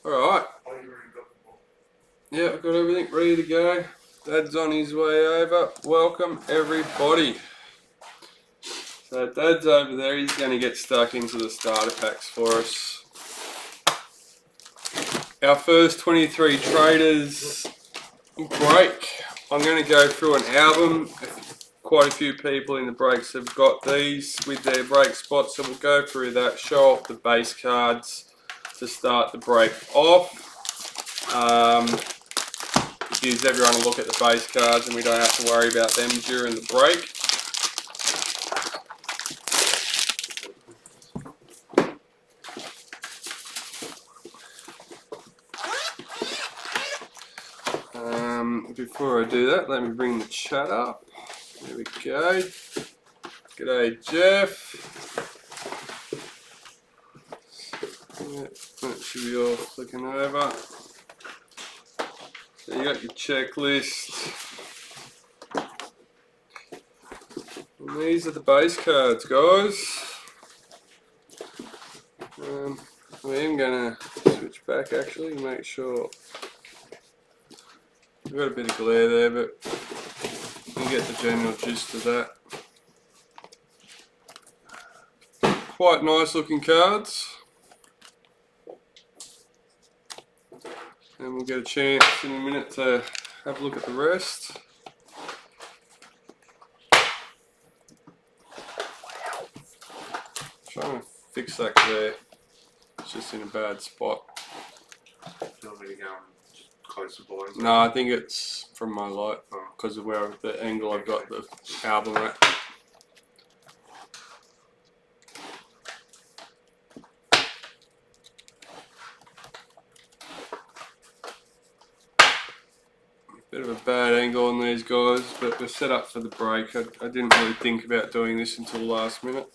Alright. Yeah, I've got everything ready to go. Dad's on his way over. Welcome everybody. So Dad's over there, he's going to get stuck into the starter packs for us. Our first 23 traders break. I'm going to go through an album. Quite a few people in the breaks have got these with their break spots, so we'll go through that, show off the base cards to start the break off. Gives everyone a look at the base cards and we don't have to worry about them during the break. Before I do that, let me bring the chat up. There we go. G'day Jeff. Yeah, that should be all flicking over. So you got your checklist. And these are the base cards, guys. I am going to switch back actually to make sure. We've got a bit of glare there, but you get the general gist of that. Quite nice looking cards. And we'll get a chance in a minute to have a look at the rest. Trying to fix that glare. It's just in a bad spot. No, I think it's from my light because of where the angle I've got the album at. Bit of a bad angle on these guys, but we're set up for the break. I didn't really think about doing this until the last minute.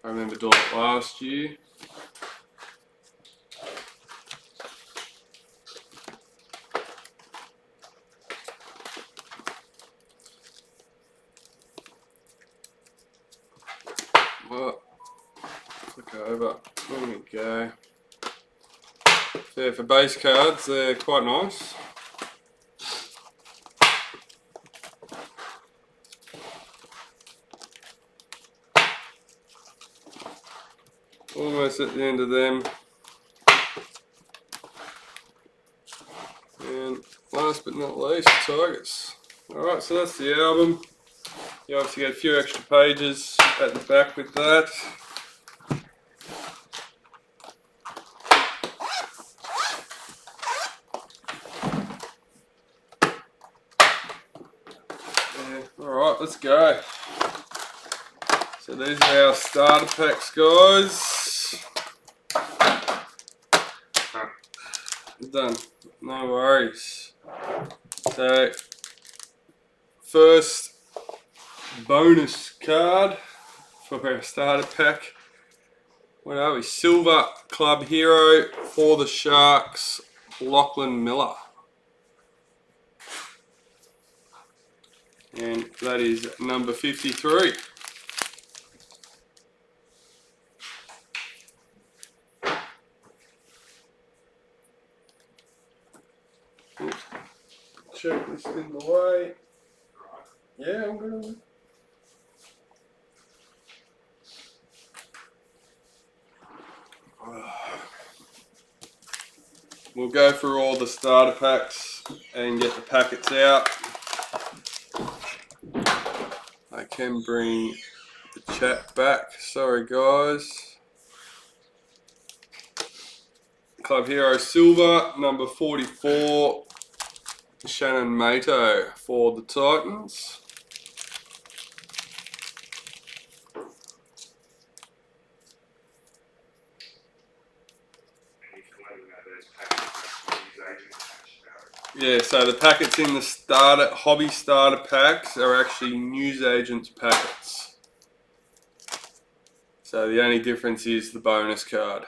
I remember doing it last year. Well, click over. There we go. So yeah, for base cards, they're quite nice. Almost at the end of them. And last but not least, Tigers. Alright, so that's the album. You obviously get a few extra pages at the back with that. Yeah, alright, let's go. So these are our starter packs, guys. Done. No worries. So, first bonus card for our starter pack. What are we? Silver Club Hero for the Sharks, Lachlan Miller. And that is number 53. Checklist in the way. Yeah, I'm good. We'll go through all the starter packs and get the packets out. I can bring the chat back. Sorry, guys. Club Hero Silver, number 44. Shannon Mato for the Titans. Yeah, so the packets in the hobby starter packs are actually newsagents packets. So the only difference is the bonus card.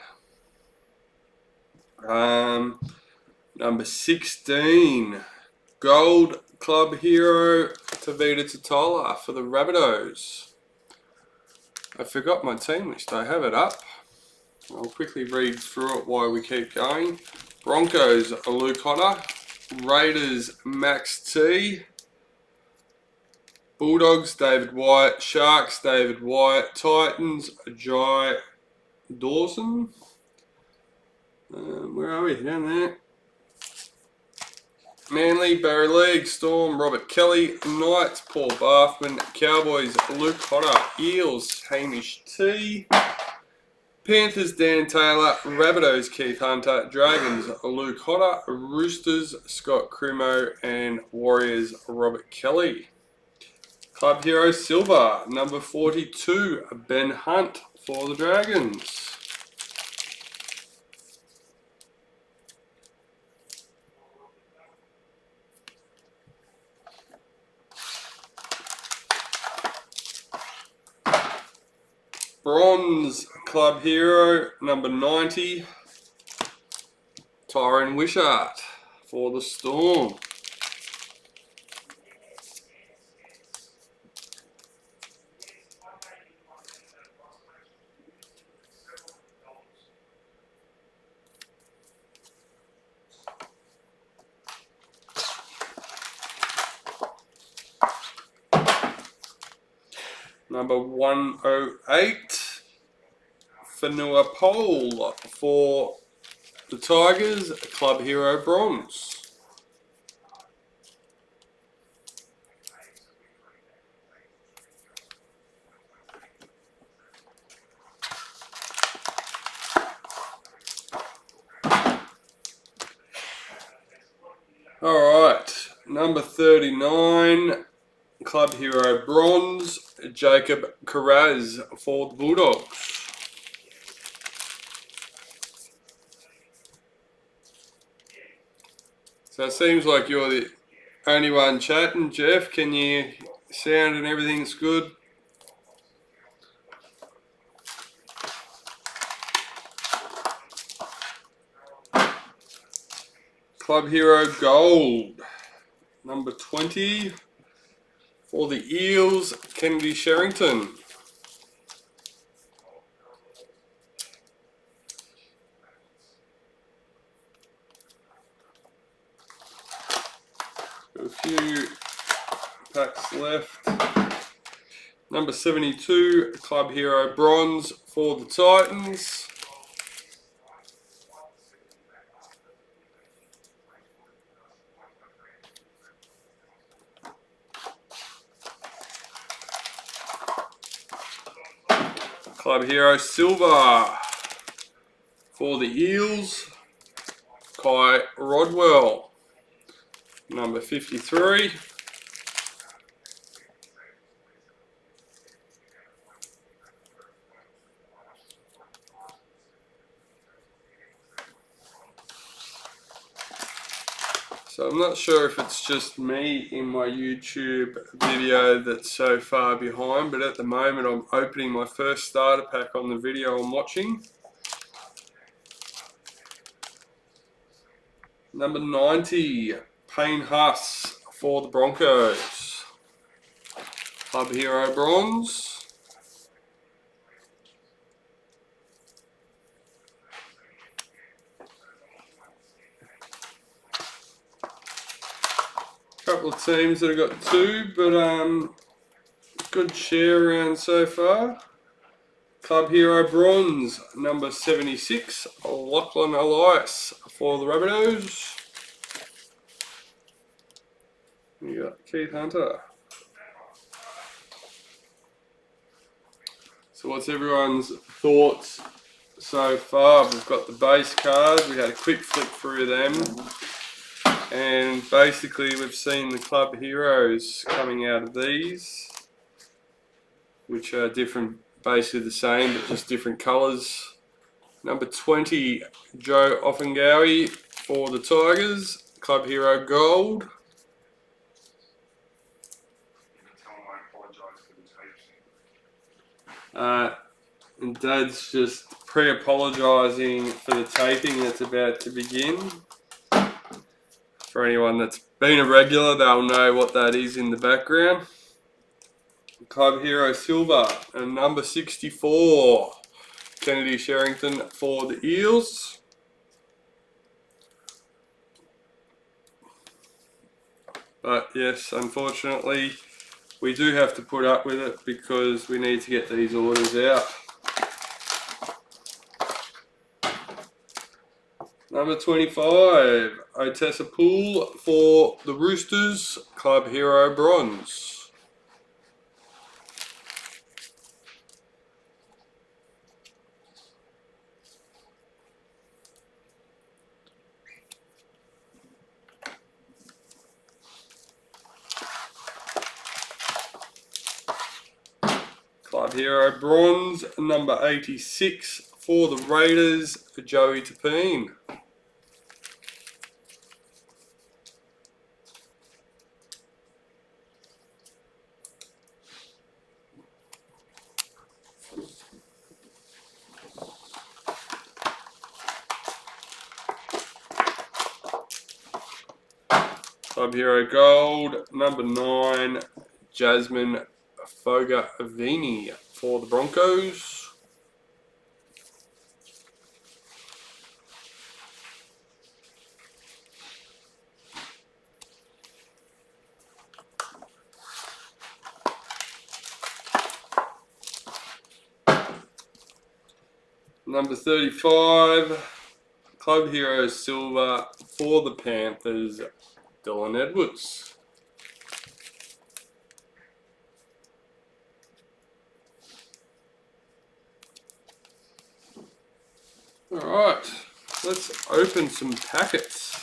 Number 16. Gold Club Hero Tavita Totola for the Rabbitohs. I forgot my team list. I have it up. I'll quickly read through it while we keep going. Broncos, Luke Hodder. Raiders, Max T. Bulldogs, David White. Sharks, David White. Titans, Jai Dawson. Where are we? Down there. Manly, Barry League. Storm, Robert Kelly. Knights, Paul Barthman. Cowboys, Luke Hodder. Eels, Hamish T. Panthers, Dan Taylor. Rabbitohs, Keith Hunter. Dragons, Luke Hodder. Roosters, Scott Crimo. And Warriors, Robert Kelly. Club Hero Silver, number 42, Ben Hunt for the Dragons. Bronze Club Hero, number 90, Tyrone Wishart for the Storm. Number 108, Fanua Pole for the Tigers, Club Hero Bronze. Alright, number 39, Club Hero Bronze, Jacob Carraz for the Bulldogs. So it seems like you're the only one chatting. Jeff, can you sound and everything's good? Club Hero Gold, number 20. For the Eels, Kennedy Sherrington. Got a few packs left. Number 72, Club Hero Bronze for the Titans. Club Hero Silver for the Eels, Kai Rodwell, number 53. So I'm not sure if it's just me in my YouTube video that's so far behind, but at the moment I'm opening my first starter pack on the video I'm watching. Number 90, Payne Huss for the Broncos. Club Hero Bronze. Couple of teams that have got two, but good share around so far. Club Hero Bronze, number 76, Lachlan Elias for the Rabbitohs. You got Keith Hunter. So what's everyone's thoughts so far? We've got the base cards, we had a quick flip through them. And basically we've seen the Club Heroes coming out of these, which are different, basically the same, but just different colours. Number 20, Joe Offengawi for the Tigers, Club Hero Gold. And Dad's just pre-apologising for the taping that's about to begin. For anyone that's been a regular, they'll know what that is in the background. Club Hero Silver and number 64, Kennedy Sherrington for the Eels. But yes, unfortunately, we do have to put up with it because we need to get these orders out. Number 25, Otessa Pool for the Roosters, Club Hero Bronze. Club Hero Bronze, number 86 for the Raiders, Joey Tapine. Club Hero Gold, number 9, Jasmine Fogavini for the Broncos. Number 35, Club Hero Silver for the Panthers, Dylan Edwards. Alright, let's open some packets.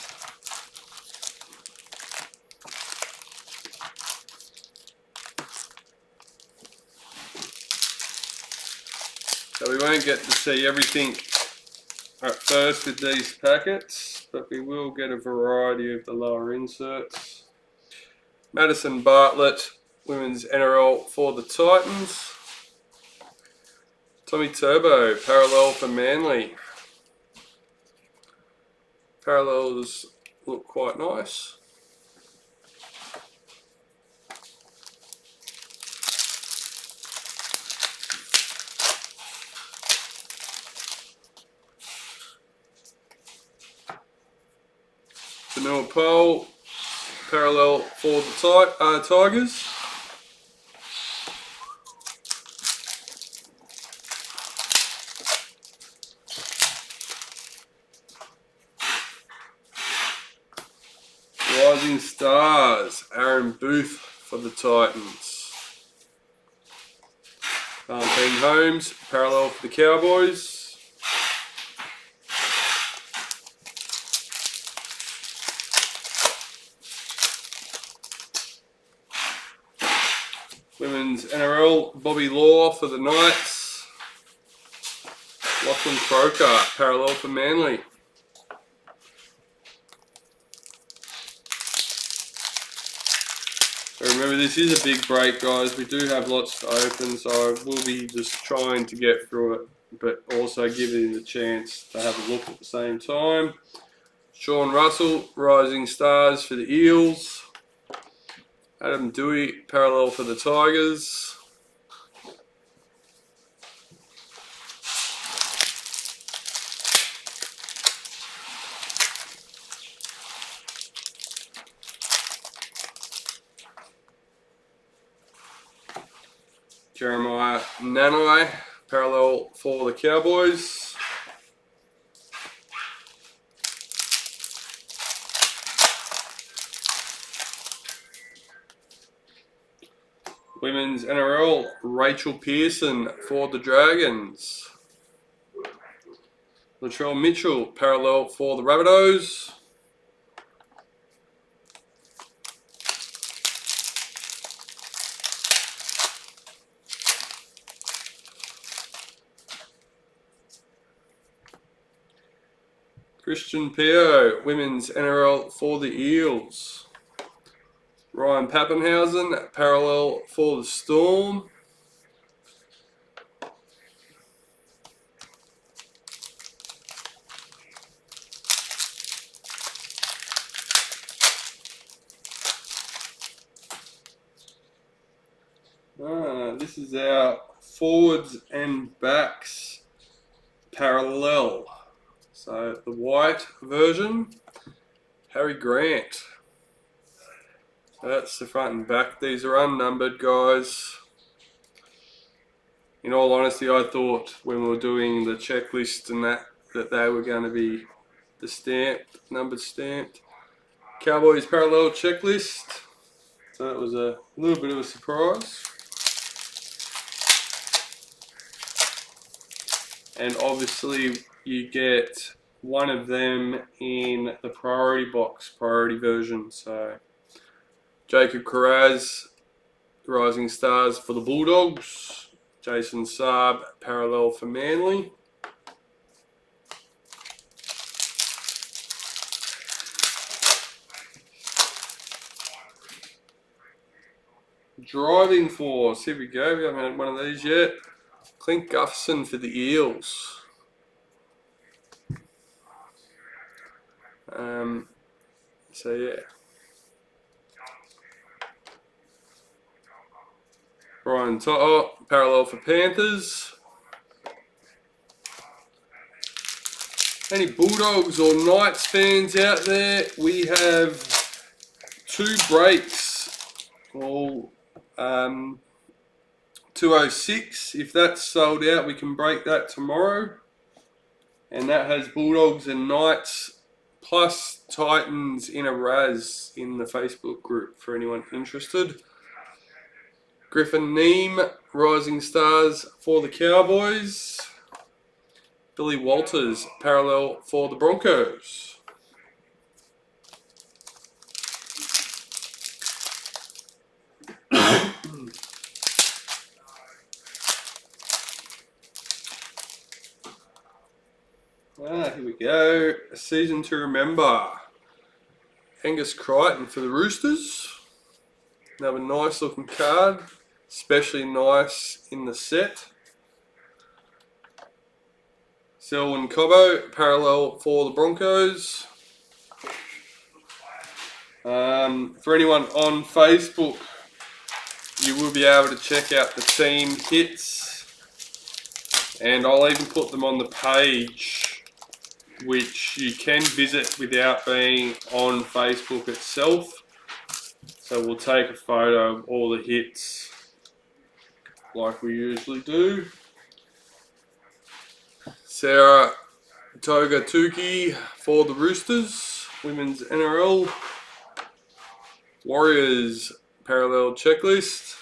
So we won't get to see everything at first with these packets, but we will get a variety of the lower inserts. Madison Bartlett, Women's NRL for the Titans. Tommy Turbo, parallel for Manly. Parallels look quite nice. Vanilla Pole, parallel for the Tigers. Rising Stars, Aaron Booth for the Titans. Valentine Holmes, parallel for the Cowboys. Women's NRL, Bobby Law for the Knights. Lachlan Croker, parallel for Manly. Remember, this is a big break, guys. We do have lots to open, so I will be just trying to get through it, but also giving the chance to have a look at the same time. Sean Russell, Rising Stars for the Eels. Adam Dewey, parallel for the Tigers. Jeremiah Nanai, parallel for the Cowboys. Women's NRL, Rachel Pearson for the Dragons. Latrell Mitchell, parallel for the Rabbitohs. Christian Pio, Women's NRL for the Eels. Ryan Pappenhausen, parallel for the Storm. This is our forwards and backs parallel. So the white version, Harry Grant. So that's the front and back. These are unnumbered, guys. In all honesty, I thought when we were doing the checklist and that they were going to be the stamped, numbered stamped. Cowboys parallel checklist. So that was a little bit of a surprise. And obviously you get one of them in the priority box, priority version. So Jacob Carraz, Rising Stars for the Bulldogs. Jason Saab, parallel for Manly. Driving Force, here we go, we haven't had one of these yet. Clint Gufferson for the Eels. So yeah. Brian Toto, parallel for Panthers. Any Bulldogs or Knights fans out there? We have 2 breaks, all 206. If that's sold out, we can break that tomorrow. And that has Bulldogs and Knights plus Titans in a Raz in the Facebook group for anyone interested. Griffin Neem, Rising Stars for the Cowboys. Billy Walters, parallel for the Broncos. Here we go. A season to remember. Angus Crichton for the Roosters. Another nice looking card. Especially nice in the set. Selwyn Cobbo, parallel for the Broncos. For anyone on Facebook, you will be able to check out the team hits. And I'll even put them on the page, which you can visit without being on Facebook itself. So we'll take a photo of all the hits like we usually do. Sarah Toga Tuki for the Roosters, Women's NRL. Warriors parallel checklist.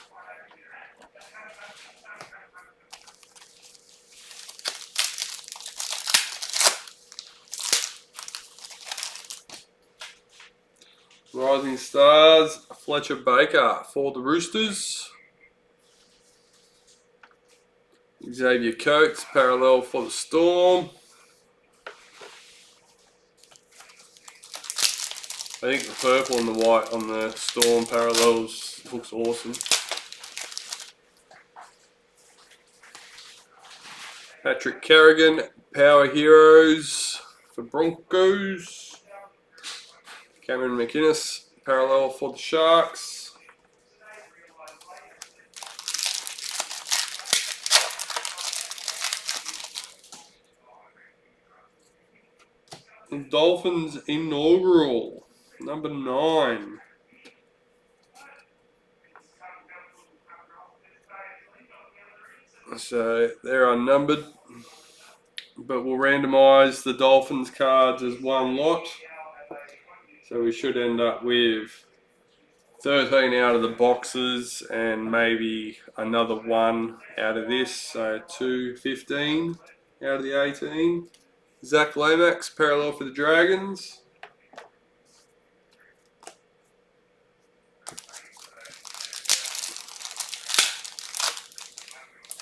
Rising Stars, Fletcher Baker for the Roosters. Xavier Coates, parallel for the Storm. I think the purple and the white on the Storm parallels looks awesome. Patrick Carrigan, Power Heroes for Broncos. Cameron McInnes, parallel for the Sharks. Dolphins inaugural, number 9. So they're unnumbered, but we'll randomise the Dolphins cards as one lot. So we should end up with 13 out of the boxes and maybe another 1 out of this. So 15 out of the 18. Zach Lomax, parallel for the Dragons.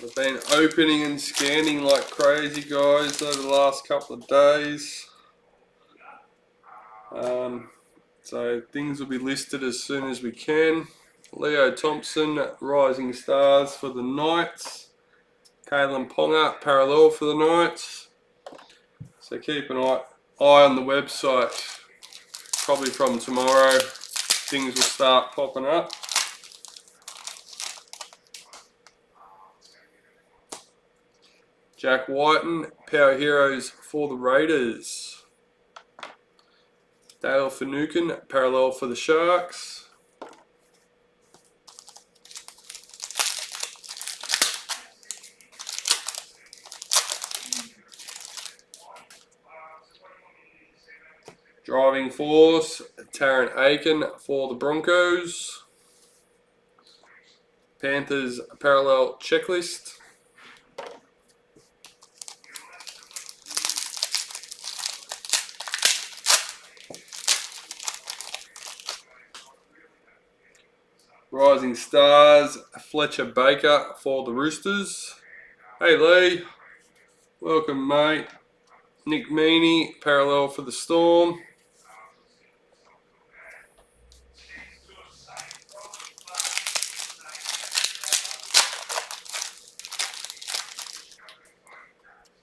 I've been opening and scanning like crazy, guys, over the last couple of days. So things will be listed as soon as we can. Leo Thompson, Rising Stars for the Knights. Kalen Ponga, parallel for the Knights. So keep an eye on the website. Probably from tomorrow, things will start popping up. Jack Whiten, Power Heroes for the Raiders. Dale Finucane, parallel for the Sharks. Driving Force, Tarrant Aiken for the Broncos. Panthers Parallel Checklist. Rising Stars, Fletcher Baker for the Roosters. Hey Lee, welcome mate. Nick Meaney, parallel for the Storm.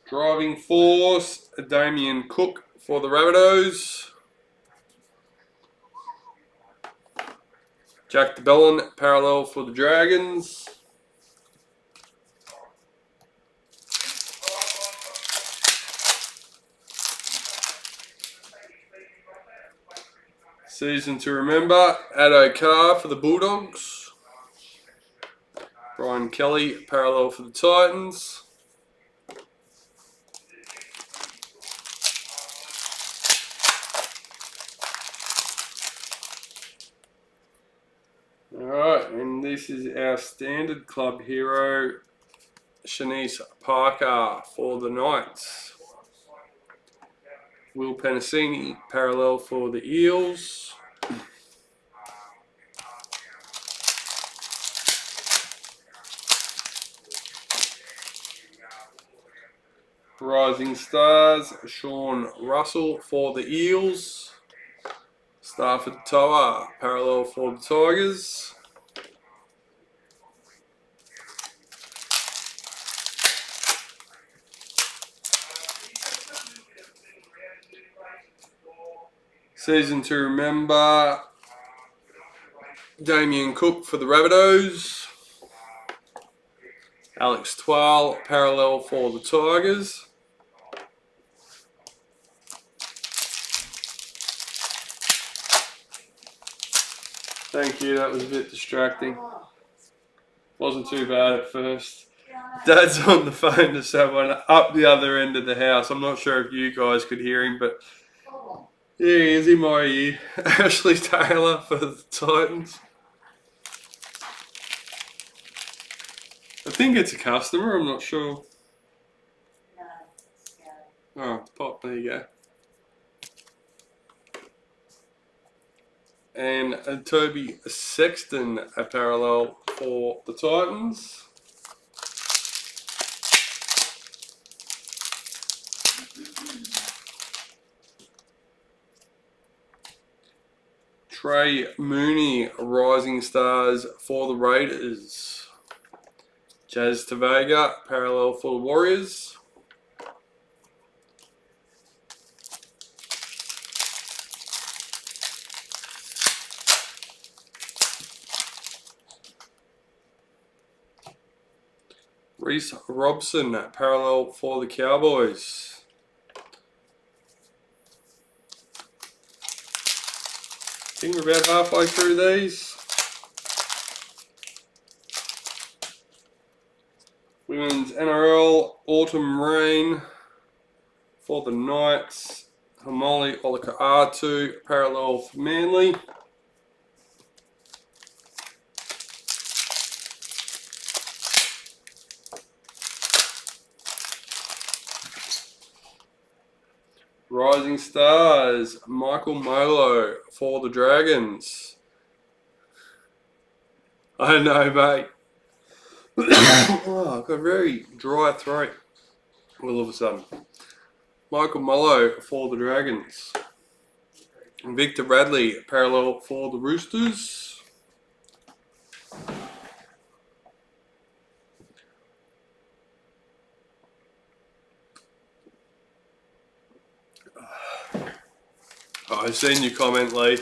Driving Force, Damien Cook for the Rabbitohs. Jack DeBellin, parallel for the Dragons. Season to remember, Addo Carr for the Bulldogs. Brian Kelly, parallel for the Titans. Alright, and this is our standard club hero, Shanice Parker for the Knights. Will Penasini, parallel for the Eels. Rising Stars, Sean Russell for the Eels. Stafford Toa, parallel for the Tigers. Season to remember, Damien Cook for the Rabbitohs. Alex Twal, parallel for the Tigers. Thank you, that was a bit distracting. Wasn't too bad at first. Dad's on the phone to someone up the other end of the house. I'm not sure if you guys could hear him, but yeah, he is in my ear. Ashley Taylor for the Titans. I think it's a customer, I'm not sure. Oh, it's pop, there you go. And Toby Sexton, a parallel for the Titans. Trey Mooney, Rising Stars for the Raiders. Jazz Tavega, parallel for the Warriors. Reese Robson, parallel for the Cowboys. I think we're about halfway through these. Women's NRL Autumn Rain for the Knights. Hamali Olaka'atu, parallel for Manly. Rising Stars, Michael Molo for the Dragons. I know, mate. Oh, I've got a very dry throat all of a sudden. Michael Molo for the Dragons. Victor Bradley, parallel for the Roosters. I've seen your comment, Lee.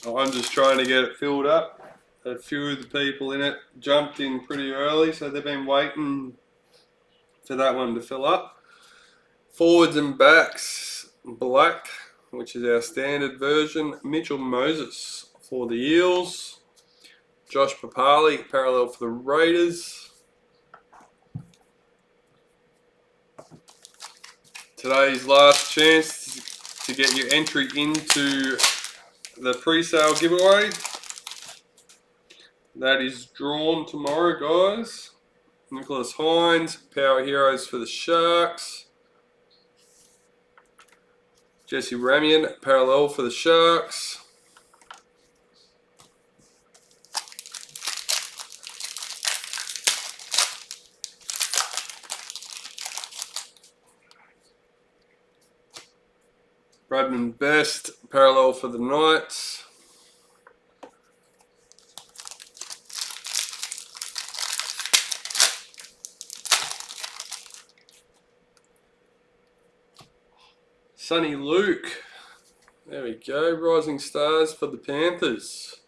I'm just trying to get it filled up. A few of the people in it jumped in pretty early, so they've been waiting for that one to fill up. Forwards and backs, black, which is our standard version. Mitchell Moses for the Eels. Josh Papali, parallel for the Raiders. Today's last chance to get your entry into the pre-sale giveaway. That is drawn tomorrow, guys. Nicholas Hines, Power Heroes for the Sharks. Jesse Ramian, parallel for the Sharks. Bradman Best, parallel for the Knights. Sonny Luke, there we go, Rising Stars for the Panthers.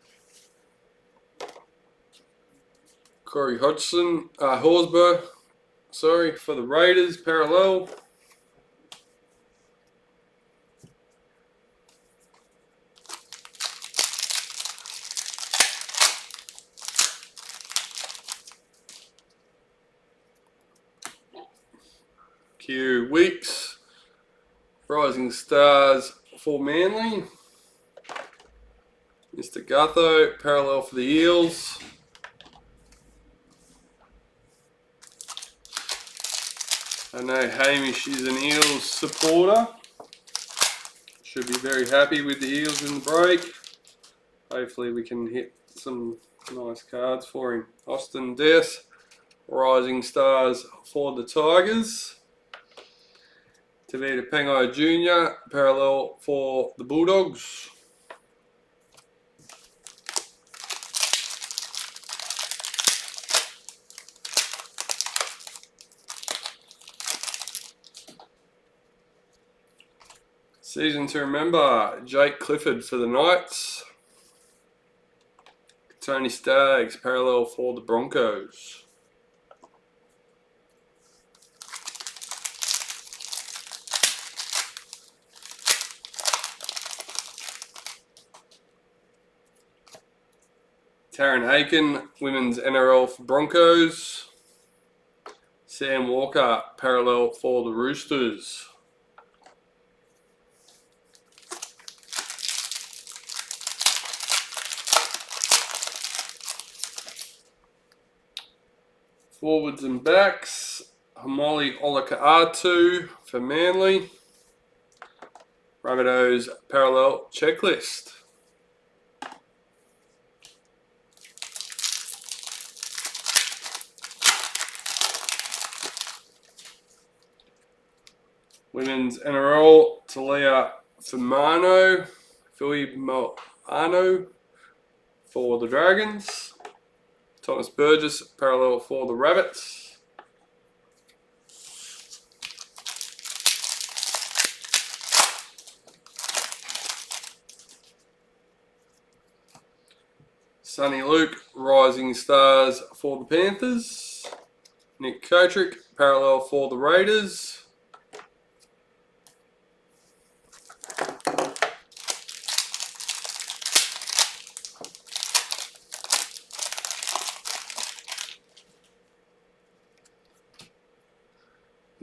Corey Hodgson, Horsburgh, sorry, for the Raiders, parallel. Q Weeks, Rising Stars for Manly. Mr. Gutho, parallel for the Eels. I know Hamish is an Eels supporter. Should be very happy with the Eels in the break. Hopefully we can hit some nice cards for him. Austin Dess, Rising Stars for the Tigers. Tavita Pengai Jr., parallel for the Bulldogs. Season to remember, Jake Clifford for the Knights. Tony Staggs, parallel for the Broncos. Taryn Aiken, Women's NRL for Broncos. Sam Walker, parallel for the Roosters. Forwards and backs, Hamoli Olaka'atu for Manly. Rabbitohs parallel checklist. Women's NRL, Talia Firmano, Philly Moano for the Dragons. Thomas Burgess, parallel for the Rabbits. Sonny Luke, Rising Stars for the Panthers. Nick Kotrick, parallel for the Raiders.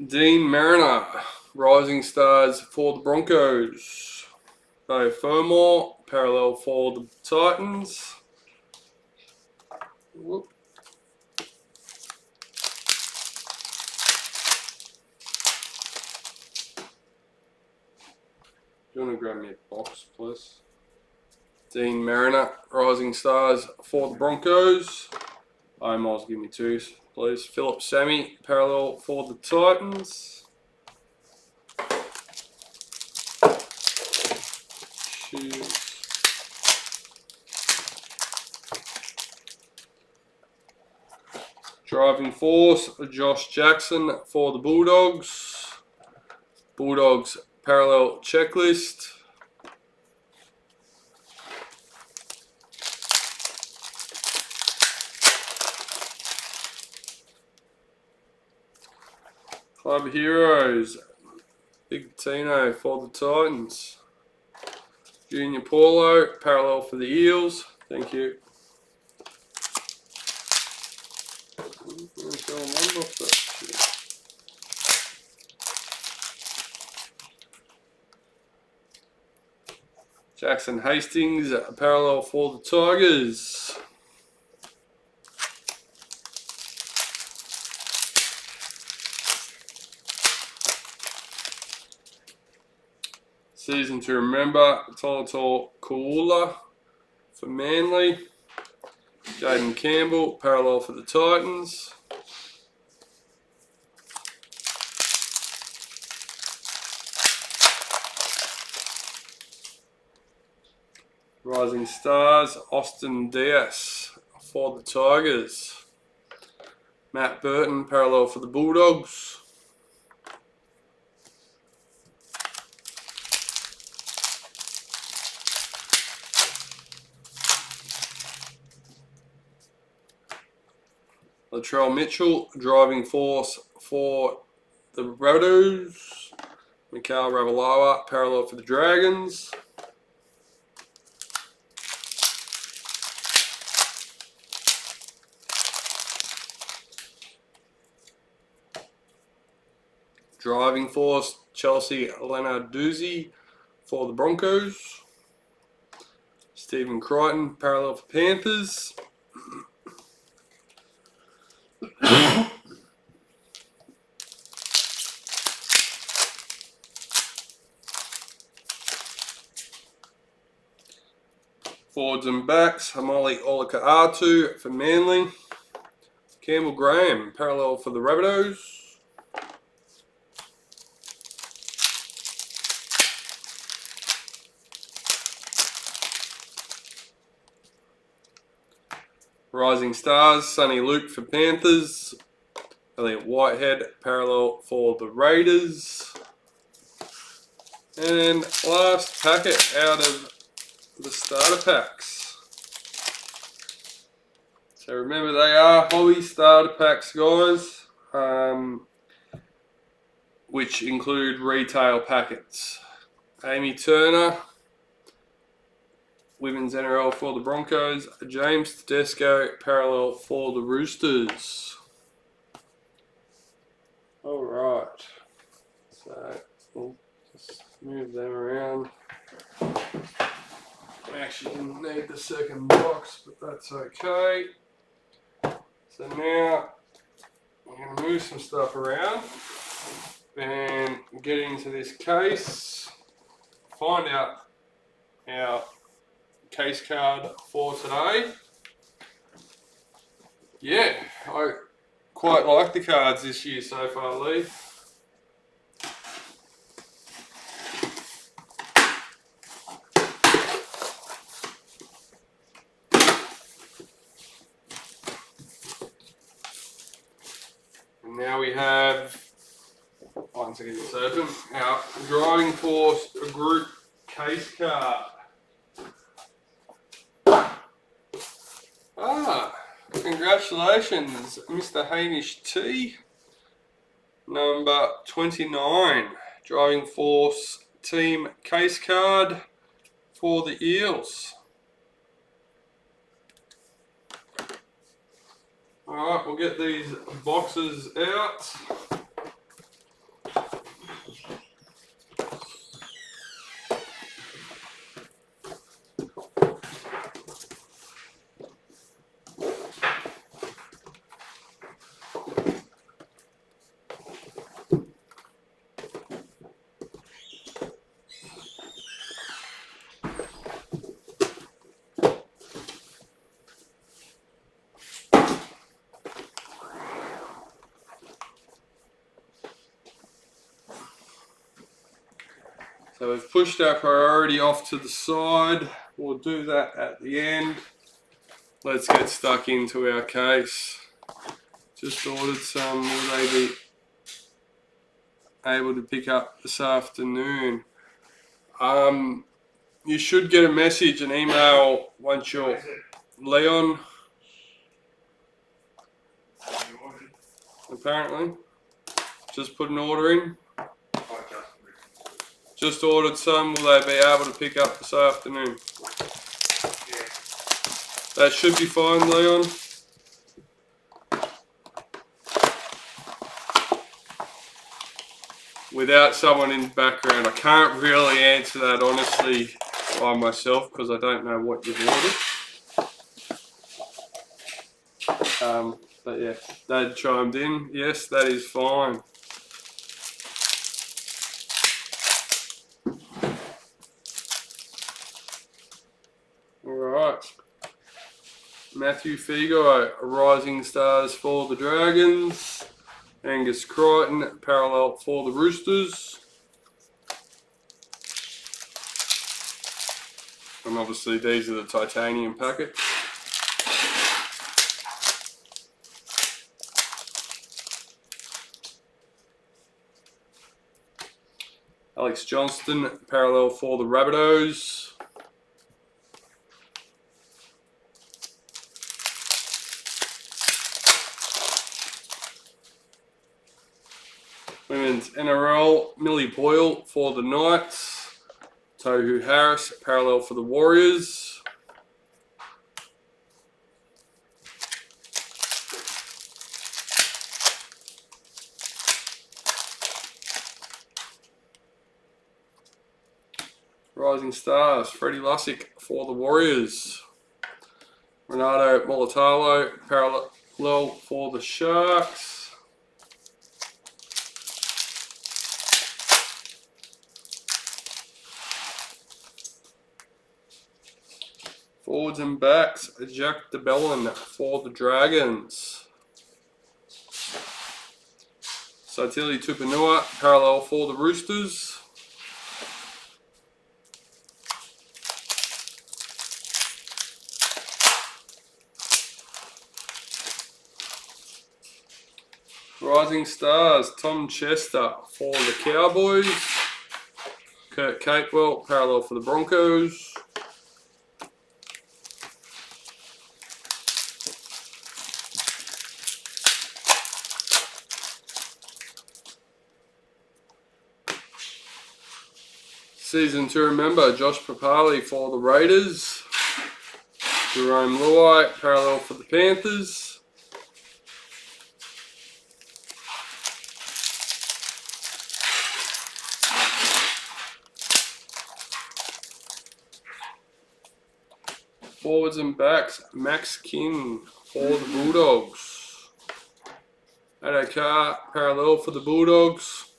Dean Mariner, Rising Stars for the Broncos. Bo Fermor, parallel for the Titans. Whoop. Do you want to grab me a box, please? Dean Mariner, Rising Stars for the Broncos. Miles, give me two, please. Philip Sammy, parallel for the Titans. Shoes. Driving Force, Josh Jackson for the Bulldogs. Bulldogs parallel checklist. Club Heroes, Big Tino for the Titans. Junior Paulo, parallel for the Eels. Thank you. Jackson Hastings, parallel for the Tigers. Season to remember, Tolator Koula for Manly. Jaden Campbell, parallel for the Titans. Rising Stars, Austin Diaz for the Tigers. Matt Burton, parallel for the Bulldogs. Latrell Mitchell, driving force for the Rabbitohs. Mikhail Ravalawa, parallel for the Dragons. Driving force, Chelsea Lenarduzzi for the Broncos. Stephen Crichton, parallel for Panthers. Forwards and backs, Hamali Olaka'atu for Manly. Campbell Graham, parallel for the Rabbitohs. Rising Stars, Sonny Luke for Panthers. Elliot Whitehead, parallel for the Raiders. And last packet out of the starter packs. So remember, they are hobby starter packs, guys, which include retail packets. Amy Turner, Women's NRL for the Broncos. James Tedesco, parallel for the Roosters. Alright, so we'll just move them around. I actually didn't need the second box, but that's okay. So now I'm going to move some stuff around and get into this case, find out our case card for today. Yeah, I quite like the cards this year so far, Lee. And now we have, once I get this open, our Driving Force group case card. Congratulations, Mr. Hamish T. Number 29, Driving Force team case card for the Eels. Alright, we'll get these boxes out. So we've pushed our priority off to the side. We'll do that at the end. Let's get stuck into our case. Just ordered some. Will they be able to pick up this afternoon? You should get a message, an email once you're Leon. Apparently. Just put an order in? Just ordered some. Will they be able to pick up this afternoon? Yeah. That should be fine, Leon. Without someone in the background, I can't really answer that honestly by myself because I don't know what you've ordered. But yeah, Dad chimed in. Yes, that is fine. Alright. Matthew Figo, Rising Stars for the Dragons. Angus Crichton, parallel for the Roosters. And obviously these are the titanium packets. Alex Johnston, parallel for the Rabbitohs. Women's NRL, Millie Boyle for the Knights. Tohu Harris, parallel for the Warriors. Rising Stars, Freddie Lussick for the Warriors. Renato Molitalo, parallel for the Sharks. Forwards and backs, Jack DeBellin for the Dragons. Saitili Tupanua, parallel for the Roosters. Rising Stars, Tom Chester for the Cowboys. Kurt Capewell, parallel for the Broncos. Season to remember, Josh Papali for the Raiders. Jerome Luai, parallel for the Panthers. Forwards and backs, Max King for the Bulldogs. Adokar, parallel for the Bulldogs.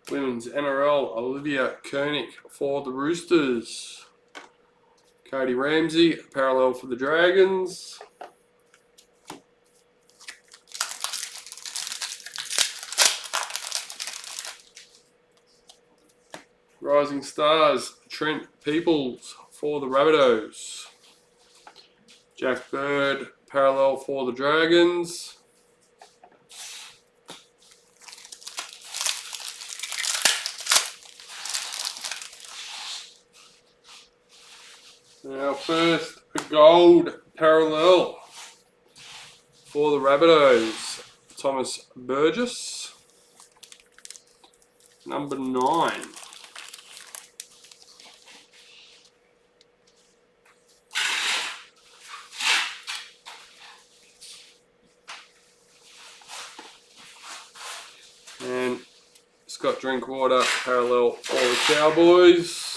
Women's NRL, Olivia Koenig for the Roosters. Cody Ramsey, parallel for the Dragons. Rising Stars, Trent Peoples for the Rabbitohs. Jack Bird, parallel for the Dragons. Now first, a gold parallel for the Rabbitohs, Thomas Burgess, number 9. And Scott Drinkwater, parallel for the Cowboys.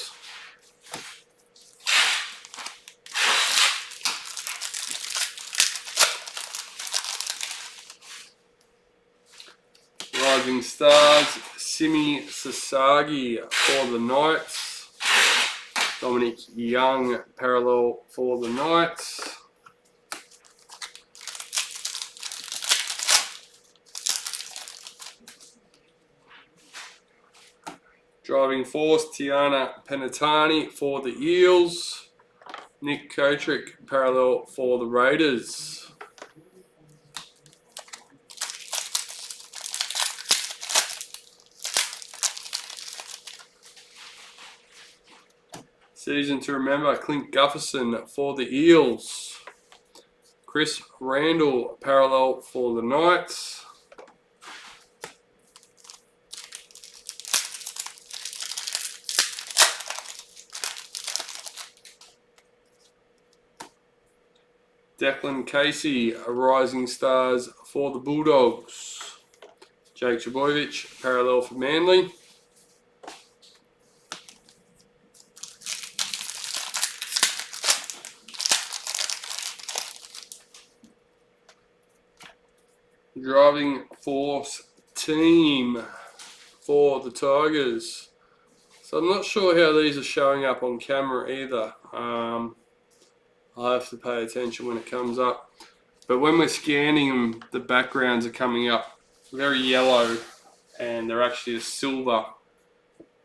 Rising Stars, Simi Sasagi for the Knights. Dominic Young, parallel for the Knights. Driving Force, Tiana Penatani for the Eels. Nick Kotrick, parallel for the Raiders. Season to remember, Clint Gufferson for the Eels. Chris Randall, parallel for the Knights. Declan Casey, Rising Stars for the Bulldogs. Jake Trbojevic, parallel for Manly. Driving Force Team for the Tigers. So I'm not sure how these are showing up on camera either. I'll have to pay attention when it comes up. But when we're scanning them, the backgrounds are coming up very yellow and they're actually a silver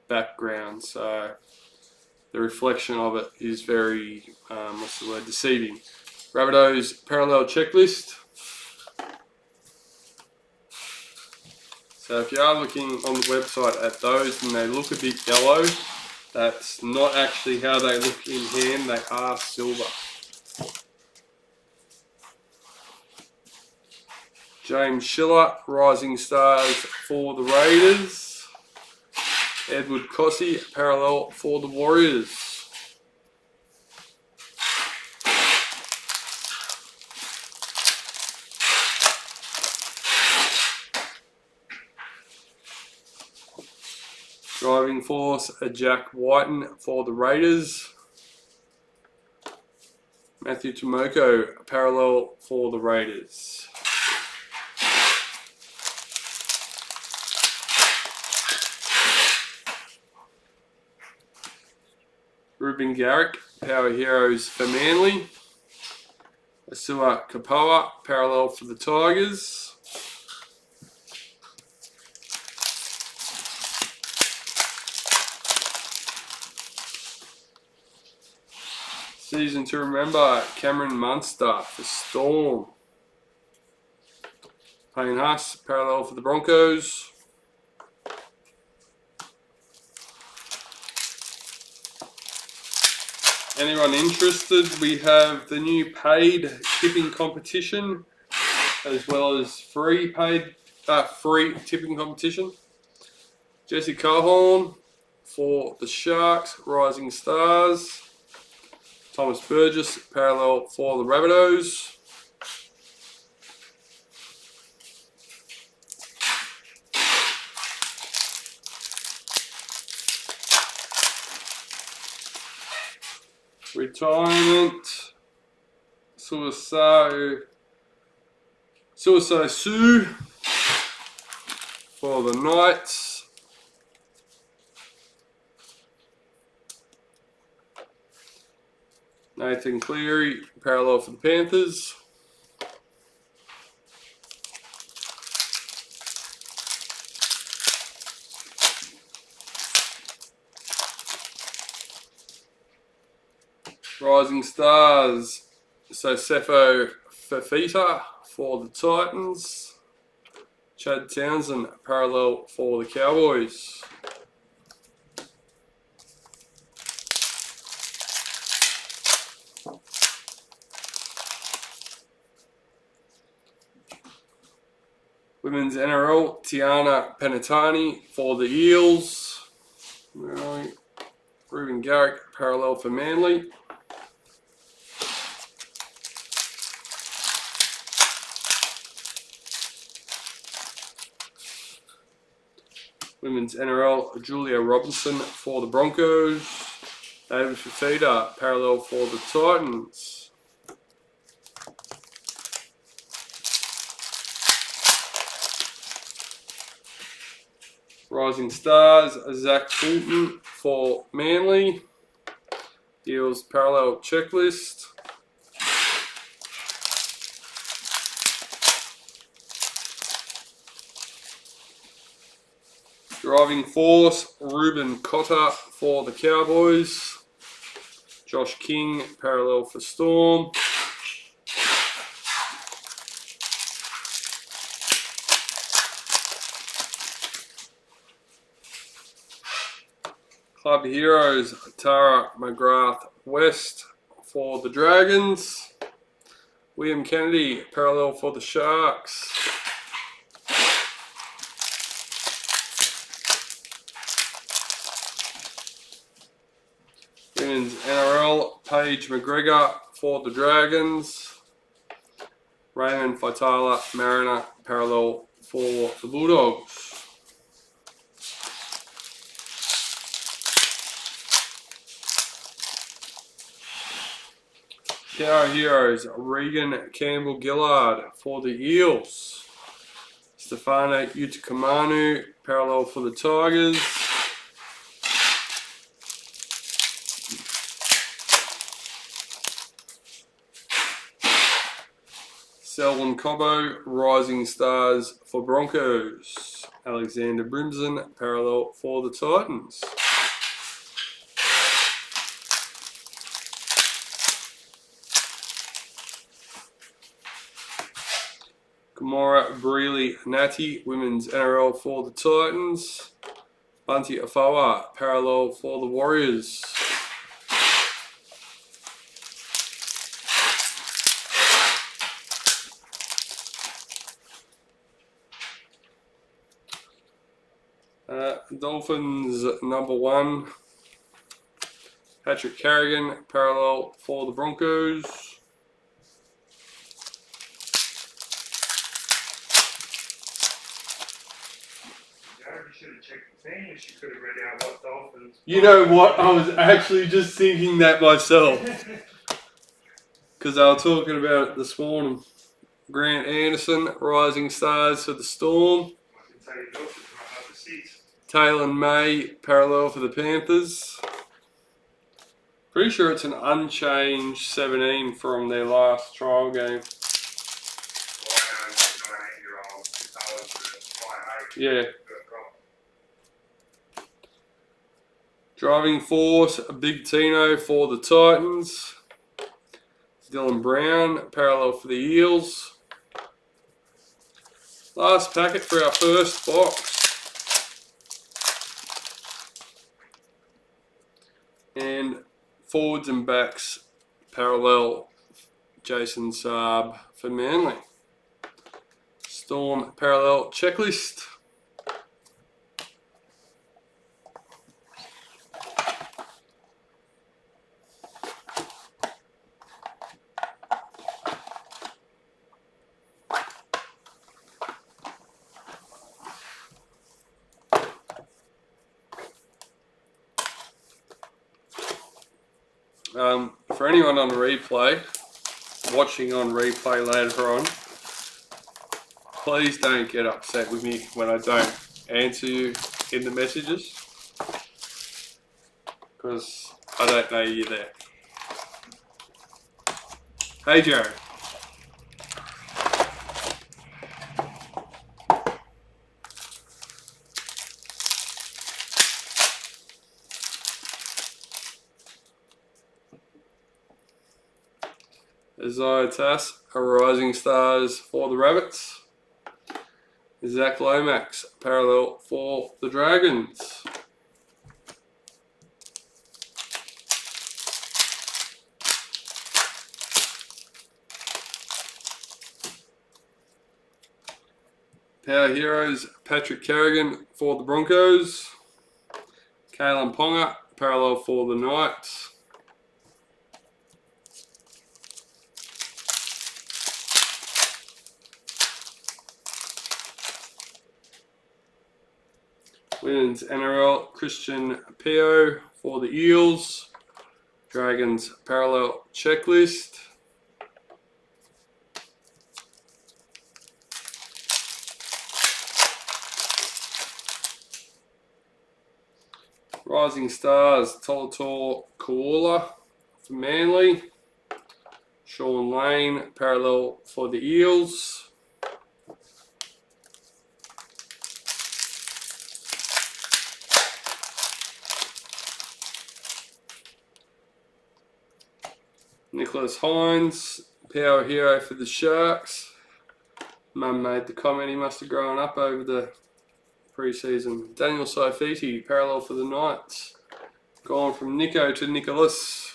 background. So the reflection of it is very, deceiving. Rabbitohs parallel checklist. So if you are looking on the website at those and they look a bit yellow, that's not actually how they look in hand, they are silver. James Schiller, Rising Stars for the Raiders. Edward Cossey, parallel for the Warriors. Driving Force, Jack Whiten for the Raiders. Matthew Tomoko, parallel for the Raiders. Ruben Garrick, Power Heroes for Manly. Asua Kapoa, parallel for the Tigers. Season to remember, Cameron Munster for Storm. Payne Haas, parallel for the Broncos. Anyone interested, we have the new paid tipping competition as well as free tipping competition. Jesse Carhorn for the Sharks, Rising Stars. Thomas Burgess, parallel for the Rabbitohs. Retirement, Suicide Sue for the Knights. Nathan Cleary, parallel for the Panthers. Rising Stars, Sefo Fafita for the Titans. Chad Townsend, parallel for the Cowboys. Women's NRL, Tiana Penatani for the Eels. Ruben Garrick, parallel for Manly. Women's NRL, Julia Robinson for the Broncos. David Fafita, parallel for the Titans. Rising Stars, Zach Fulton for Manly. Eels parallel checklist. Driving Force, Ruben Cotter for the Cowboys. Josh King, parallel for Storm. Club Club Heroes, Tara McGrath West for the Dragons. William Kennedy, parallel for the Sharks. Women's NRL, Paige McGregor for the Dragons. Raymond Faitala Mariner, parallel for the Bulldogs. Our heroes, Regan Campbell Gillard for the Eels. Stefano Utakamanu, parallel for the Tigers. Selwyn Cobbo, Rising Stars for Broncos. Alexander Brimson, parallel for the Titans. Kamora Breeley Natty, Women's NRL for the Titans. Bunty Afawa, parallel for the Warriors. Dolphins #1. Patrick Carrigan, parallel for the Broncos. Should have checked the thing, she could have read out what Dolphins. You know what? I was actually just thinking that myself. Because I was talking about it this morning. Grant Anderson, Rising Stars for the Storm. Taylor May, parallel for the Panthers. Pretty sure it's an unchanged 17 from their last trial game. Yeah. Driving Force, Big Tino for the Titans. Dylan Brown, parallel for the Eels. Last packet for our first box. And forwards and backs, parallel, Jason Saab for Manly. Storm parallel checklist. For anyone on replay, watching on replay later on, please don't get upset with me when I don't answer you in the messages, because I don't know you're there. Hey Joe. Isaiah Tass, Rising Stars for the Rabbits. Zach Lomax, parallel for the Dragons. Power Heroes, Patrick Carrigan for the Broncos. Kalen Ponga, parallel for the Knights. Women's NRL, Christian Pio for the Eels. Dragons parallel checklist. Rising Stars, Tolator Koala for Manly. Sean Lane, parallel for the Eels. Nicholas Hines, Power Hero for the Sharks. Mum made the comment he must have grown up over the pre-season. Daniel Saifiti, parallel for the Knights. Gone from Nico to Nicholas.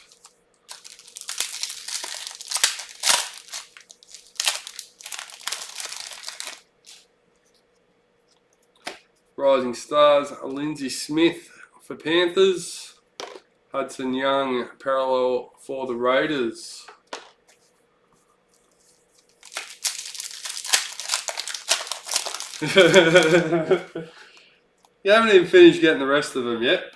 Rising Stars, Lindsay Smith for Panthers. Hudson Young, parallel for the Raiders. You haven't even finished getting the rest of them yet.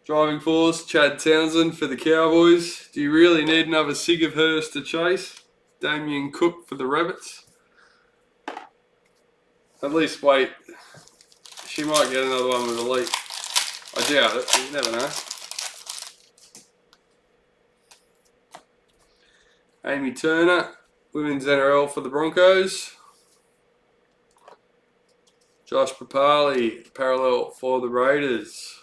Driving Force, Chad Townsend for the Cowboys. Do you really need another Sig of hers to chase? Damien Cook for the Rabbits. At least wait. She might get another one with Elite. I doubt it, you never know. Amy Turner, Women's NRL for the Broncos. Josh Papali, parallel for the Raiders.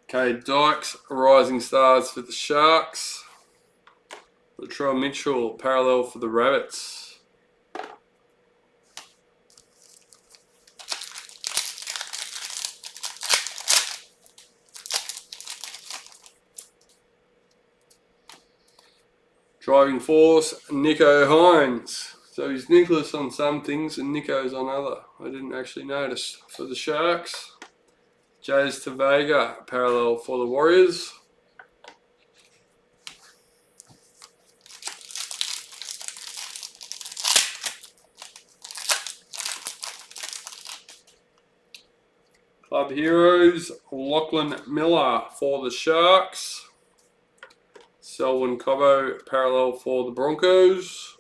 Cade Dykes, Rising Stars for the Sharks. Latrell Mitchell, parallel for the Rabbits. Driving Force, Nico Hines. So he's Nicholas on some things and Nico's on other. I didn't actually notice. For the Sharks, Jazz Tavega, parallel for the Warriors. Club Heroes, Lachlan Miller for the Sharks. Selwyn Cobbo, parallel for the Broncos.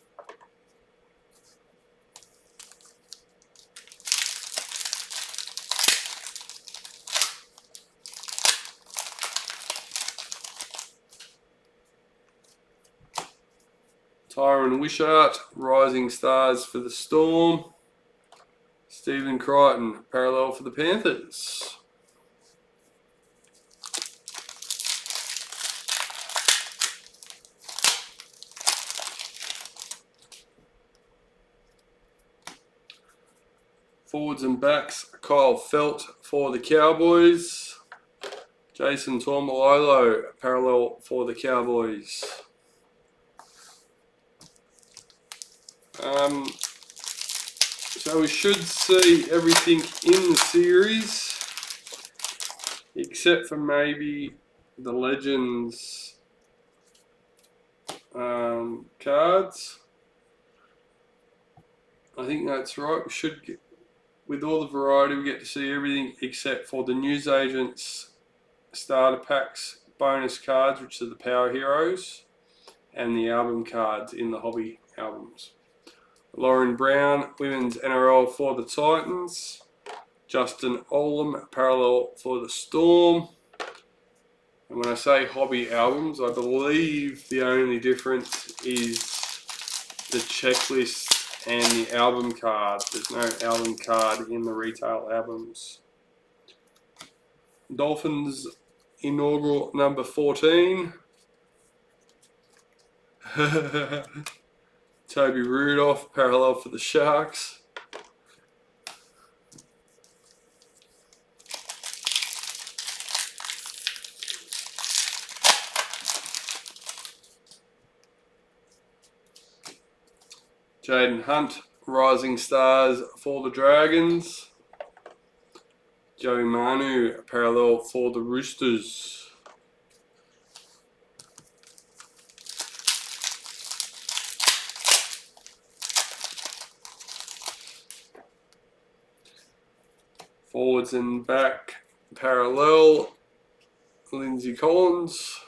Tyron Wishart, Rising Stars for the Storm. Stephen Crichton, parallel for the Panthers. Forwards and backs, Kyle Felt for the Cowboys. Jason Tormalolo, parallel for the Cowboys. So we should see everything in the series, except for maybe the Legends cards. I think that's right. We should get, with all the variety, we get to see everything except for the Newsagents starter packs bonus cards, which are the Power Heroes, and the album cards in the hobby albums. Lauren Brown, Women's NRL for the Titans. Justin Olam, parallel for the Storm. And when I say hobby albums, I believe the only difference is the checklist and the album card. There's no album card in the retail albums. Dolphins inaugural number 14. Toby Rudolph, parallel for the Sharks. Jaden Hunt, Rising Stars for the Dragons. Joey Manu, parallel for the Roosters. Forwards and back, parallel, Lindsay Collins.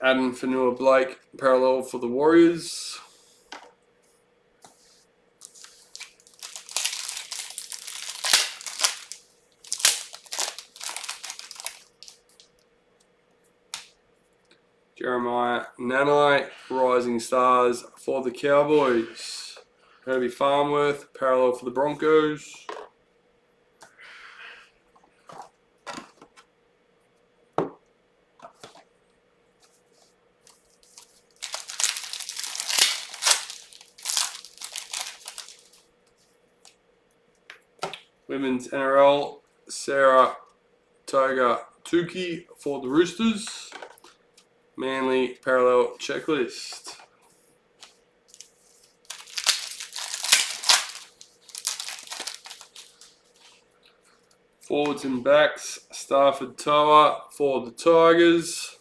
Adam Fanua Blake, parallel for the Warriors. Jeremiah Nanai, Rising Stars for the Cowboys. Herbie Farmworth, parallel for the Broncos. Women's NRL, Sarah Toga Tuki for the Roosters. Manly parallel checklist. Forwards and backs, Stafford Toa for the Tigers.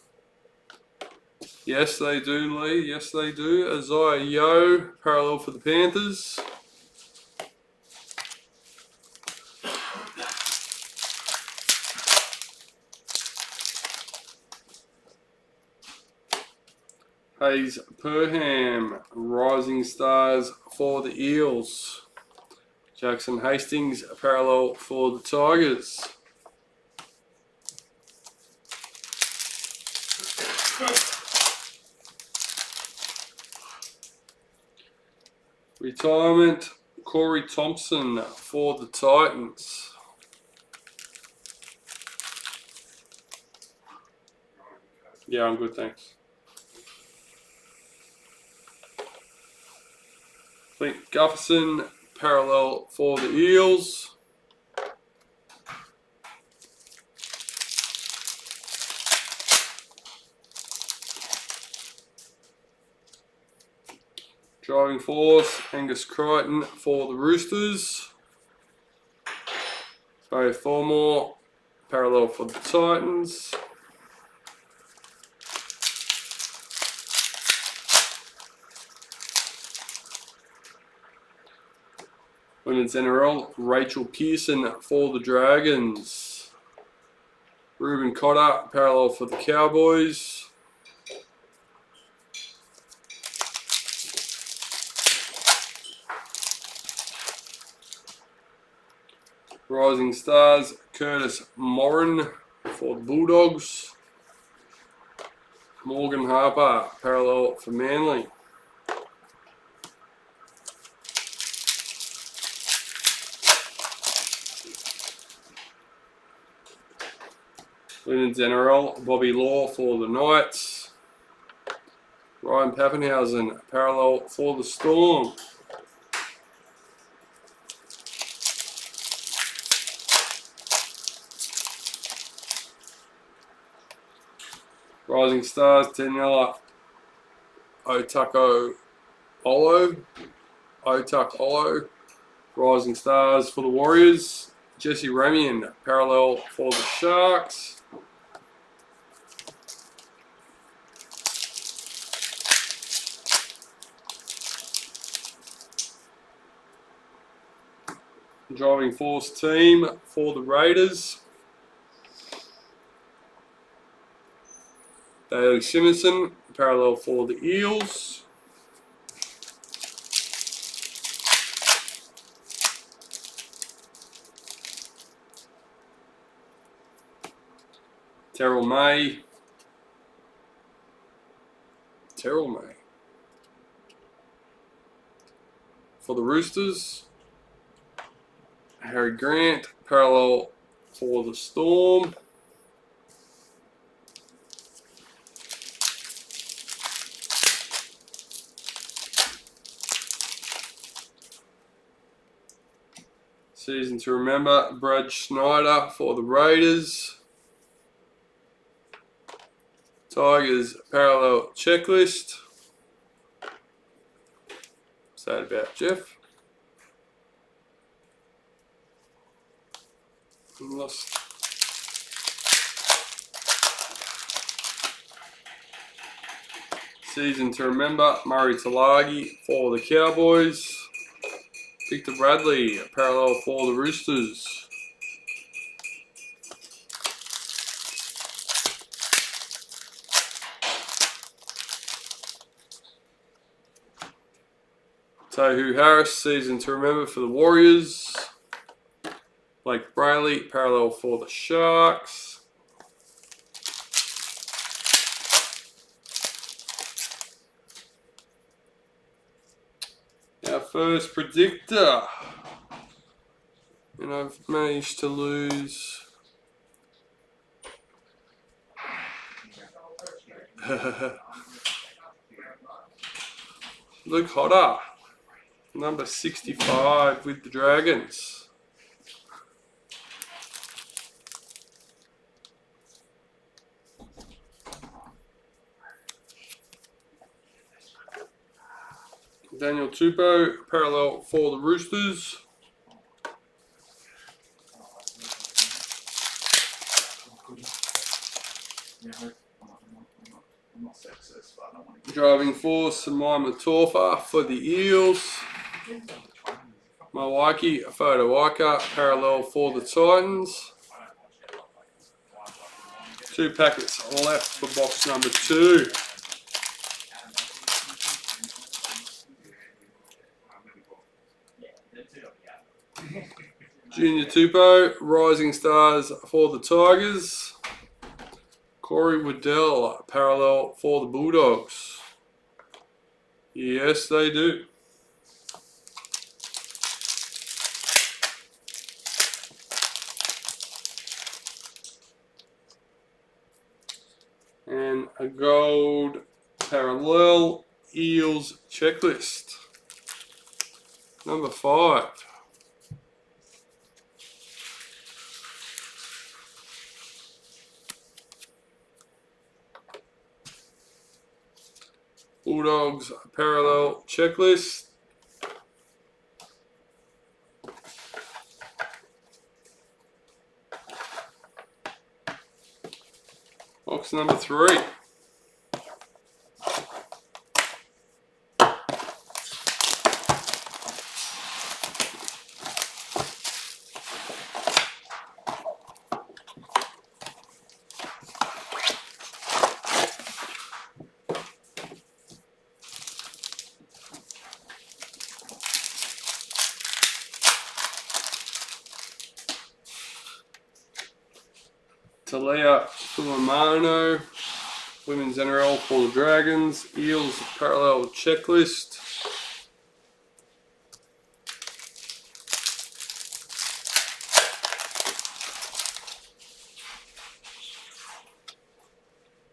Yes, they do, Lee. Yes, they do. Isaiah Yeo, parallel for the Panthers. Hayes Perham, Rising Stars for the Eels. Jackson Hastings, parallel for the Tigers. Retirement, Corey Thompson for the Titans. Yeah, I'm good, thanks. Clint Gufferson, parallel for the Eels. Driving force, Angus Crichton for the Roosters. Barry Thormore, parallel for the Titans. Women's NRL, Rachel Pearson for the Dragons. Ruben Cotter, parallel for the Cowboys. Rising Stars, Curtis Morin for the Bulldogs. Morgan Harper, parallel for Manly. Women's NRL, Bobby Law for the Knights. Ryan Pappenhausen, parallel for the Storm. Rising Stars, Daniela Otuk Olo. Rising Stars for the Warriors. Jesse Ramian, parallel for the Sharks. Driving force team for the Raiders. Daly Simonson, parallel for the Eels. Terrell May. For the Roosters. Harry Grant, parallel for the Storm. Season to remember, Brad Schneider for the Raiders. Tigers parallel checklist. What's that about, Jeff? Lost. Season to remember, Murray Talagi for the Cowboys. Victor Bradley, parallel for the Roosters. Tohu Harris, season to remember for the Warriors. Blake Brayley, parallel for the Sharks. Our first predictor. And I've managed to lose. Luke Hodder, number 65 with the Dragons. Daniel Tupou, parallel for the Roosters. Driving force, Samaima Torfa for the Eels. Mawaki Fodawaika, parallel for the Titans. 2 packets left for box number 2. Junior Tupou, Rising Stars for the Tigers. Corey Waddell, parallel for the Bulldogs. Yes, they do. And a gold parallel Eels checklist. Number 5. Bulldogs parallel checklist. Box number 3. Talia Fulamano, Women's NRL for the Dragons, Eels parallel checklist.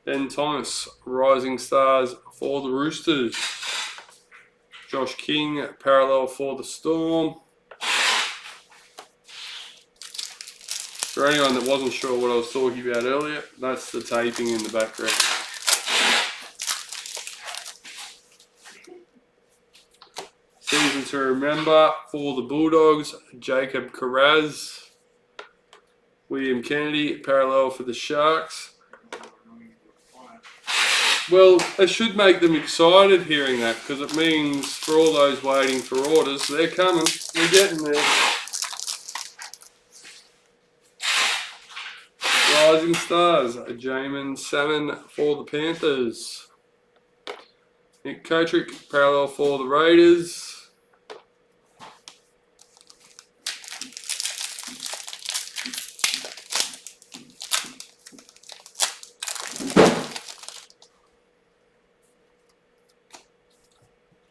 Ben Thomas, Rising Stars for the Roosters. Josh King, parallel for the Storm. For anyone that wasn't sure what I was talking about earlier, that's the taping in the background. Season to remember for the Bulldogs, Jacob Carraz. William Kennedy, parallel for the Sharks. Well, it should make them excited hearing that, because it means for all those waiting for orders, they're coming, they're getting there. Rising Stars, Jamin Salmon for the Panthers. Nick Kotrick, parallel for the Raiders.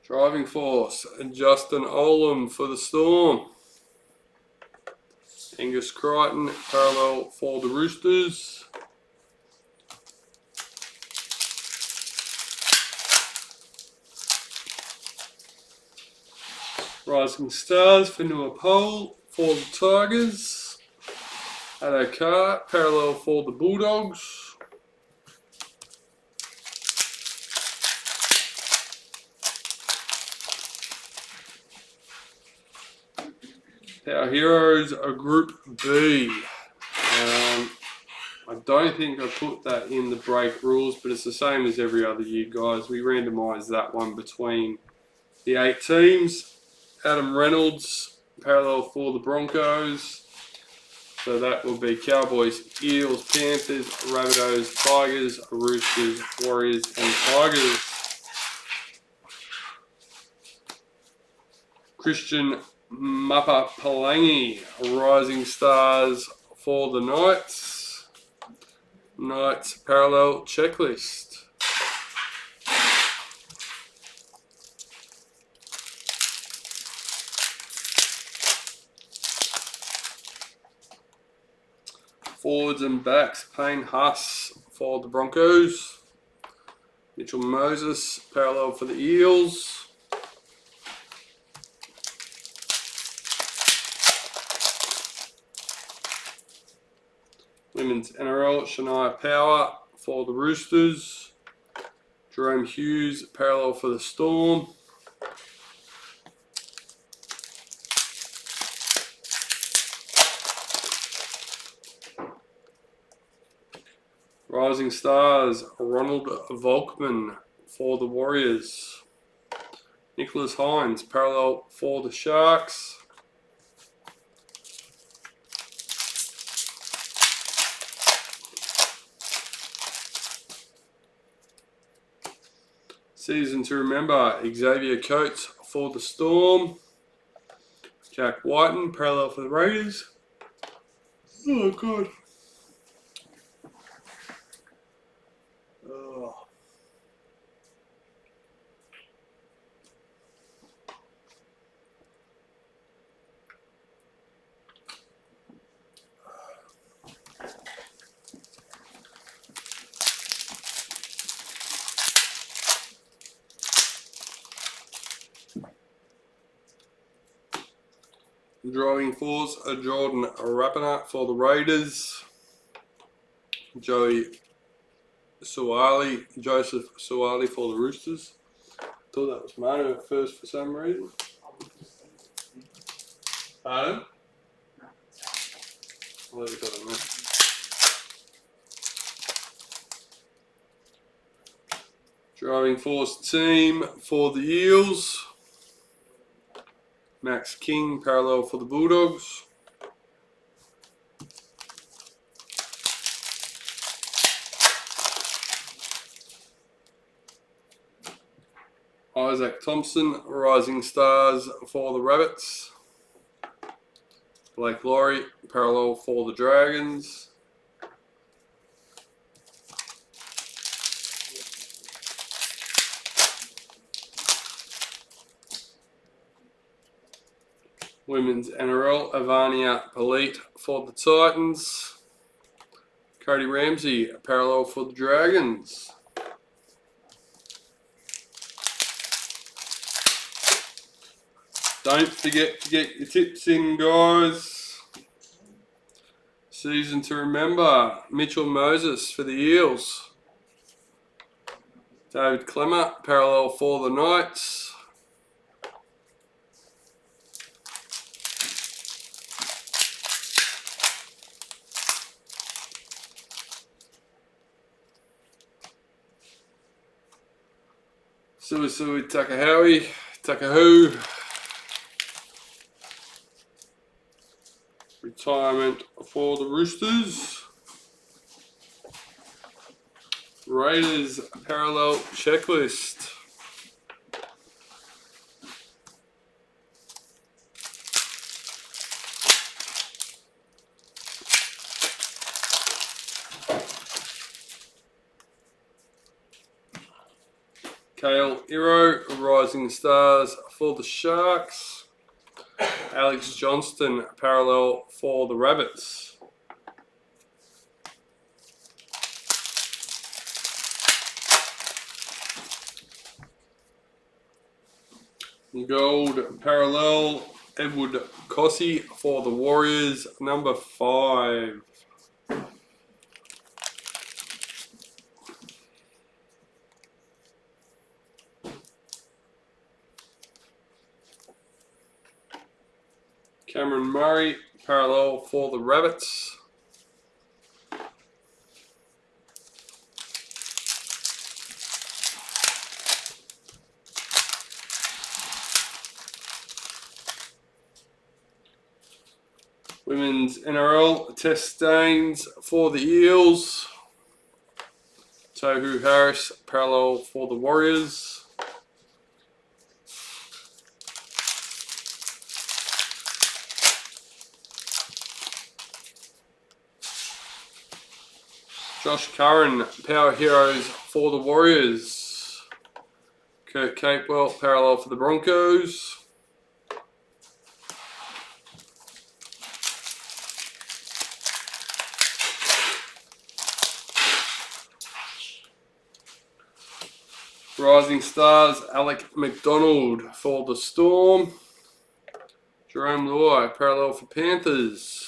Driving Force, Justin Olam for the Storm. Angus Crichton, parallel for the Roosters. Rising Stars for Nuapole for the Tigers. Addo Carr, parallel for the Bulldogs. Our Heroes are Group B. I don't think I put that in the break rules, but it's the same as every other year, guys. We randomised that one between the 8 teams. Adam Reynolds, parallel for the Broncos. So that will be Cowboys, Eels, Panthers, Rabbitohs, Tigers, Roosters, Warriors, and Tigers. Christian Mapa Palangi, Rising Stars for the Knights. Knights parallel checklist. Forwards and backs, Payne Huss for the Broncos. Mitchell Moses, parallel for the Eels. Women's NRL, Shania Power for the Roosters. Jerome Hughes, parallel for the Storm. Rising Stars, Ronald Volkman for the Warriors. Nicholas Hines, parallel for the Sharks. Season to remember, Xavier Coates for the Storm. Jack Whiten, parallel for the Raiders. Oh, God. Oh. Driving force, Jordan Rapana for the Raiders. Joseph Suwali for the Roosters. Thought that was Manu at first for some reason. Pardon? I'll leave it at that. Driving force team for the Eels. Max King, parallel for the Bulldogs. Isaac Thompson, Rising Stars for the Rabbits. Blake Laurie, parallel for the Dragons. Women's NRL, Ivania Polite for the Titans. Cody Ramsey, parallel for the Dragons. Don't forget to get your tips in, guys. Season to remember, Mitchell Moses for the Eels. David Clemmer, parallel for the Knights. Suisui Takahau. Retirement for the Roosters. Raiders parallel checklist. Kale Iro, Rising Stars for the Sharks. Alex Johnston, parallel for the Rabbits. Gold parallel, Edward Cossey for the Warriors, number 5. Cameron Murray, parallel for the Rabbits. Women's NRL, Test Stains for the Eels. Tohu Harris, parallel for the Warriors. Josh Curran, Power Heroes for the Warriors. Kurt Capewell, parallel for the Broncos. Rising Stars, Alec McDonald for the Storm. Jerome Luai, parallel for Panthers.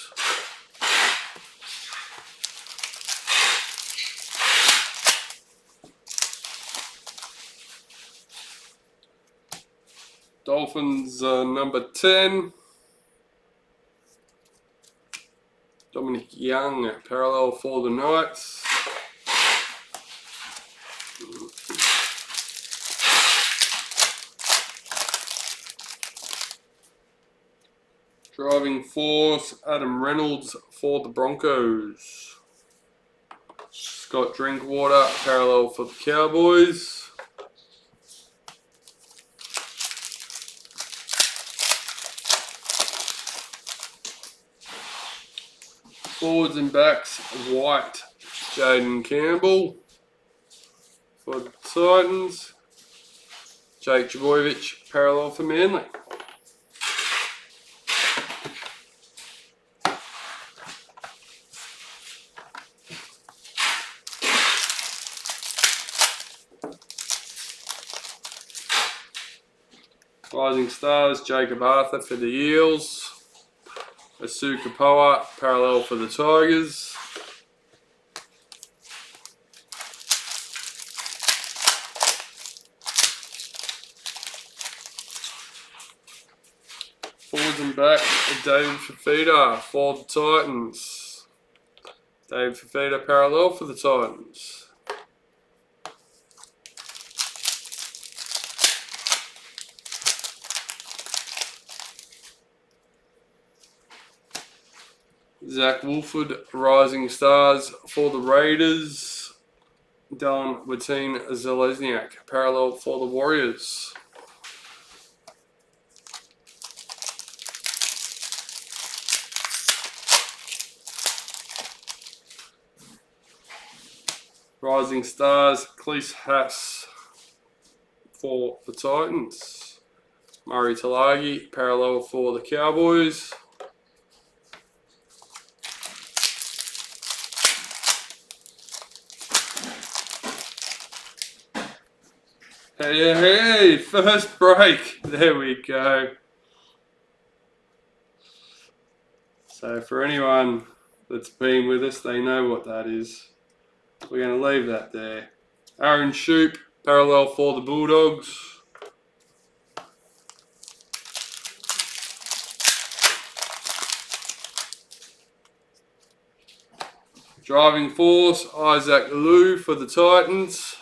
Dolphins number 10. Dominic Young, parallel for the Knights. Driving force, Adam Reynolds for the Broncos. Scott Drinkwater, parallel for the Cowboys. Forwards and backs, White, Jaden Campbell for the Titans. Jake Trbojevic, parallel for Manly. Rising Stars, Jacob Arthur for the Eels. Asu Kapoa, parallel for the Tigers. Forwards and back, David Fafita for the Titans. David Fafita, parallel for the Titans. Zach Wolford, Rising Stars for the Raiders. Dylan Watine Zelezniak, parallel for the Warriors. Rising Stars, Cleese Haas for the Titans. Murray Talagi, parallel for the Cowboys. Hey, first break. There we go. So for anyone that's been with us, they know what that is. We're going to leave that there. Aaron Shoop, parallel for the Bulldogs. Driving force, Isaac Liu for the Titans.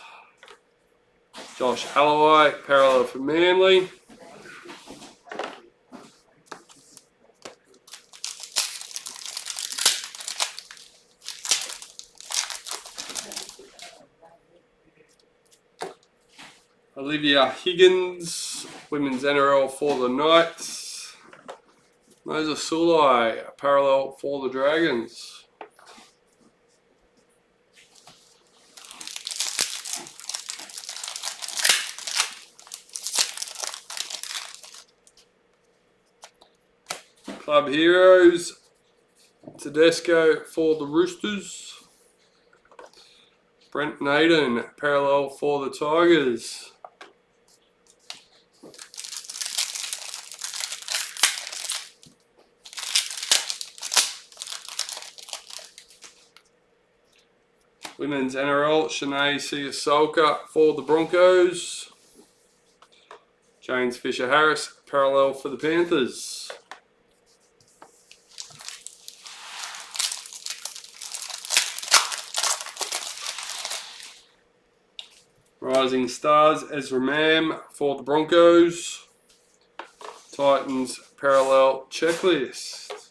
Josh Alloway, parallel for Manly. Olivia Higgins, Women's NRL for the Knights. Mosa Sulai, parallel for the Dragons. Club Heroes, Tedesco for the Roosters. Brent Naden, parallel for the Tigers. Women's NRL, Shanae Siasolka for the Broncos. James Fisher-Harris, parallel for the Panthers. Rising Stars, Ezra Mam for the Broncos. Titans parallel checklist.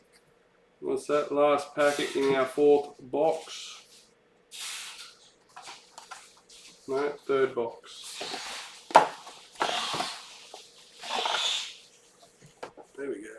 What's that last packet in our fourth box? No, third box. There we go.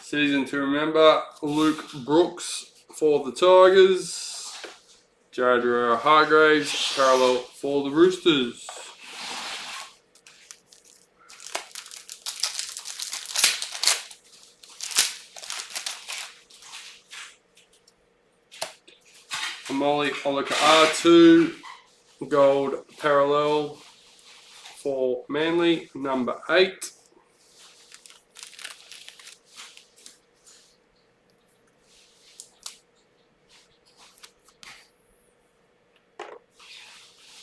Season to remember, Luke Brooks for the Tigers. Jared Hargraves, parallel for the Roosters. Molly Olika R2 gold parallel for Manly, number 8.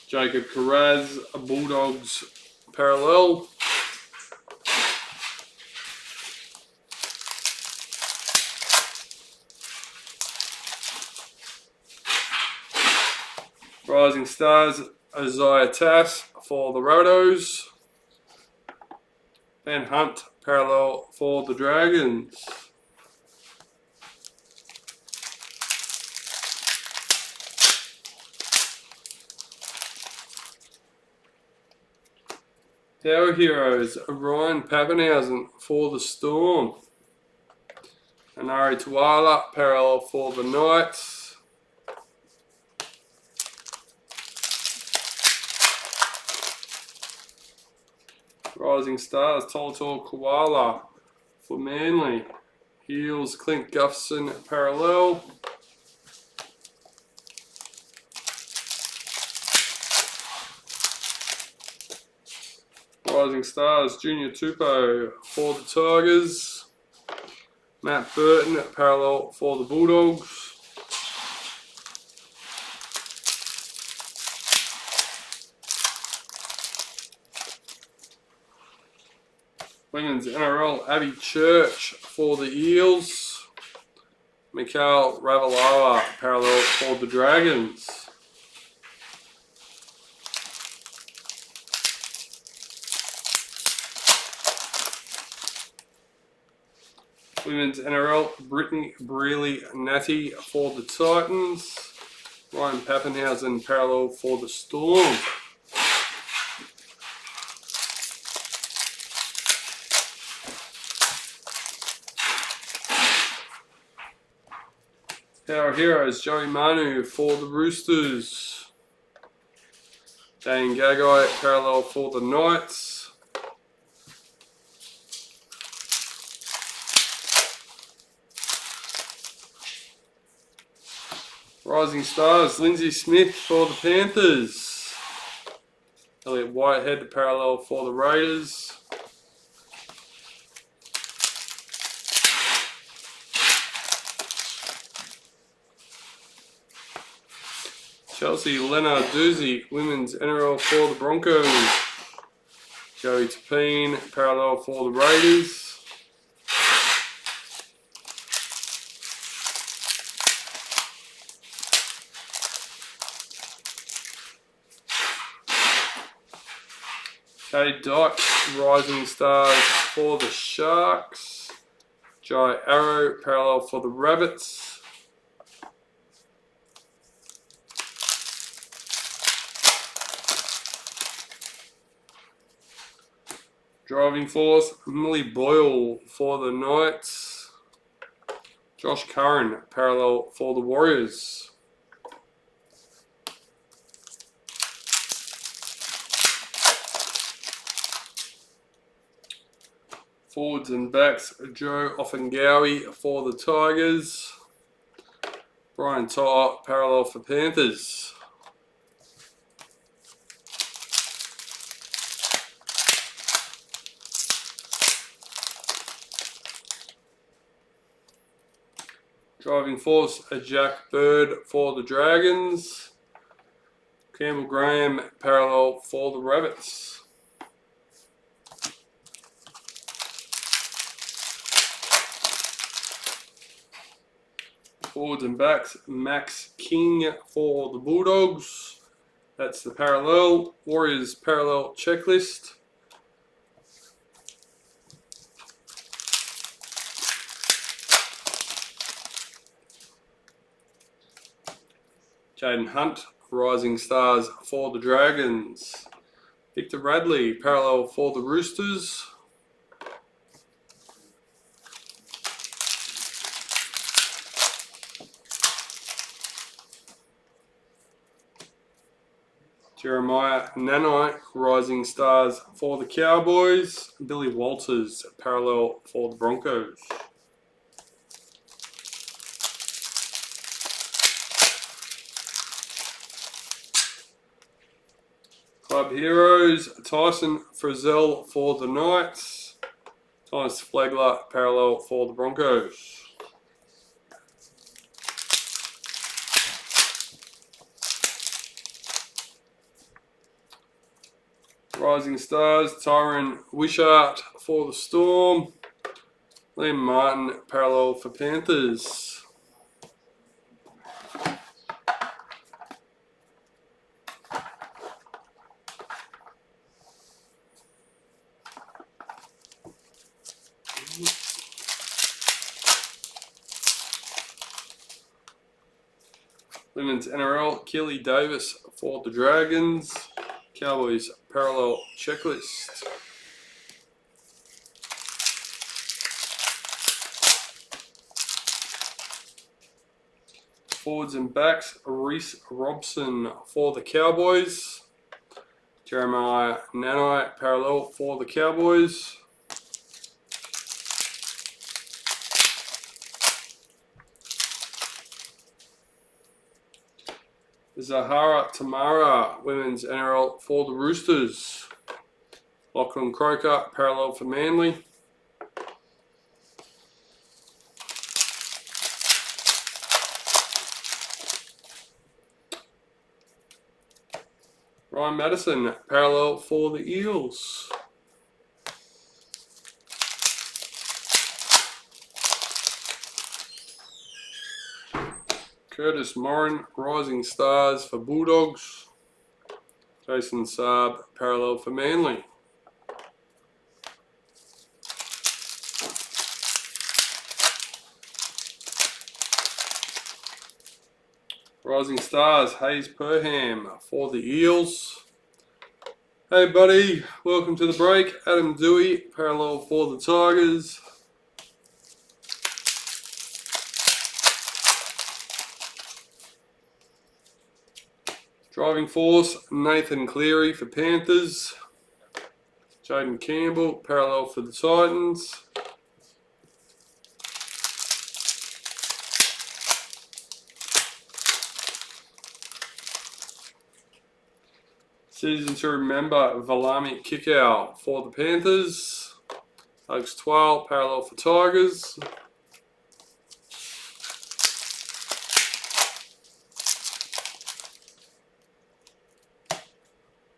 Jacob Carraz, Bulldogs parallel. Rising Stars, Isaiah Tass for the Rabbitohs. Van Hunt parallel for the Dragons. Our heroes, Ryan Pappenhausen for the Storm. Anari Tuala parallel for the Knights. Rising Stars, Tolator Koala for Manly. Heels, Clint Gufson parallel. Rising Stars, Junior Tupou for the Tigers. Matt Burton parallel for the Bulldogs. Women's NRL, Abby Church for the Eels. Mikhail Ravalawa parallel for the Dragons. Women's NRL, Brittany Brearley Natty for the Titans. Ryan Pappenhausen parallel for the Storm. Our heroes, Joey Manu for the Roosters. Dane Gagai parallel for the Knights. Rising Stars, Lindsay Smith for the Panthers. Elliot Whitehead parallel for the Raiders. Chelsea Lenarduzzi, Women's NRL for the Broncos. Joey Tapine parallel for the Raiders. Kade Dyke, Rising Stars for the Sharks. Jai Arrow parallel for the Rabbits. Driving Force, Millie Boyle for the Knights. Josh Curran parallel for the Warriors. Forwards and backs, Joe Offengawi for the Tigers. Brian Tyler parallel for Panthers. Driving Force, Jack Bird for the Dragons. Campbell Graham parallel for the Rabbits. Forwards and backs, Max King for the Bulldogs. That's the parallel. Warriors parallel checklist. Jaden Hunt, Rising Stars for the Dragons. Victor Radley, parallel for the Roosters. Jeremiah Nanai, Rising Stars for the Cowboys. Billy Walters, parallel for the Broncos. Sub-Heroes, Tyson Frizzell for the Knights, Thomas Flegler parallel for the Broncos. Rising Stars, Tyron Wishart for the Storm, Liam Martin parallel for Panthers. Women's NRL, Kelly Davis for the Dragons, Cowboys parallel checklist. Forwards and backs, Reece Robson for the Cowboys, Jeremiah Nanai parallel for the Cowboys. Zahara Tamara, Women's NRL for the Roosters, Lachlan Croker parallel for Manly. Ryan Madison parallel for the Eels. Curtis Morin, Rising Stars for Bulldogs, Jason Saab parallel for Manly. Rising Stars, Hayes Perham for the Eels. Hey buddy, welcome to the break. Adam Dewey, parallel for the Tigers. Driving Force, Nathan Cleary for Panthers. Jaden Campbell, parallel for the Titans. Season to remember, Valami Kickout for the Panthers. Alex Twile, parallel for Tigers.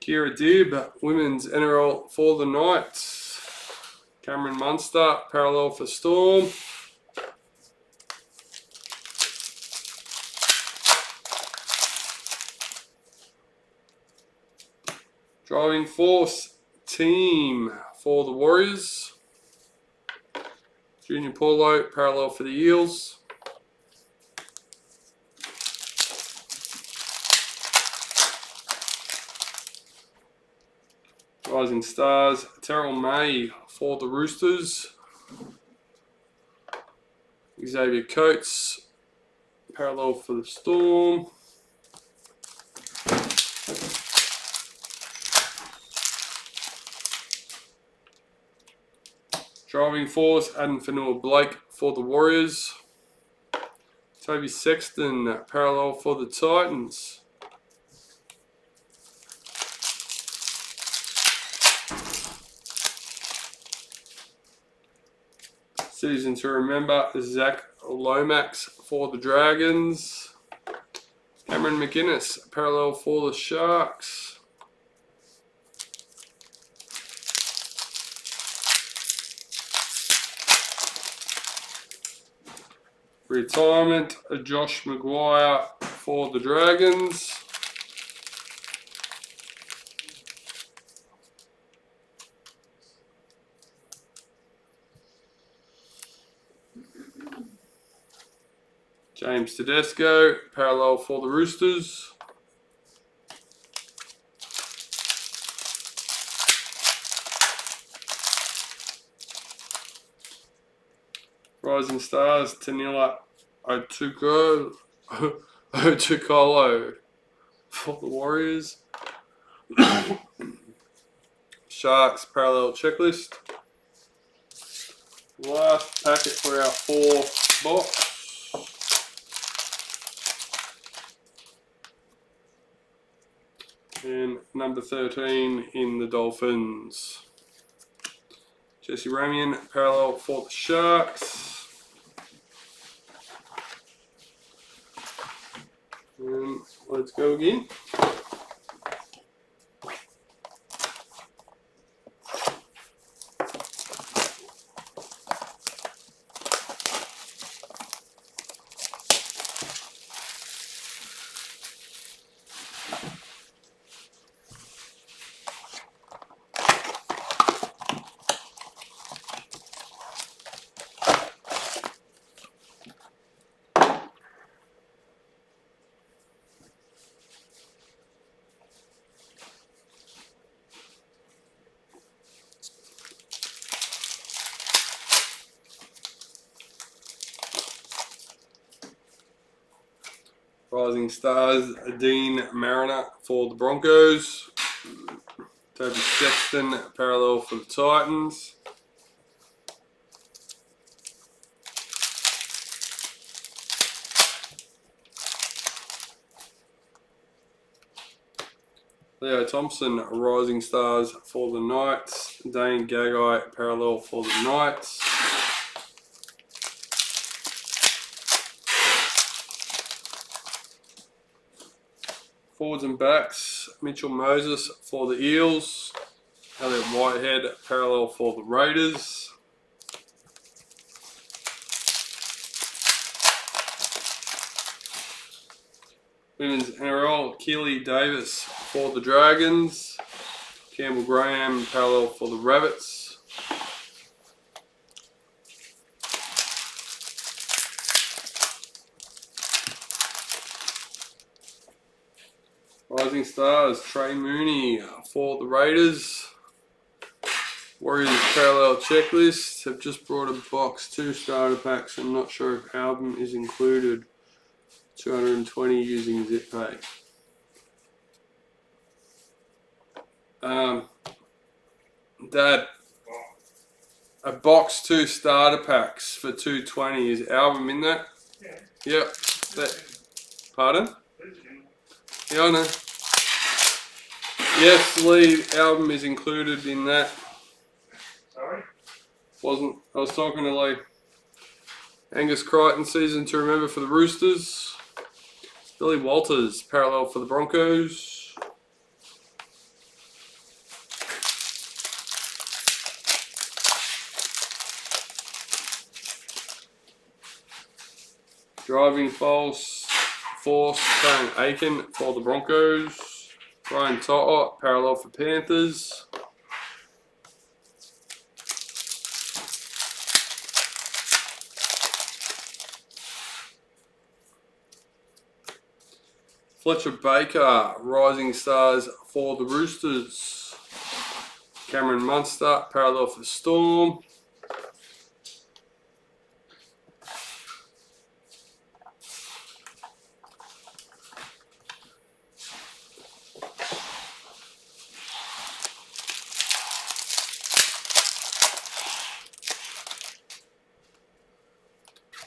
Kira Dibb, Women's NRL for the Knights. Cameron Munster, parallel for Storm. Driving Force Team for the Warriors. Junior Paulo, parallel for the Eels. Rising Stars, Terrell May for the Roosters. Xavier Coates, parallel for the Storm. Driving Force, Adam Fanua Blake for the Warriors. Toby Sexton, parallel for the Titans. Season to remember, Zach Lomax for the Dragons. Cameron McInnes, parallel for the Sharks. Retirement, Josh Maguire for the Dragons. James Tedesco, parallel for the Roosters. Rising Stars, Tanila Otukolo for the Warriors. Sharks, parallel checklist. Last packet for our 4 box. And number 13 in the Dolphins. Jesse Ramian, parallel for the Sharks. Let's go again. Rising Stars, Dean Mariner for the Broncos. Toby Sexton, parallel for the Titans. Leo Thompson, Rising Stars for the Knights. Dane Gagai, parallel for the Knights. Forwards and backs, Mitchell Moses for the Eels. Elliot Whitehead, parallel for the Raiders. Women's NRL, Keely Davis for the Dragons. Campbell Graham, parallel for the Rabbits. Rising Stars, Trey Mooney for the Raiders. Warriors Parallel Checklist. Have just brought a box, 2 starter packs. I'm not sure if album is included. 220 using zip pay. Dad, a box, 2 starter packs for 220. Is album in that? Yeah. Yep. Pardon? Yeah, I know. Yes, Lee, album is included in that. Sorry? Wasn't. I was talking to Lee. Angus Crichton, season to remember for the Roosters. Billy Walters, parallel for the Broncos. Driving false, force, Karen Aiken for the Broncos. Brian To'o, parallel for Panthers. Fletcher Baker, Rising Stars for the Roosters. Cameron Munster, parallel for Storm.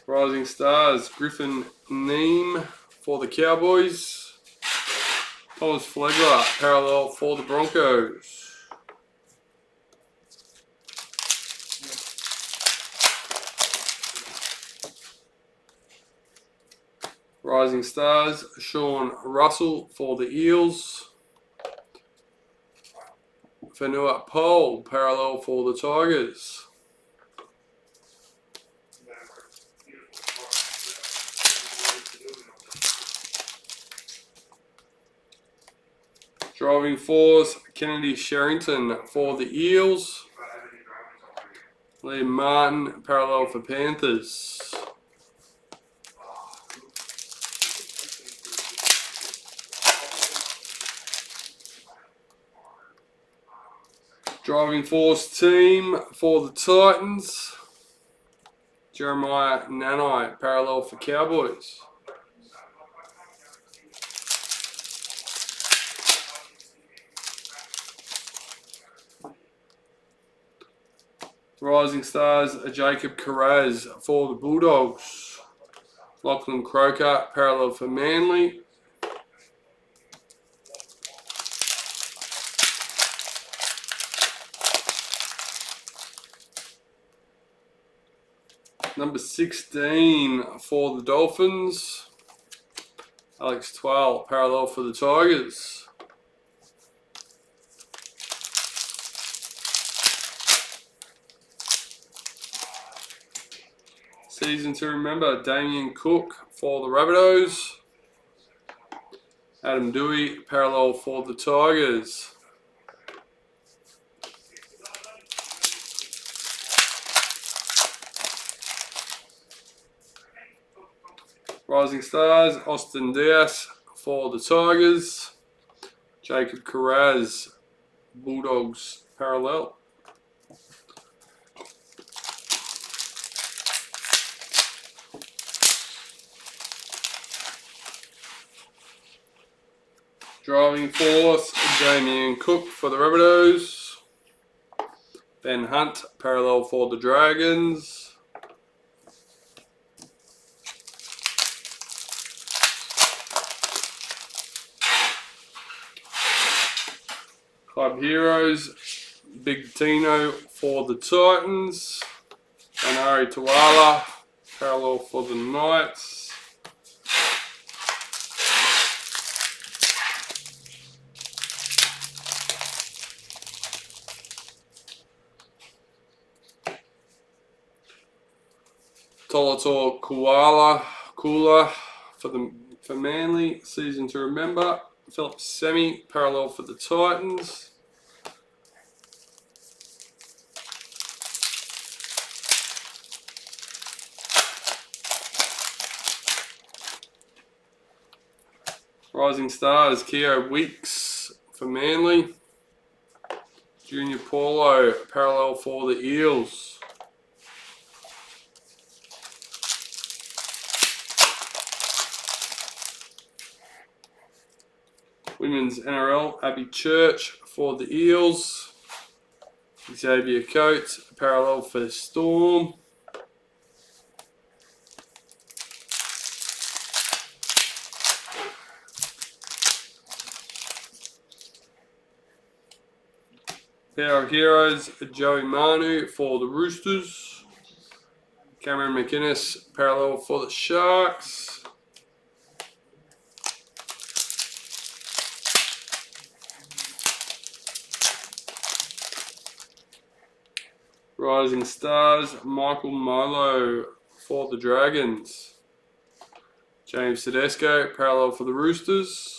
Rising Stars, Griffin Neem for the Cowboys. Thomas Flegler, parallel for the Broncos. Rising Stars, Sean Russell for the Eels. Fanua Pole, parallel for the Tigers. Driving force, Kennedy Sherrington for the Eels. Liam Martin, parallel for Panthers. Driving force team for the Titans. Jeremiah Nanai, parallel for Cowboys. Rising Stars, Jacob Carraz for the Bulldogs. Lachlan Croker, parallel for Manly. Number 16 for the Dolphins. Alex 12, parallel for the Tigers. Season to remember, Damien Cook for the Rabbitohs. Adam Dewey, parallel for the Tigers. Rising Stars, Austin Diaz for the Tigers. Jacob Carraz, Bulldogs, parallel. Driving force, Damien Cook for the Rabbitohs. Ben Hunt, parallel for the Dragons. Club Heroes, Big Tino for the Titans. Anari Tawala, parallel for the Knights. Tolator Kula for Manly, season to remember. Philip Semi, parallel for the Titans. Rising Stars, Keogh Weeks for Manly. Junior Paulo, parallel for the Eels. Women's NRL, Abby Church for the Eels. Xavier Coates, parallel for the Storm. Power Heroes, Joey Manu for the Roosters. Cameron McInnes, parallel for the Sharks. Rising Stars, Michael Milo for the Dragons. James Tedesco, parallel for the Roosters.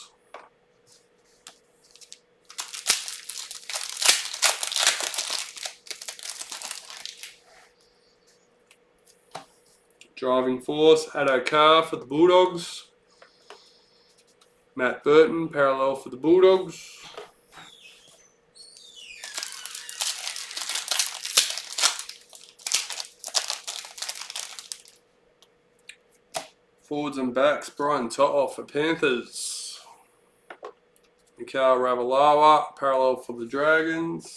Driving Force, Addo Carr for the Bulldogs. Matt Burton, parallel for the Bulldogs. Forwards and backs, Brian To'o for Panthers. Mikhail Ravalawa, parallel for the Dragons.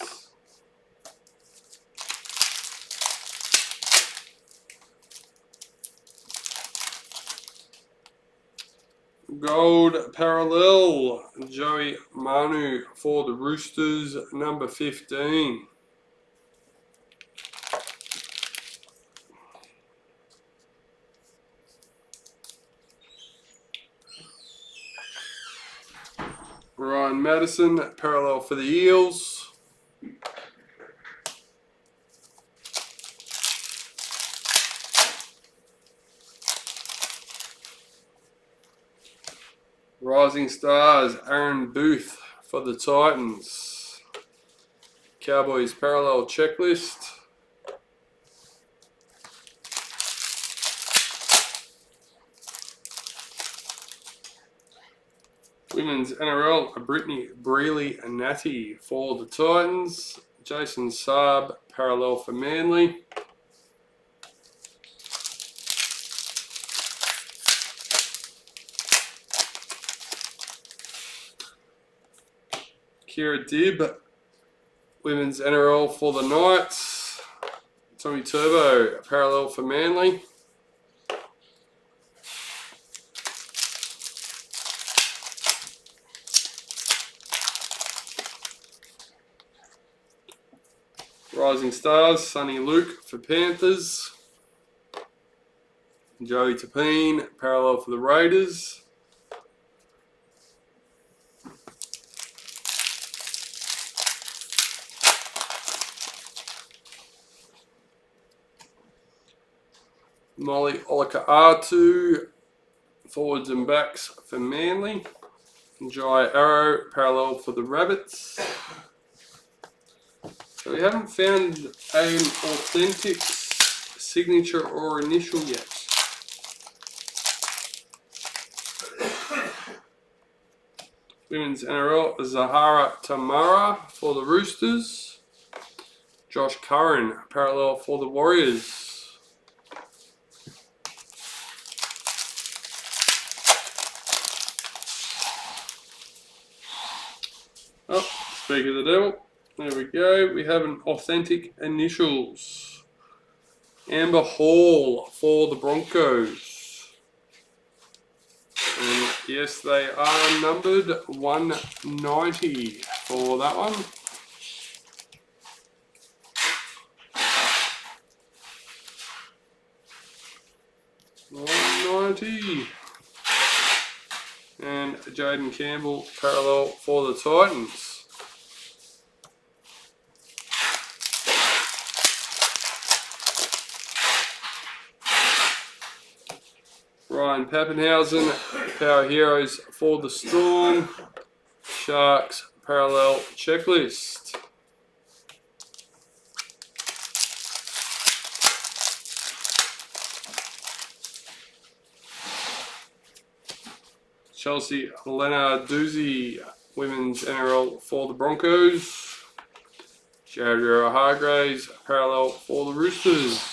Gold parallel, Joey Manu for the Roosters, number 15. Ryan Madison, parallel for the Eels. Rising Stars, Aaron Booth for the Titans. Cowboys parallel checklist. Women's NRL, Brittany Brealey and Natty for the Titans. Jason Saab, parallel for Manly. Kira Dibb, Women's NRL for the Knights. Tommy Turbo, parallel for Manly. Rising Stars, Sonny Luke for Panthers. Joey Tapine, parallel for the Raiders. Molly Olaka'atu, forwards and backs for Manly. Jai Arrow, parallel for the Rabbits. So we haven't found an authentic signature or initial yet. Women's NRL, Zahara Tamara for the Roosters. Josh Curran, parallel for the Warriors. Oh, speak of the devil. There we go. We have an authentic initials. Amber Hall for the Broncos. And yes, they are numbered 190 for that one. And Jaden Campbell, parallel for the Titans. Ryan Pappenhausen, Power Heroes for the Storm. Sharks, parallel checklist. Chelsea Lenarduzzi, Women's NRL for the Broncos. Jared Hargraves, parallel for the Roosters.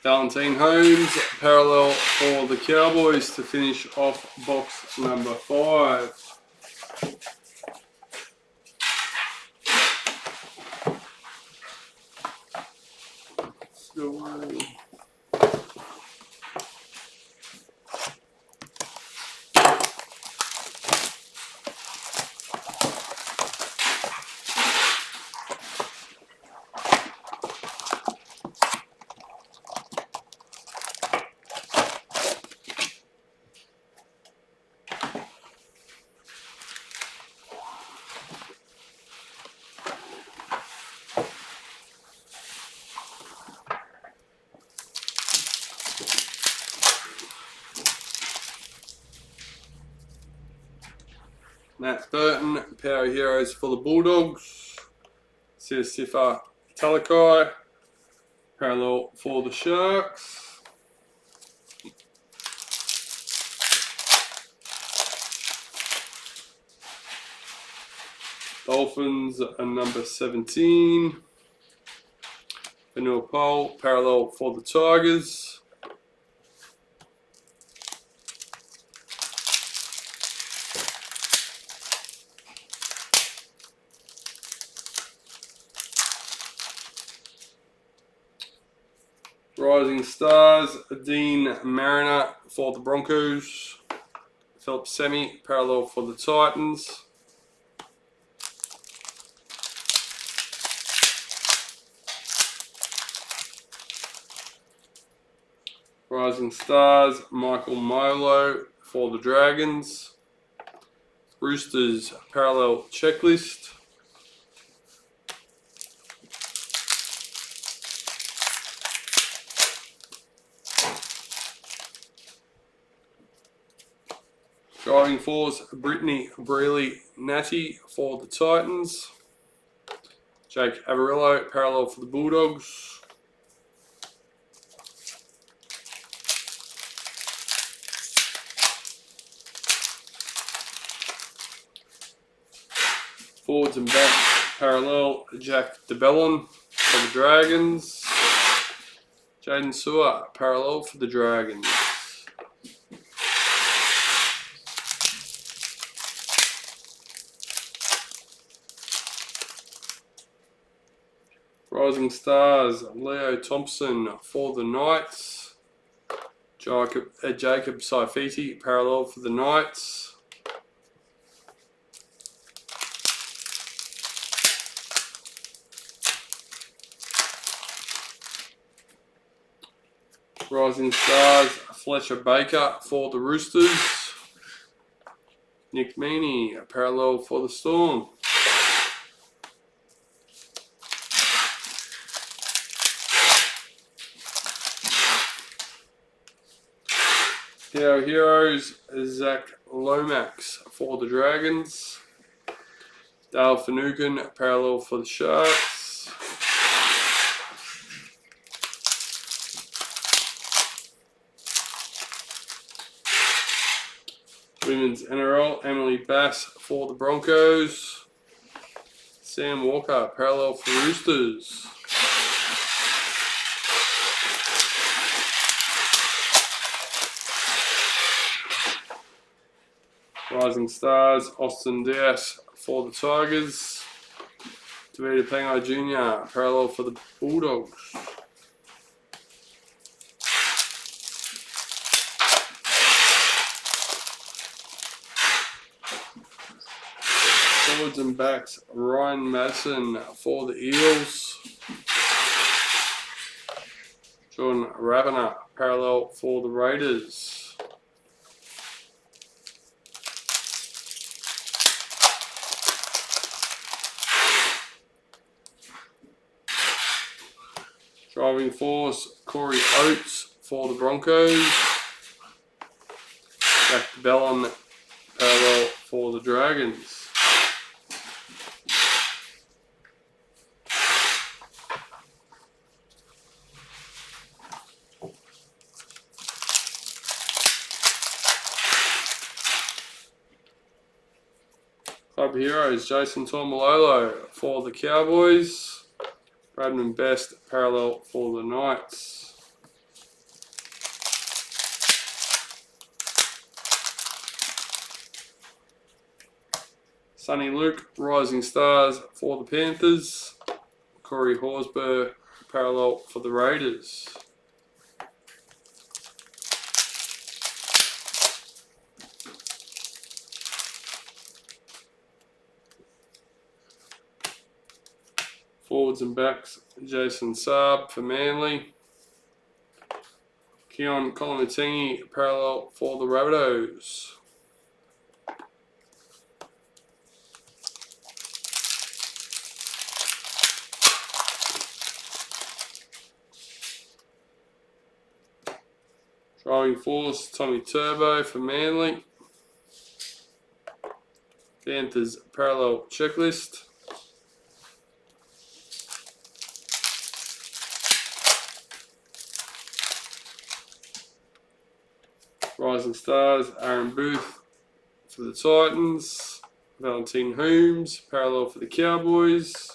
Valentine Holmes, parallel for the Cowboys to finish off box number 5. Matt Burton, Power Heroes for the Bulldogs. Sifa Talakai, parallel for the Sharks. Dolphins are number 17. Vanilla Pole, parallel for the Tigers. Rising Stars, Dean Mariner for the Broncos. Philip Semi, parallel for the Titans. Rising Stars, Michael Molo for the Dragons. Roosters, parallel checklist. Driving Force, Brittany Brealey Natty for the Titans. Jake Averillo, parallel for the Bulldogs. Forwards and backs, parallel, Jack DeBellon for the Dragons. Jaden Sewer, parallel for the Dragons. Rising Stars, Leo Thompson for the Knights. Jacob Saifiti, parallel for the Knights. Rising Stars, Fletcher Baker for the Roosters. Nick Meaney, a parallel for the Storm. Our heroes, Zach Lomax for the Dragons. Dale Finucane, parallel for the Sharks. Women's NRL, Emily Bass for the Broncos. Sam Walker, parallel for Roosters. Rising Stars, Austin Dias for the Tigers. Tavita Pangai Jr., parallel for the Bulldogs. Forwards and backs, Ryan Madison for the Eels. John Ravena, parallel for the Raiders. Driving force, Corey Oates for the Broncos. Jack Bellon, parallel for the Dragons. Club heroes, Jason Taumalolo for the Cowboys. Bradman Best, parallel for the Knights. Sonny Luke, Rising Stars for the Panthers. Corey Horsburgh, parallel for the Raiders. Forwards and backs, Jason Saab for Manly. Keon Kolomatangi, parallel for the Rabbitohs. Driving force, Tommy Turbo for Manly. Panthers parallel checklist. Rising Stars, Aaron Booth for the Titans. Valentine Holmes, parallel for the Cowboys.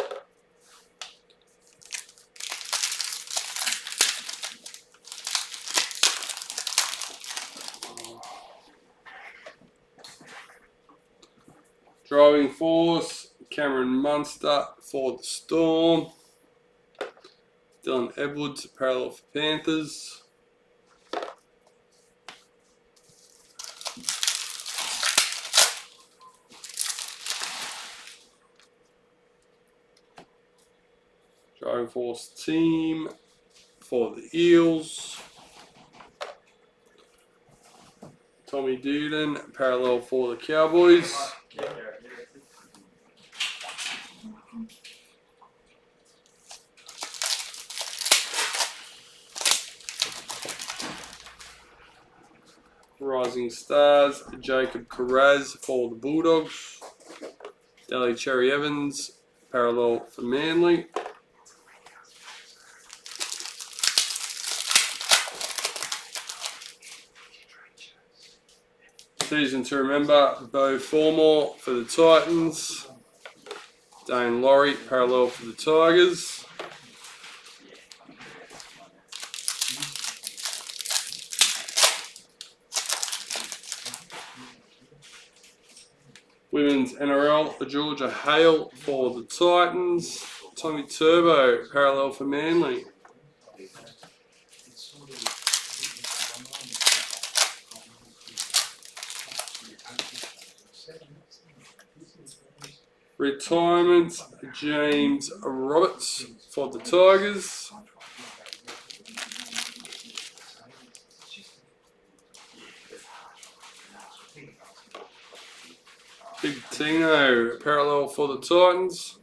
Driving force, Cameron Munster for the Storm. Dylan Edwards, parallel for Panthers. Driving force team for the Eels. Tommy Duden, parallel for the Cowboys. Rising Stars, Jacob Carraz for the Bulldogs. Daly Cherry Evans, parallel for Manly. Season to remember, Beau Formore for the Titans. Dane Laurie, parallel for the Tigers. Women's NRL, Georgia Hale for the Titans. Tommy Turbo, parallel for Manly. Retirement, James Roberts for the Tigers. Big Tino, parallel for the Titans.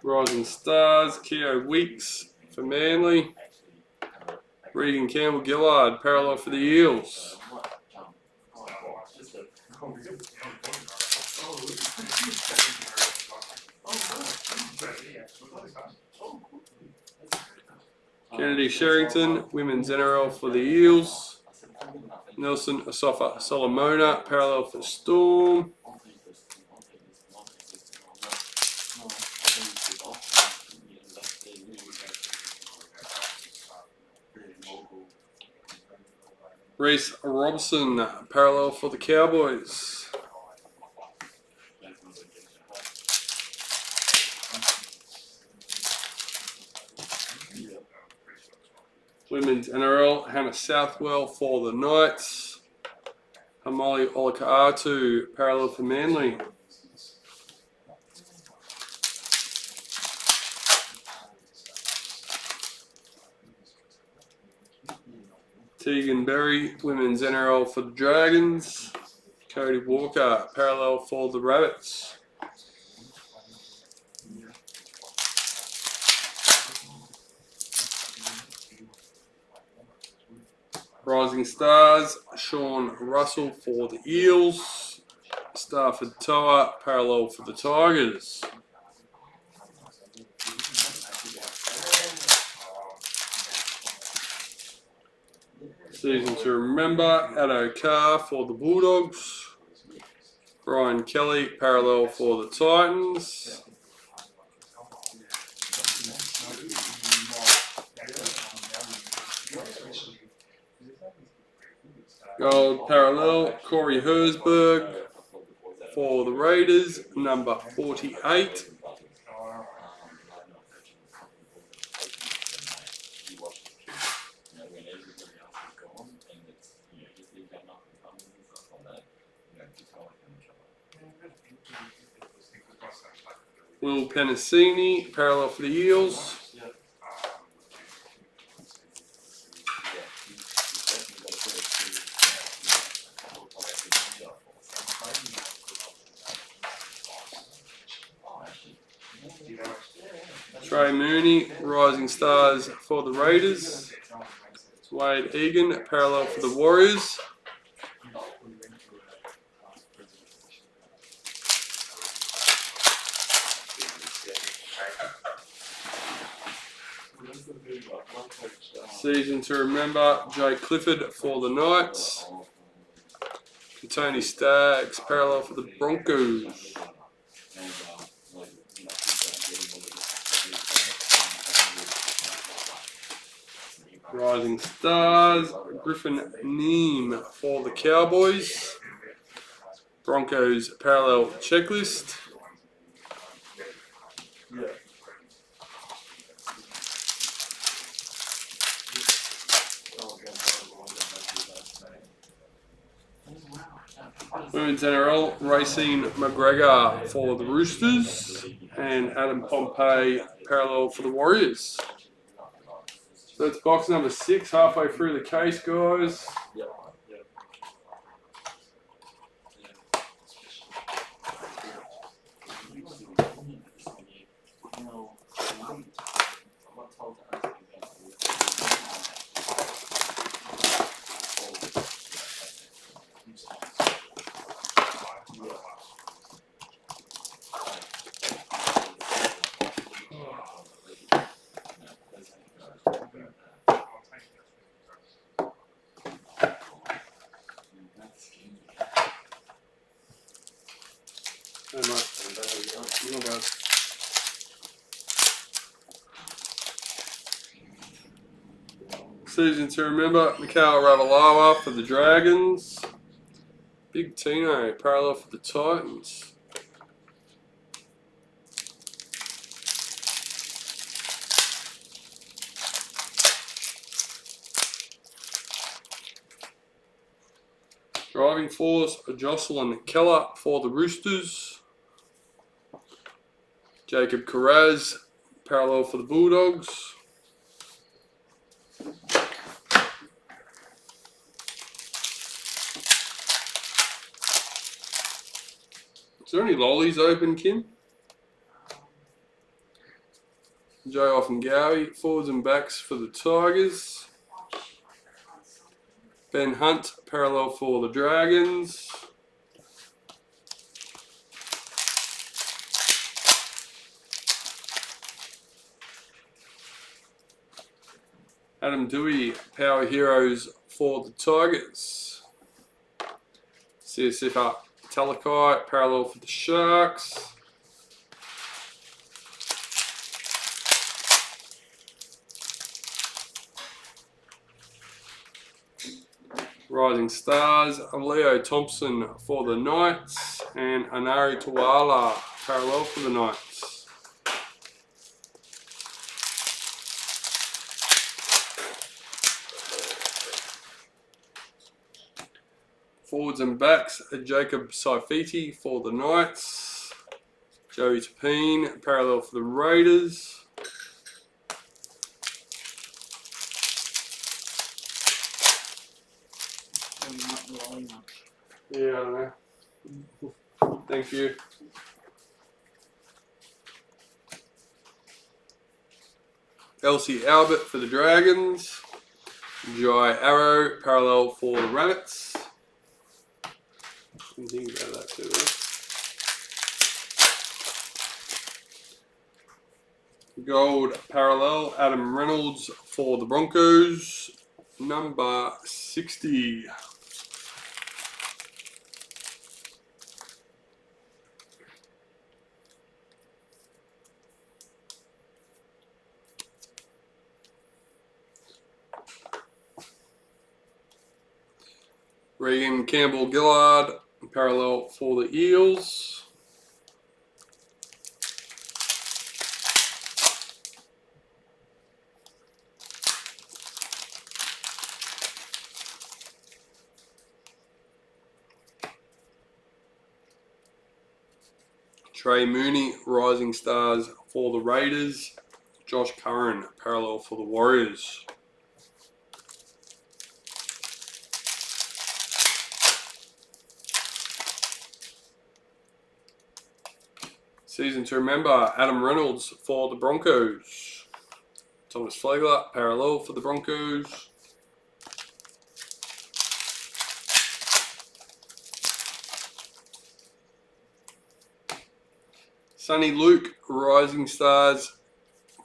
Rising Stars, Keogh Weeks for Manly. Regan Campbell Gillard, parallel for the Eels. Kennedy Sherrington, Women's NRL for the Eels. Nelson Asafa Solomona, parallel for Storm. Reese Robson, parallel for the Cowboys. Women's NRL, Hannah Southwell for the Knights. Hamali Olakaatu, parallel for Manly. Tegan Berry, Women's NRL for the Dragons. Cody Walker, parallel for the Rabbits. Rising Stars, Sean Russell for the Eels. Stafford Toa, parallel for the Tigers. Season to remember, Addo Carr for the Bulldogs. Brian Kelly, parallel for the Titans. Gold parallel, Corey Herzberg for the Raiders, number 48. Will Penasini, parallel for the Eels. Trey Mooney, Rising Stars for the Raiders. Wade Egan, parallel for the Warriors. Season to remember, Jay Clifford for the Knights. Tony Staggs, parallel for the Broncos. Rising Stars, Griffin Neem for the Cowboys. Broncos parallel checklist. Women's NRL, Racine McGregor for the Roosters. And Adam Pompey parallel for the Warriors. So that's box number 6, halfway through the case, guys. Season to remember, Mikhail Ravalawa for the Dragons. Big Tino, parallel for the Titans. Driving Force, Jocelyn Keller for the Roosters. Jacob Carraz, parallel for the Bulldogs. Is there any lollies open, Kim? Joe off and Gowie, forwards and backs for the Tigers. Ben Hunt, parallel for the Dragons. Adam Dewey, Power Heroes for the Tigers. CSF Talakai, parallel for the Sharks. Rising Stars, Leo Thompson for the Knights, and Anari Tuala, parallel for the Knights. Forwards and backs, Jacob Saifiti for the Knights. Joey Tapine, parallel for the Raiders. Yeah, I know. Thank you. Elsie Albert for the Dragons. Jai Arrow, parallel for the Rabbits. Didn't think about that too well. Gold parallel, Adam Reynolds for the Broncos. Number 60. Regan Campbell Gillard, parallel for the Eels. Trey Mooney, Rising Stars for the Raiders. Josh Curran, parallel for the Warriors. Season to remember, Adam Reynolds for the Broncos. Thomas Flagler, parallel for the Broncos. Sonny Luke, Rising Stars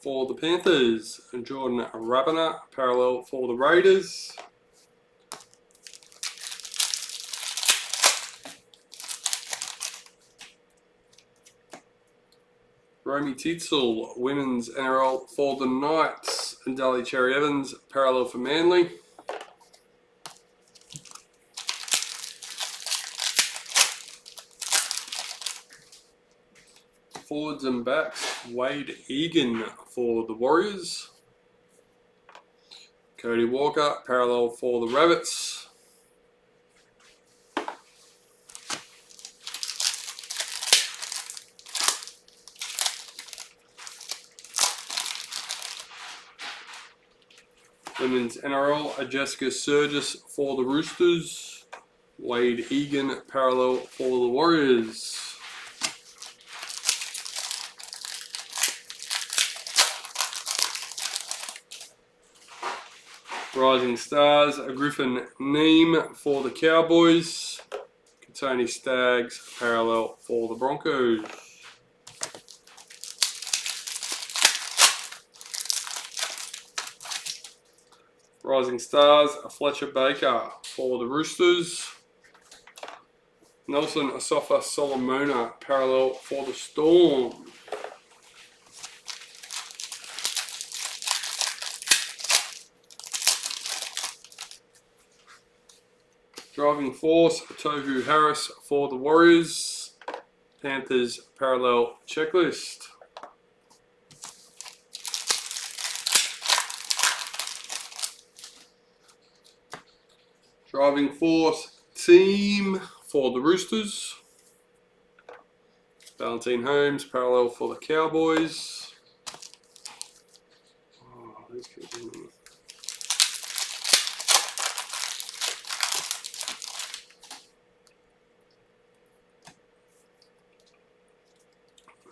for the Panthers. And Jordan Rabiner, parallel for the Raiders. Romy Tietzel, Women's NRL for the Knights. And Dali Cherry Evans, parallel for Manly. Forwards and backs, Wade Egan for the Warriors. Cody Walker, parallel for the Rabbits. Women's NRL, Jessica Surgis for the Roosters. Wade Egan, parallel for the Warriors. Rising Stars, Griffin Neem for the Cowboys. Katoni Staggs, parallel for the Broncos. Rising Stars, Fletcher Baker for the Roosters. Nelson Asafa Solomona, parallel for the Storm. Driving Force, Tohu Harris for the Warriors. Panthers parallel checklist. Driving Force team for the Roosters. Valentine Holmes, parallel for the Cowboys. Oh, these kids are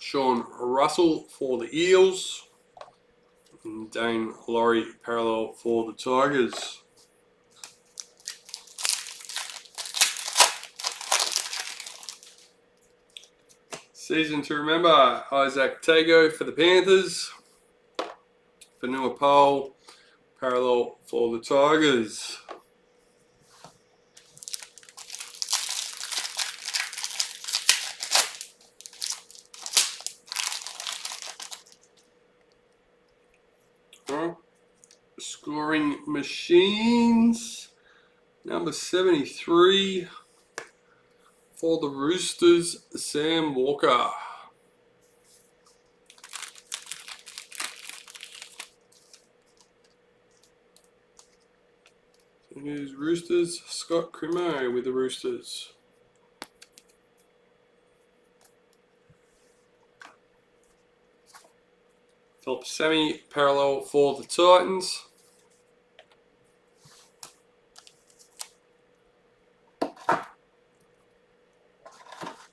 Sean Russell for the Eels. And Dane Laurie parallel for the Tigers. Season to remember, Isaac Tago for the Panthers. Vanilla Pole parallel for the Tigers. Scoring machines, number 73 for the Roosters, Sam Walker. So here's Roosters, Scott Crimo with the Roosters. Philip Sammy parallel for the Titans.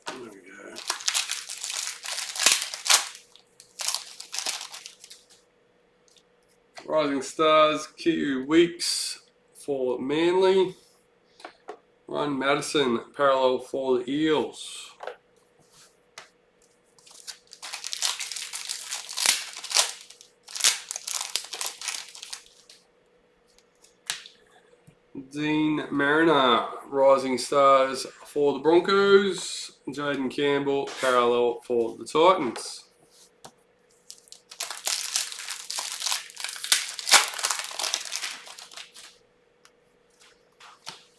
There we go. Rising Stars, Q Weeks for Manly. Ryan Madison parallel for the Eels. Dean Mariner, Rising Stars for the Broncos. Jaden Campbell, parallel for the Titans.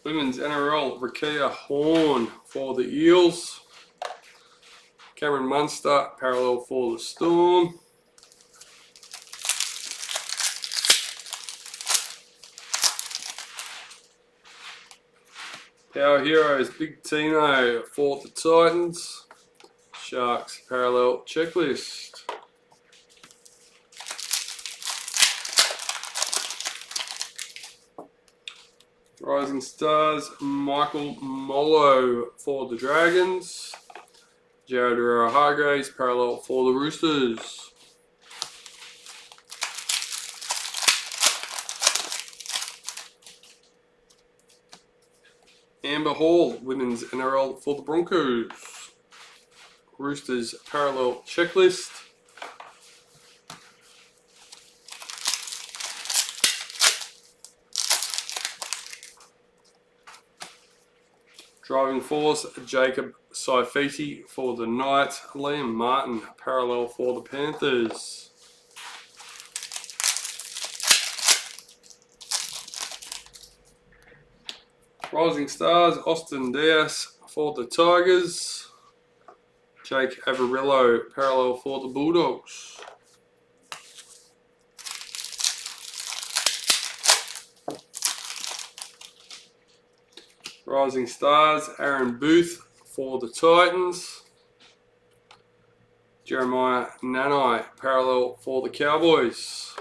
Women's NRL, Rakia Horn for the Eels. Cameron Munster, parallel for the Storm. Power Heroes, Big Tino for the Titans. Sharks parallel checklist. Rising Stars, Michael Molo for the Dragons. Jared Hargraves parallel for the Roosters. Amber Hall, Women's NRL for the Broncos. Roosters parallel checklist. Driving Force, Jacob Saifiti for the Knights. Liam Martin parallel for the Panthers. Rising Stars, Austin Dias for the Tigers. Jake Averillo parallel for the Bulldogs. Rising Stars, Aaron Booth for the Titans. Jeremiah Nanai parallel for the Cowboys.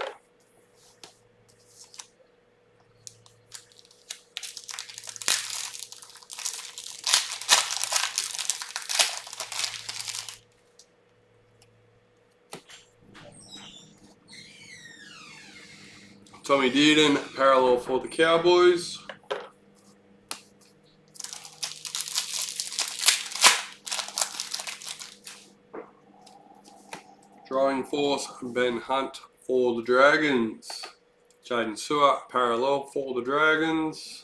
Tommy Dearden parallel for the Cowboys. Driving Force, Ben Hunt for the Dragons. Jaden Sewer parallel for the Dragons.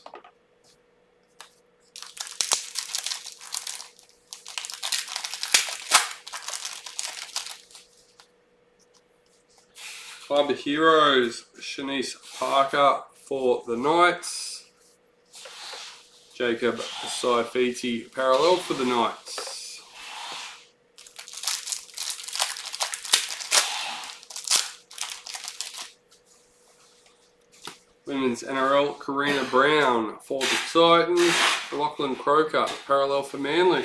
Club Heroes, Shanice Parker for the Knights. Jacob Saifiti parallel for the Knights. Women's NRL, Karina Brown for the Titans. Lachlan Croker parallel for Manly.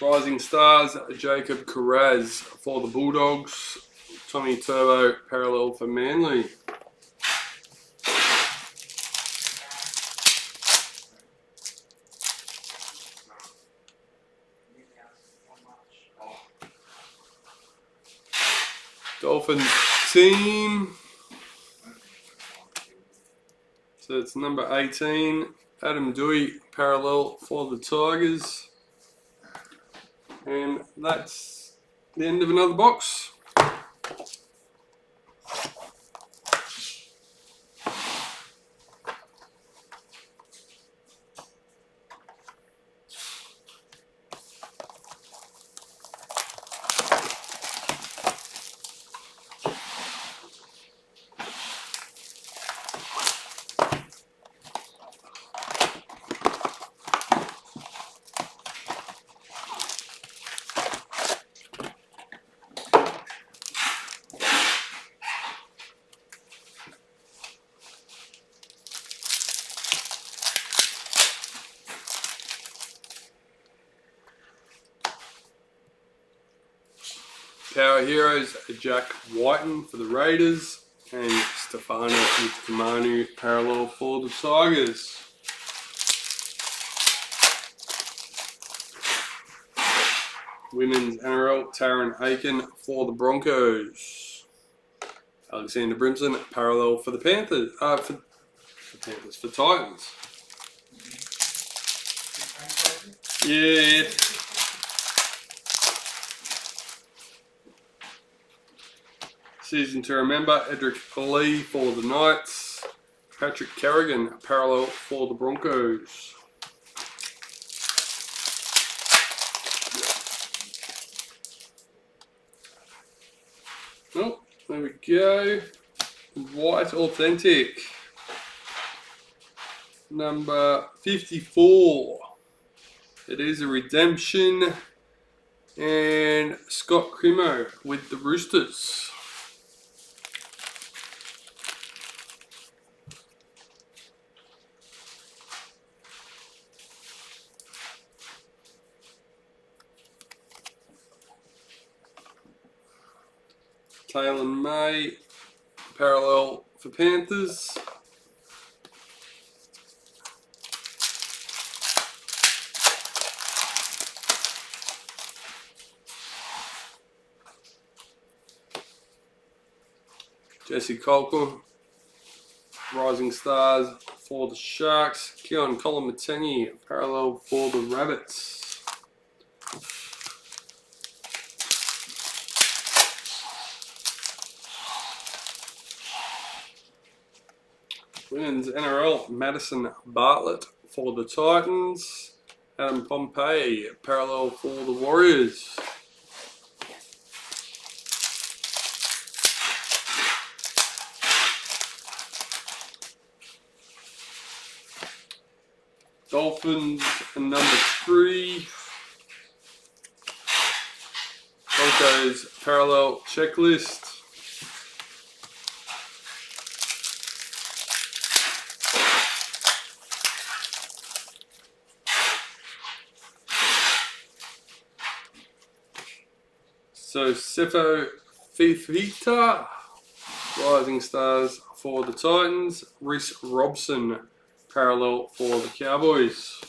Rising Stars, Jacob Carraz for the Bulldogs. Tommy Turbo parallel for Manly. Dolphins team. So it's number 18. Adam Dewey, parallel for the Tigers. And that's the end of another box. Power Heroes, Jack Whiten for the Raiders, and Stefano Kamanu parallel for the Tigers. Women's NRL, Taryn Aiken for the Broncos. Alexander Brimson parallel for the Panthers. For Titans. Yeah. Season to remember, Edric Lee for the Knights. Patrick Carrigan parallel for the Broncos. Oh, there we go. White Authentic. Number 54. It is a redemption. And Scott Crimo with the Roosters. Taylor May, parallel for Panthers. Jesse Colquhoun, Rising Stars for the Sharks. Keon Kolomateni, parallel for the Rabbits. Women's NRL, Madison Bartlett for the Titans. Adam Pompey, parallel for the Warriors. Dolphins number 3. Broncos parallel checklist. So Sefo Fifita, Rising Stars for the Titans. Reece Robson, parallel for the Cowboys.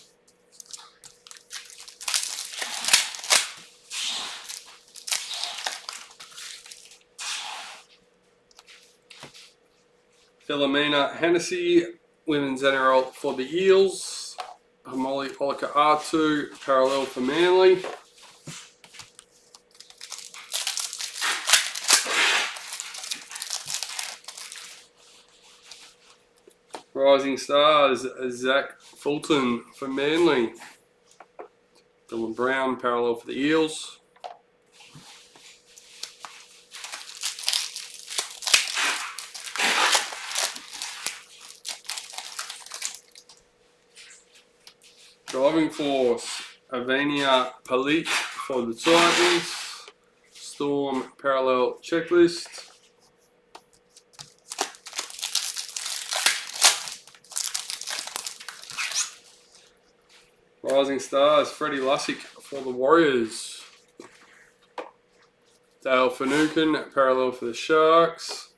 Philomena Hennessy, Women's NRL for the Eels. Molly Olika-Atu, parallel for Manly. Rising Stars, Zach Fulton for Manly. Dylan Brown, parallel for the Eels. Driving Force, Avania Palit for the Titans. Storm parallel checklist. Rising Stars, Freddie Lussick for the Warriors. Dale Finucane, parallel for the Sharks.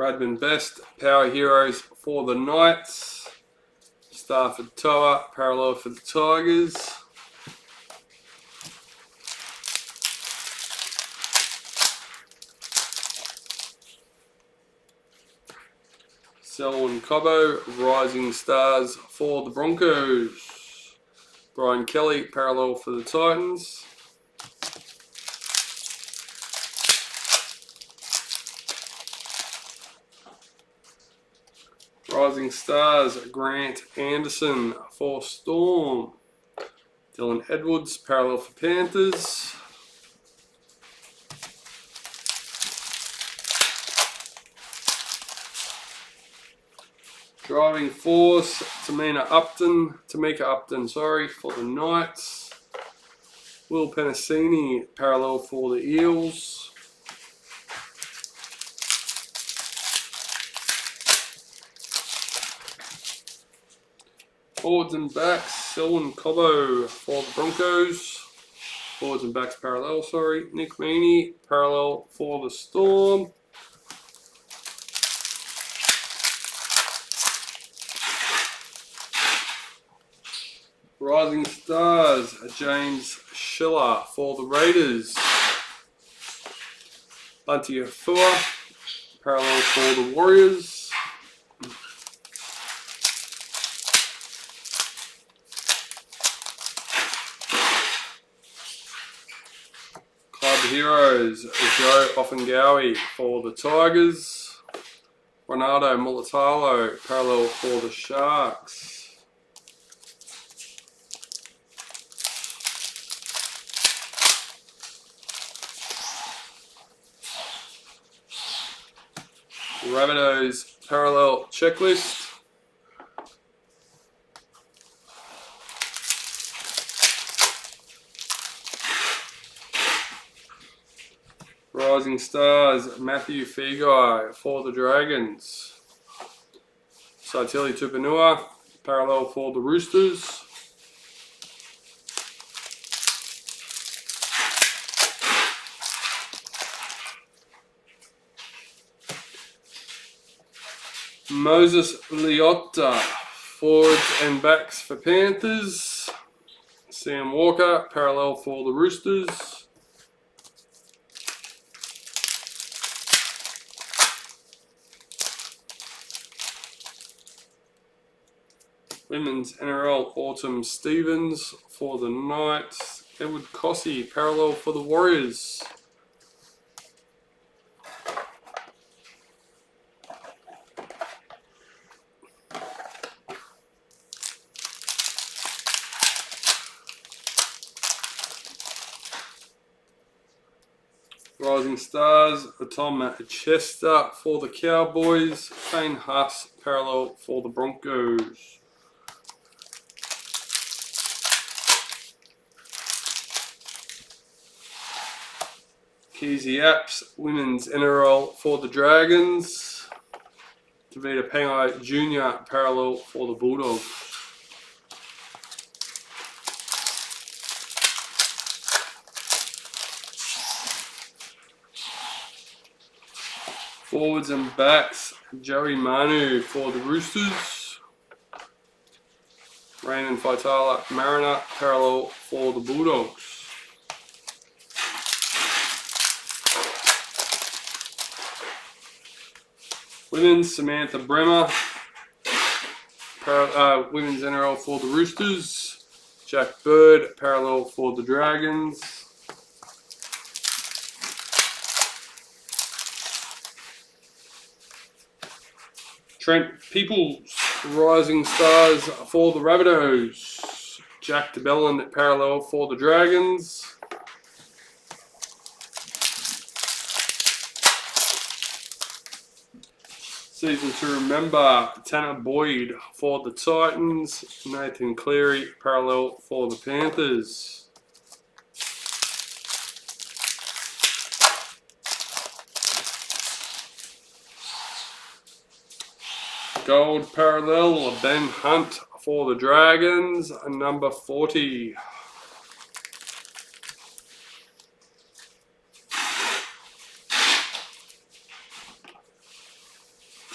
Bradman Best, Power Heroes for the Knights. Stafford Toa, parallel for the Tigers. Selwyn Cobbo, Rising Stars for the Broncos. Brian Kelly, parallel for the Titans. Rising Stars, Grant Anderson for Storm. Dylan Edwards, parallel for Panthers. Driving Force, Tamika Upton, for the Knights. Will Penasini, parallel for the Eels. Forwards and backs, Selwyn Cobbo for the Broncos. Forwards and backs parallel, Nick Meaney, parallel for the Storm. Rising Stars, James Schiller for the Raiders. Bunty Afua, parallel for the Warriors. Club Heroes, Joe Offengawi for the Tigers. Ronaldo Mulatalo, parallel for the Sharks. Rabbitohs parallel checklist. Rising Stars, Matthew Feagai for the Dragons. Saitili Tupanua, parallel for the Roosters. Moses Leota, forwards and backs for Panthers. Sam Walker, parallel for the Roosters. Women's NRL Autumn Stevens for the Knights. Edward Cossey, parallel for the Warriors. Rising Stars, Tom Chester for the Cowboys. Shane Huss, parallel for the Broncos. Keezy Apps, Women's NRL for the Dragons. Tavita Pangai Jr., parallel for the Bulldogs. Forwards and backs, Joey Manu for the Roosters. Rainen Faitala Mariner, parallel for the Bulldogs. Women's Samantha Bremer, Women's NRL for the Roosters. Jack Bird, parallel for the Dragons. Trent Peoples, Rising Stars for the Rabbitohs. Jack DeBellin, parallel for the Dragons. Season to remember, Tanner Boyd for the Titans. Nathan Cleary, parallel for the Panthers. Gold parallel, Ben Hunt for the Dragons, number 40.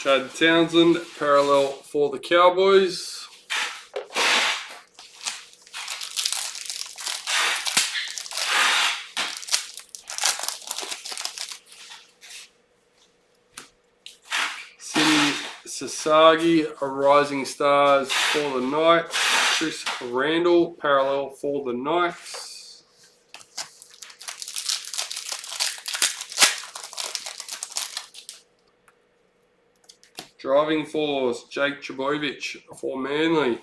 Chad Townsend, parallel for the Cowboys. Sasagi, a Rising Stars for the Knights. Chris Randall, parallel for the Knights. Driving Force, Jake Trbojevic for Manly.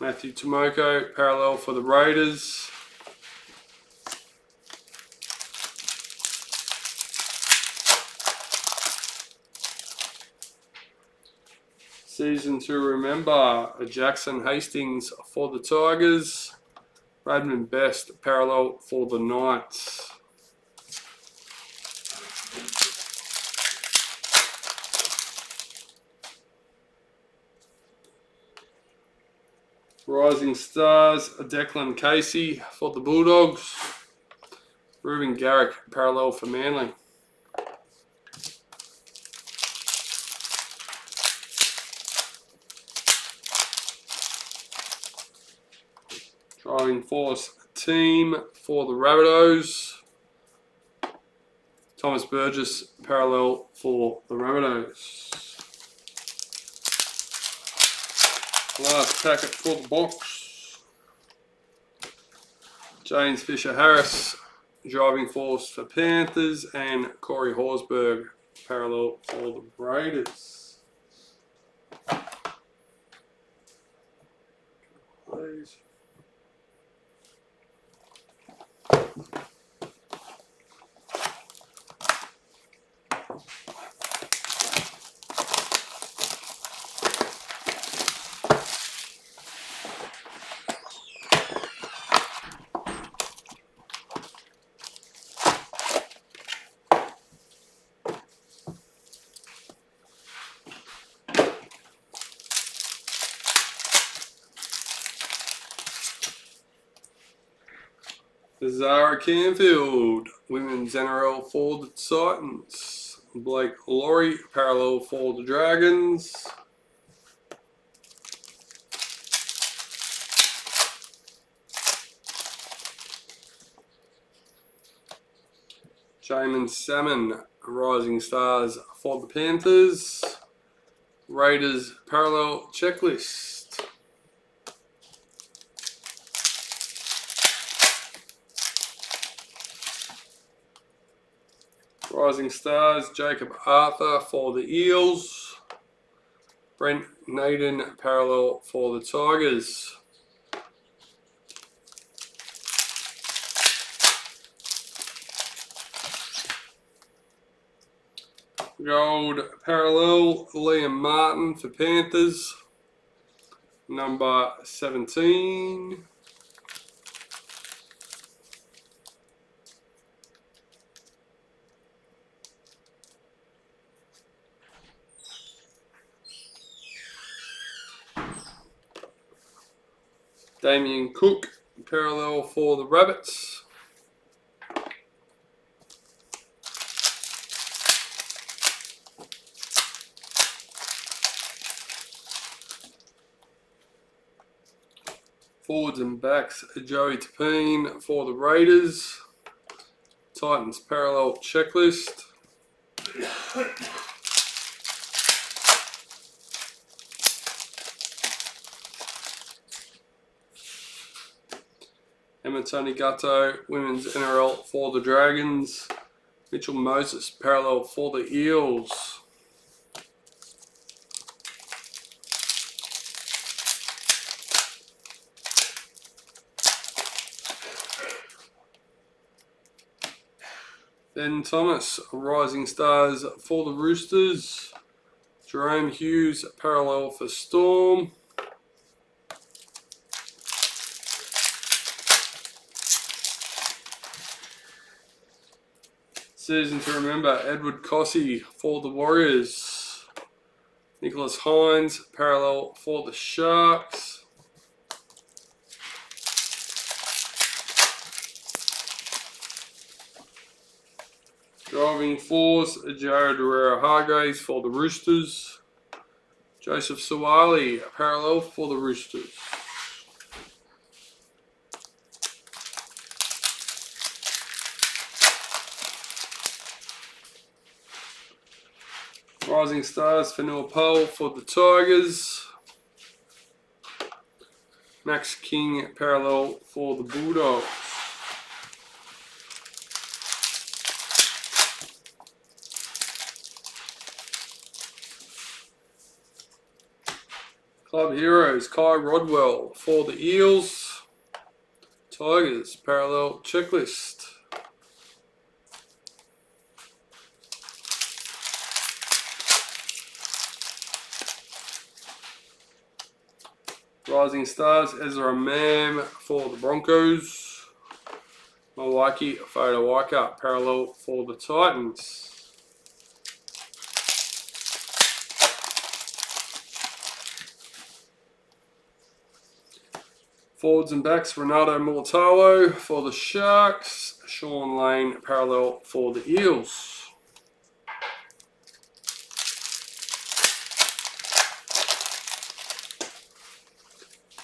Matthew Tomoko, parallel for the Raiders. Season to remember, Jackson Hastings for the Tigers. Bradman Best, parallel for the Knights. Rising Stars, Declan Casey for the Bulldogs. Ruben Garrick, parallel for Manly. Driving Force team for the Rabbitohs. Thomas Burgess, parallel for the Rabbitohs. Last packet for the box. James Fisher-Harris, Driving Force for Panthers, and Corey Horsburgh, parallel for the Raiders. Please. Zara Canfield, Women's NRL for the Titans. Blake Laurie, parallel for the Dragons. Jamin Salmon, Rising Stars for the Panthers. Raiders parallel checklist. Rising Stars, Jacob Arthur for the Eels. Brent Naden, parallel for the Tigers. Gold parallel, Liam Martin for Panthers. Number 17. Damien Cook, parallel for the Rabbits. Forwards and backs, Joey Tapine for the Raiders. Titans parallel checklist. Emma Tanigato, Women's NRL for the Dragons. Mitchell Moses, parallel for the Eels. Ben Thomas, Rising Stars for the Roosters. Jerome Hughes, parallel for Storm. Season to remember, Edward Cossey for the Warriors. Nicholas Hines, parallel for the Sharks. Driving force, Jared Hargraves for the Roosters. Joseph Suwali, parallel for the Roosters. Rising Stars, Fanua Pole for the Tigers. Max King, parallel for the Bulldogs. Club Heroes, Kai Rodwell for the Eels. Tigers, parallel checklist. Rising Stars, Ezra Mam for the Broncos. Mawaki Fodawaika, parallel for the Titans. Forwards and backs, Renato Mulatalo for the Sharks. Sean Lane, parallel for the Eels.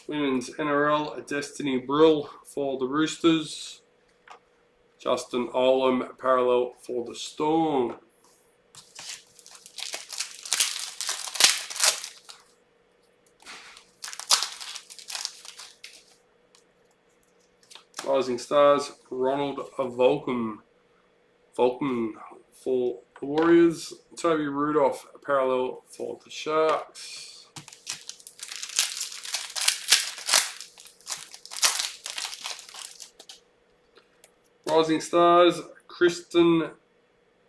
Women's NRL, Destiny Brill for the Roosters. Justin Olam, parallel for the Storm. Rising Stars, Ronald Volkman for the Warriors. Toby Rudolph, parallel for the Sharks. Rising Stars, Kristen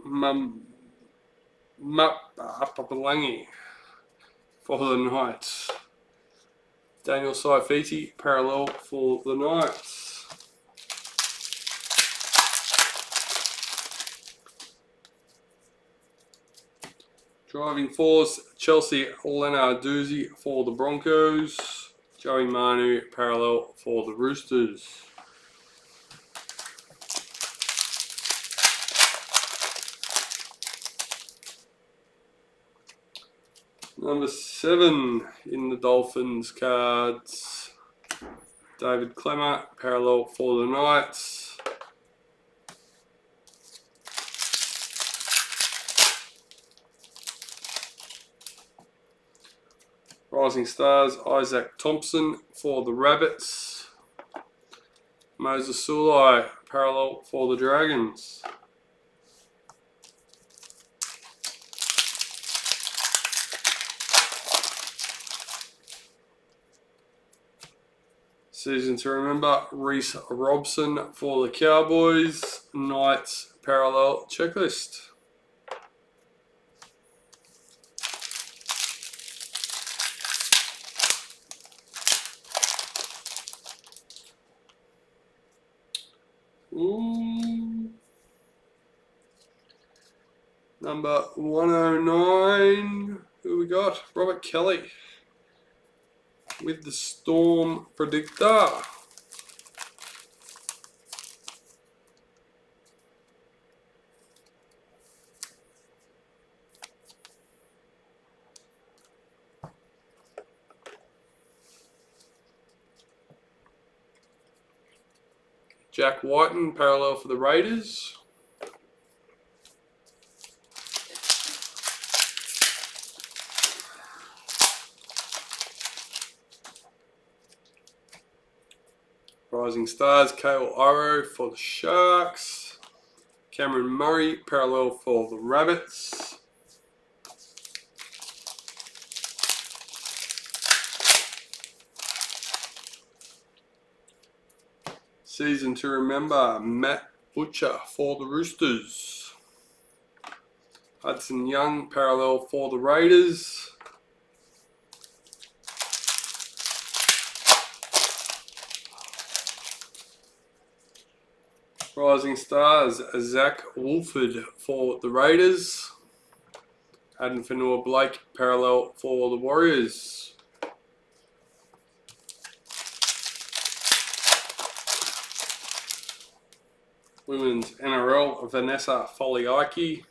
Mapapalangi for the Knights. Daniel Saifiti, parallel for the Knights. Driving force, Chelsea Lenarduzzi for the Broncos. Joey Manu, parallel for the Roosters. Number 7 in the Dolphins cards, David Clemmer, parallel for the Knights. Rising Stars, Isaac Thompson for the Rabbits. Moses Sulai, parallel for the Dragons. Season to remember, Reese Robson for the Cowboys. Knights, parallel checklist. Number 109, who we got? Robert Kelly with the Storm Predictor. Jack Whiten, parallel for the Raiders. Rising Stars, Kale Iro for the Sharks. Cameron Murray, parallel for the Rabbits. Season to remember, Matt Butcher for the Roosters. Hudson Young, parallel for the Raiders. Rising Stars, Zach Wolford for the Raiders. Adam Fanua Blake, parallel for the Warriors. Women's NRL, Vanessa Foliaki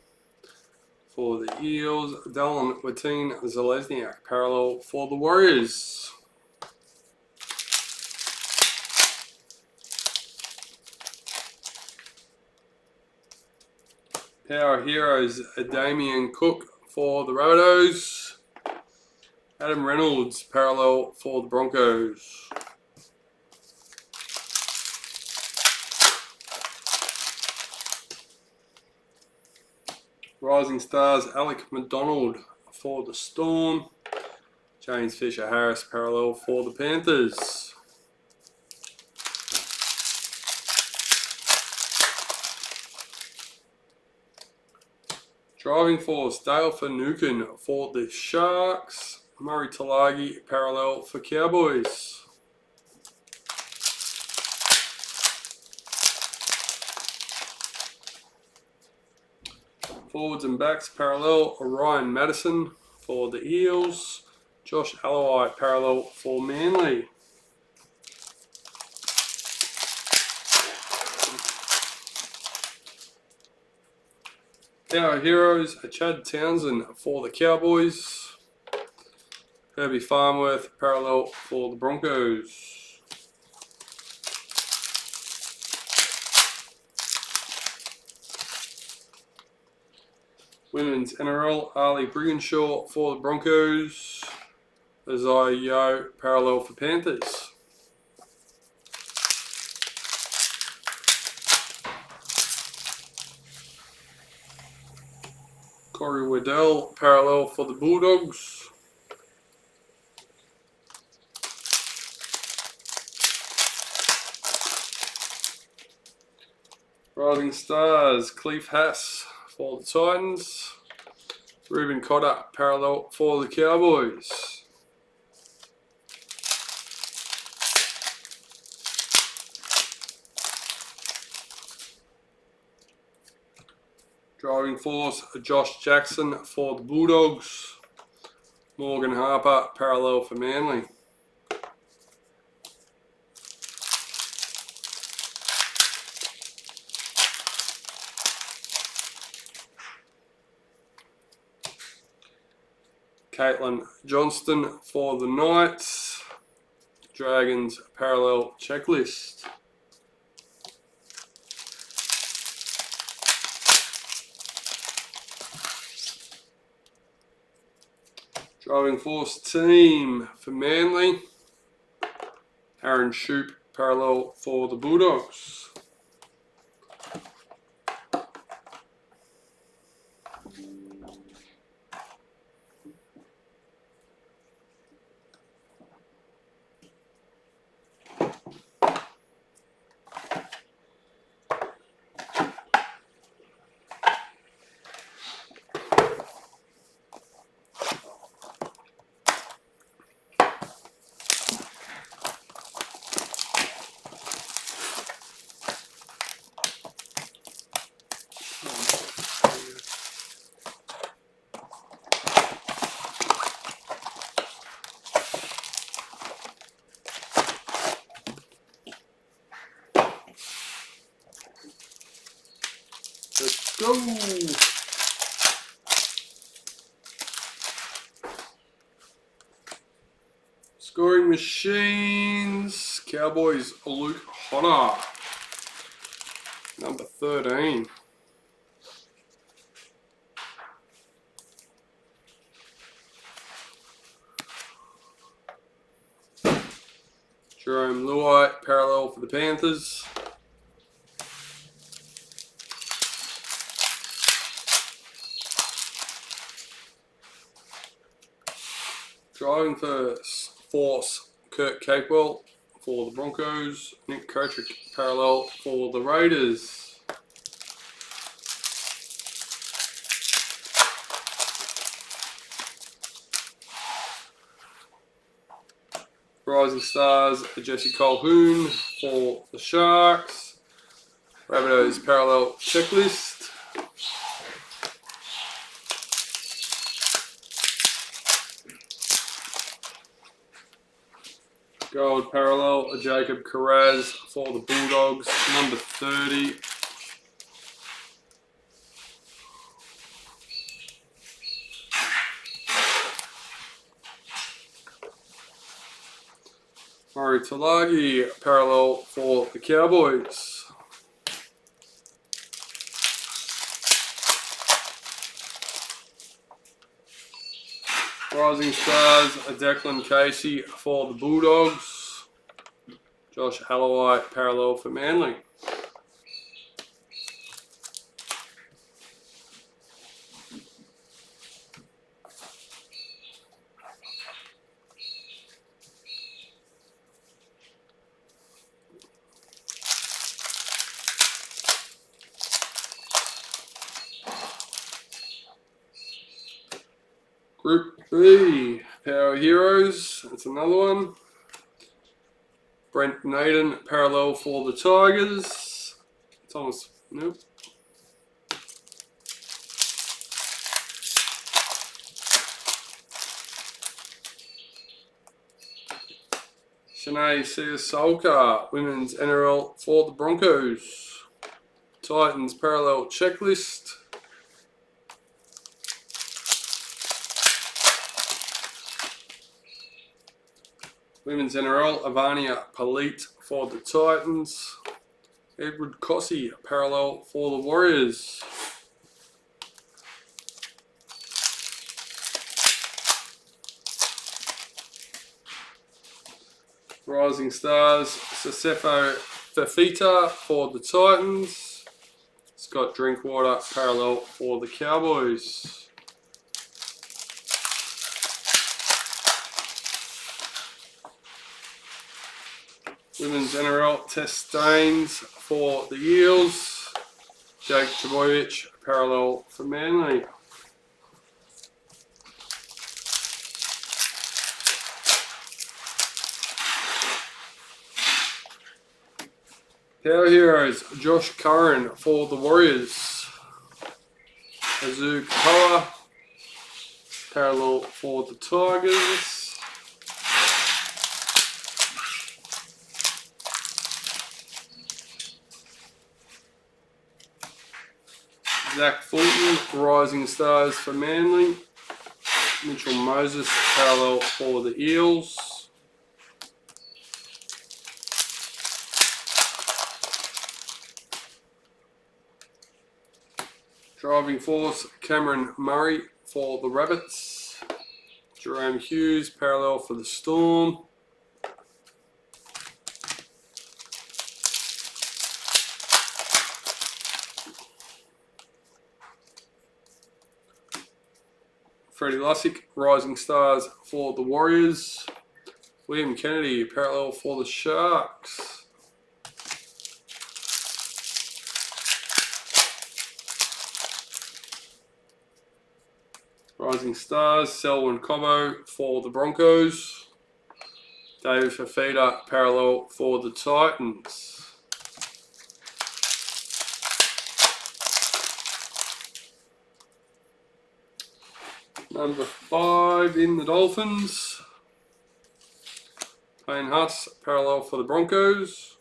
for the Eels. Dylan Watine Zalesniak, parallel for the Warriors. Our heroes, Damien Cook for the Rabbitohs. Adam Reynolds, parallel for the Broncos. Rising Stars, Alec McDonald for the Storm. James Fisher-Harris, parallel for the Panthers. Driving Force, Dale Finucane for the Sharks. Murray Talagi, parallel for Cowboys. Forwards and backs, parallel, Ryan Madison for the Eels. Josh Alloway, parallel for Manly. Our heroes, Chad Townsend for the Cowboys. Herbie Farmworth, parallel for the Broncos. Women's NRL, Ali Brigginshaw for the Broncos. Isaiah Yeo, parallel for Panthers. Corey Waddell, parallel for the Bulldogs. Rising Stars, Cleef Haas for the Titans. Ruben Cotter, parallel for the Cowboys. Driving Force, Josh Jackson for the Bulldogs. Morgan Harper, parallel for Manly. Caitlin Johnston for the Knights. Dragons, parallel checklist. Driving Force team for Manly. Aaron Shoop, parallel for the Bulldogs. Let's go! Scoring machines. Cowboys, Luke Hodder. Number 13. Jerome Luai, parallel for the Panthers. Driving Force, Kurt Capewell for the Broncos. Nick Kotrick, parallel for the Raiders. Rising Stars, Jesse Colquhoun for the Sharks. Rabbitohs parallel checklist. Gold parallel, Jacob Carraz for the Bulldogs, number 30. Murray Talagi, parallel for the Cowboys. Rising Stars, Declan Casey for the Bulldogs. Josh Halloway, parallel for Manly. Group B, Power Heroes, that's another one. Brent Naden, parallel for the Tigers. Thomas, nope. Shanae Siasolka, Women's NRL for the Broncos. Titans parallel checklist. Women's NRL, Ivania Palit for the Titans. Edward Cossey, parallel for the Warriors. Rising Stars, Sasefo Fafita for the Titans. Scott Drinkwater, parallel for the Cowboys. Women's NRL, Tess Staines for the Eels. Jake Trbojevic, parallel for Manly. Power Heroes, Josh Curran for the Warriors. Azu Koa, parallel for the Tigers. Zach Fulton, Rising Stars for Manly. Mitchell Moses, parallel for the Eels. Driving Force, Cameron Murray for the Rabbits. Jerome Hughes, parallel for the Storm. Freddie Lussick, Rising Stars for the Warriors. William Kennedy, parallel for the Sharks. Rising Stars, Selwyn Cobbo for the Broncos. David Fafita, parallel for the Titans. Number 5 in the Dolphins. Payne Huss, parallel for the Broncos.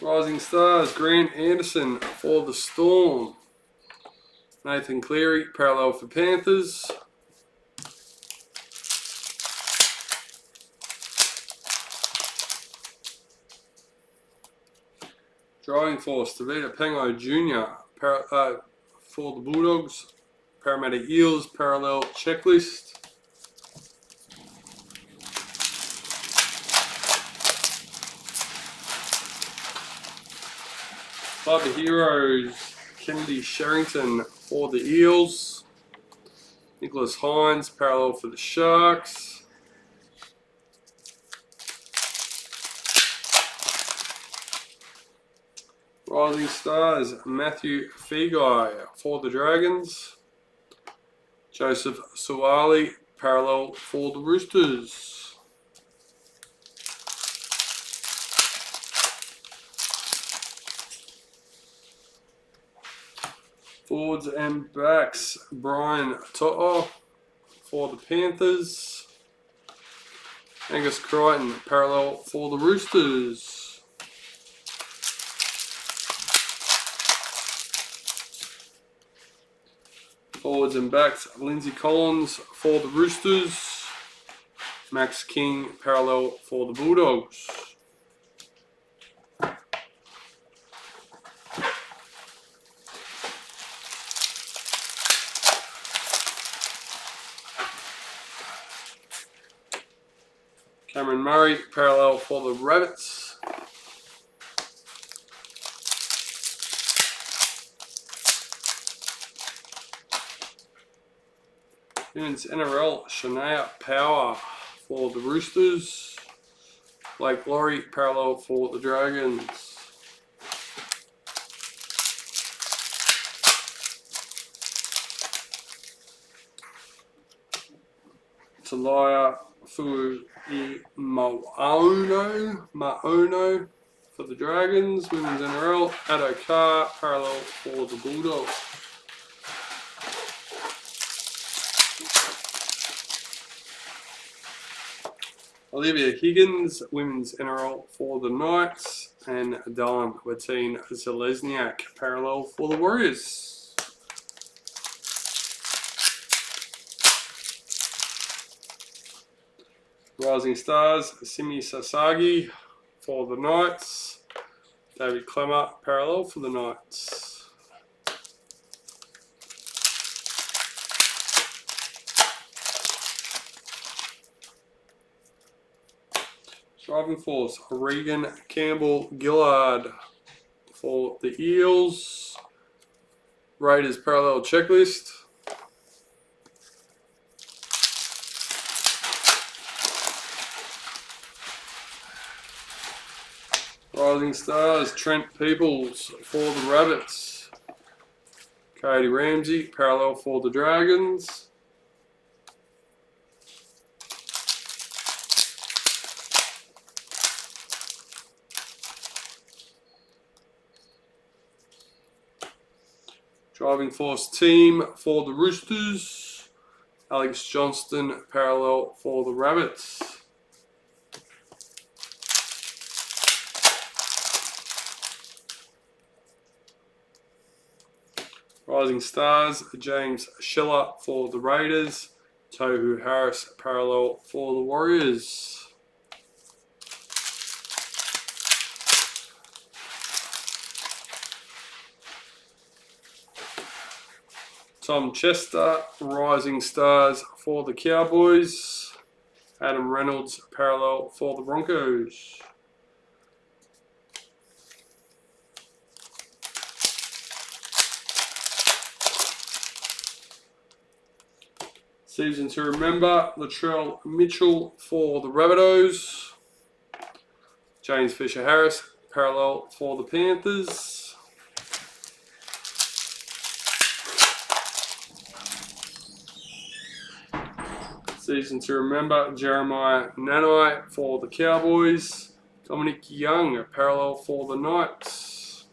Rising Stars, Grant Anderson for the Storm. Nathan Cleary, parallel for Panthers. Driving Force, Tavita Pango Jr. For the Bulldogs. Parramatta Eels, parallel checklist. Fiber Heroes, Kennedy Sherrington for the Eels. Nicholas Hines, parallel for the Sharks. Rising Stars, Matthew Feagai for the Dragons. Joseph Suwali, parallel for the Roosters. Forwards and backs, Brian To'o for the Panthers. Angus Crichton, parallel for the Roosters. Forwards and backs, Lindsay Collins for the Roosters. Max King parallel for the Bulldogs. Cameron Murray parallel for the Rabbits. Women's NRL Shania Power for the Roosters. Blake Laurie parallel for the Dragons. Talia Maono for the Dragons. Women's NRL Addo Carr parallel for the Bulldogs. Olivia Higgins, Women's NRL for the Knights, and Dylan Watine Zelezniak, parallel for the Warriors. Rising Stars, Simi Sasagi for the Knights, David Clemmer, parallel for the Knights. Driving Force, Regan Campbell Gillard for the Eels. Raiders parallel checklist. Rising Stars, Trent Peoples for the Rabbits. Cody Ramsey parallel for the Dragons. Driving Force team for the Roosters. Alex Johnston parallel for the Rabbits. Rising Stars, James Schiller for the Raiders. Tohu Harris parallel for the Warriors. Tom Chester, Rising Stars for the Cowboys. Adam Reynolds, parallel for the Broncos. Season to remember, Latrell Mitchell for the Rabbitohs. James Fisher-Harris, parallel for the Panthers. Season to remember, Jeremiah Nanai for the Cowboys. Dominic Young, parallel for the Knights.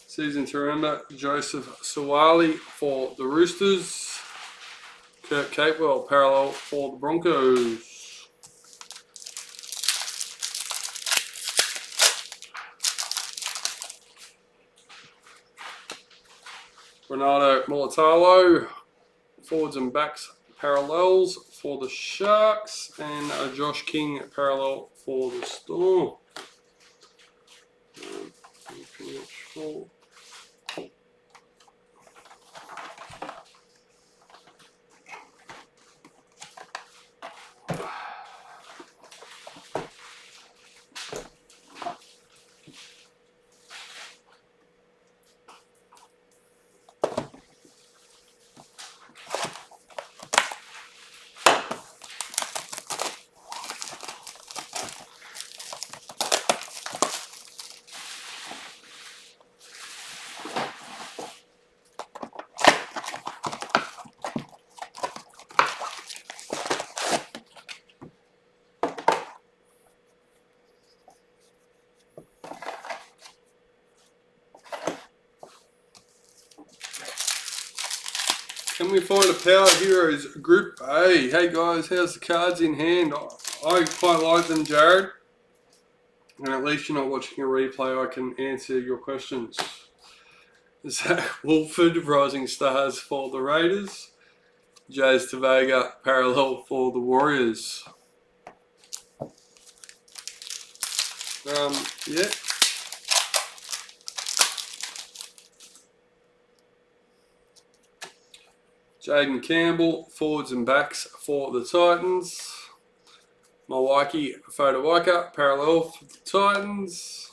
Season to remember, Joseph Sawali for the Roosters. Kurt Capewell, parallel for the Broncos. Ronaldo Mulatalo, forwards and backs parallels for the Sharks, and Josh King parallel for the Storm. Can we find a Power Heroes Group A? Hey guys, how's the cards in hand? I quite like them, Jared. And at least you're not watching a replay, I can answer your questions. Zach Wolford, Rising Stars for the Raiders. Jays Tavega, parallel for the Warriors. Yeah. Jaden Campbell, forwards and backs for the Titans. Milwaukee Fodawaika, parallel for the Titans.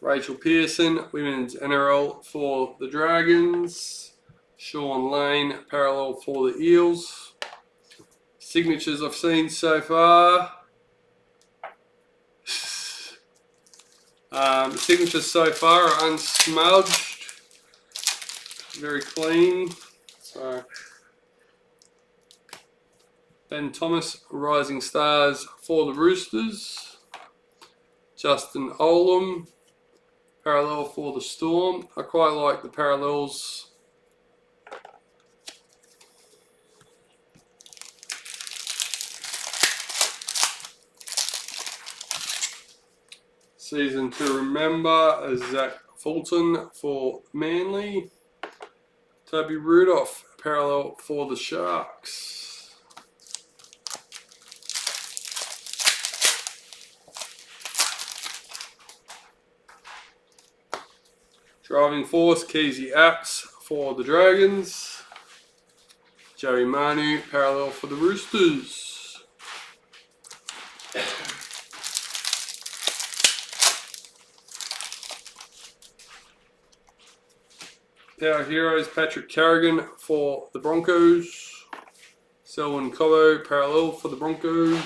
Rachel Pearson, women's NRL for the Dragons. Sean Lane, parallel for the Eels. Signatures I've seen so far. The signatures so far are unsmudged. Very clean. So Ben Thomas, Rising Stars for the Roosters. Justin Olam, parallel for the Storm. I quite like the parallels. Season to remember, Zach Fulton for Manly. Toby Rudolph, parallel for the Sharks. Driving Force, Keezy Apps for the Dragons. Joey Manu, parallel for the Roosters. Power Heroes, Patrick Carrigan for the Broncos. Selwyn Cobbo, parallel for the Broncos.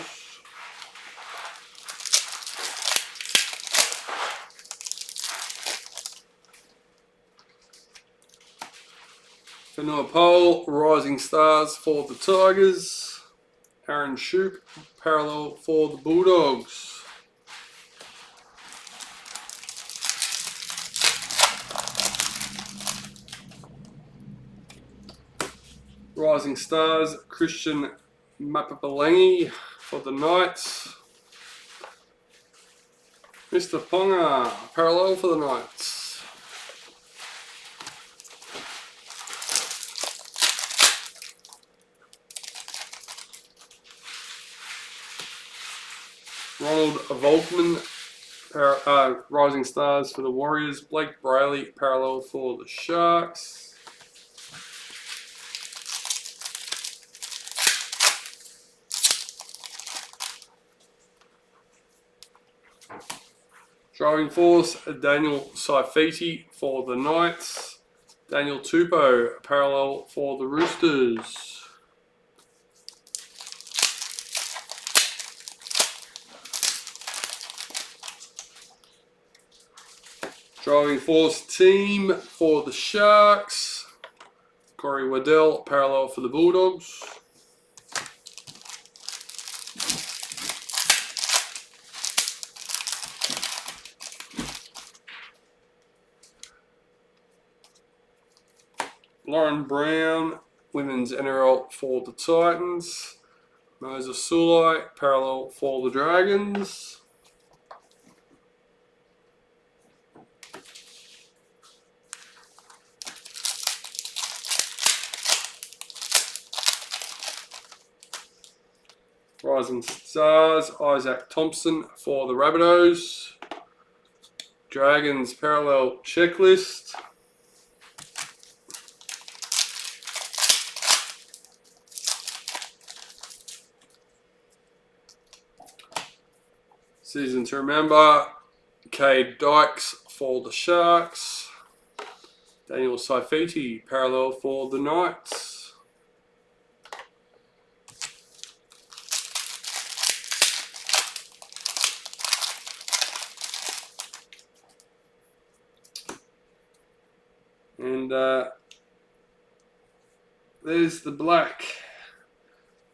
Fanua Pole, Rising Stars for the Tigers. Aaron Shoop, parallel for the Bulldogs. Rising Stars, Christian Mapapalangi for the Knights. Mr. Ponga, parallel for the Knights. Ronald Volkman, Rising Stars for the Warriors. Blake Brayley, parallel for the Sharks. Driving Force, Daniel Saifiti for the Knights. Daniel Tupou, parallel for the Roosters. Driving Force Team for the Sharks. Corey Waddell, parallel for the Bulldogs. Lauren Brown, Women's NRL for the Titans. Moses Sulai, parallel for the Dragons. Rising Stars, Isaac Thompson for the Rabbitohs. Dragons parallel checklist. Season to remember, Cade Dykes for the Sharks. Daniel Saifiti, parallel for the Knights. And there's the black.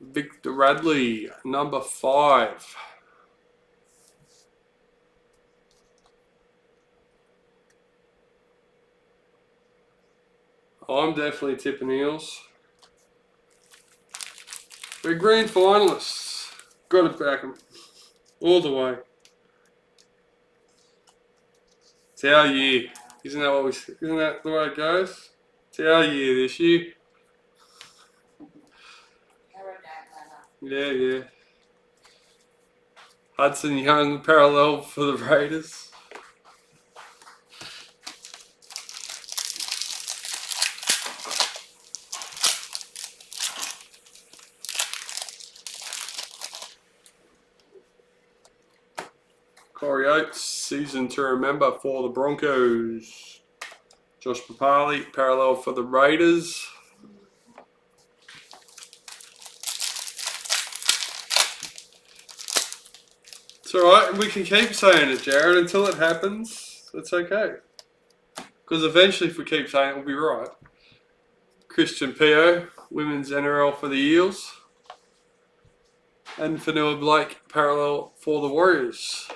Victor Radley, number 5. I'm definitely tipping Eels. We're grand finalists. Got to back them all the way. It's our year. Isn't that the way it goes? It's our year this year. Yeah. Hudson Young parallel for the Raiders. Corey Oates, season to remember for the Broncos. Josh Papali, parallel for the Raiders. It's alright, we can keep saying it, Jared, until it happens. It's okay. Because eventually, if we keep saying it, we'll be right. Christian Pio, women's NRL for the Eels. And Fanua Blake, parallel for the Warriors.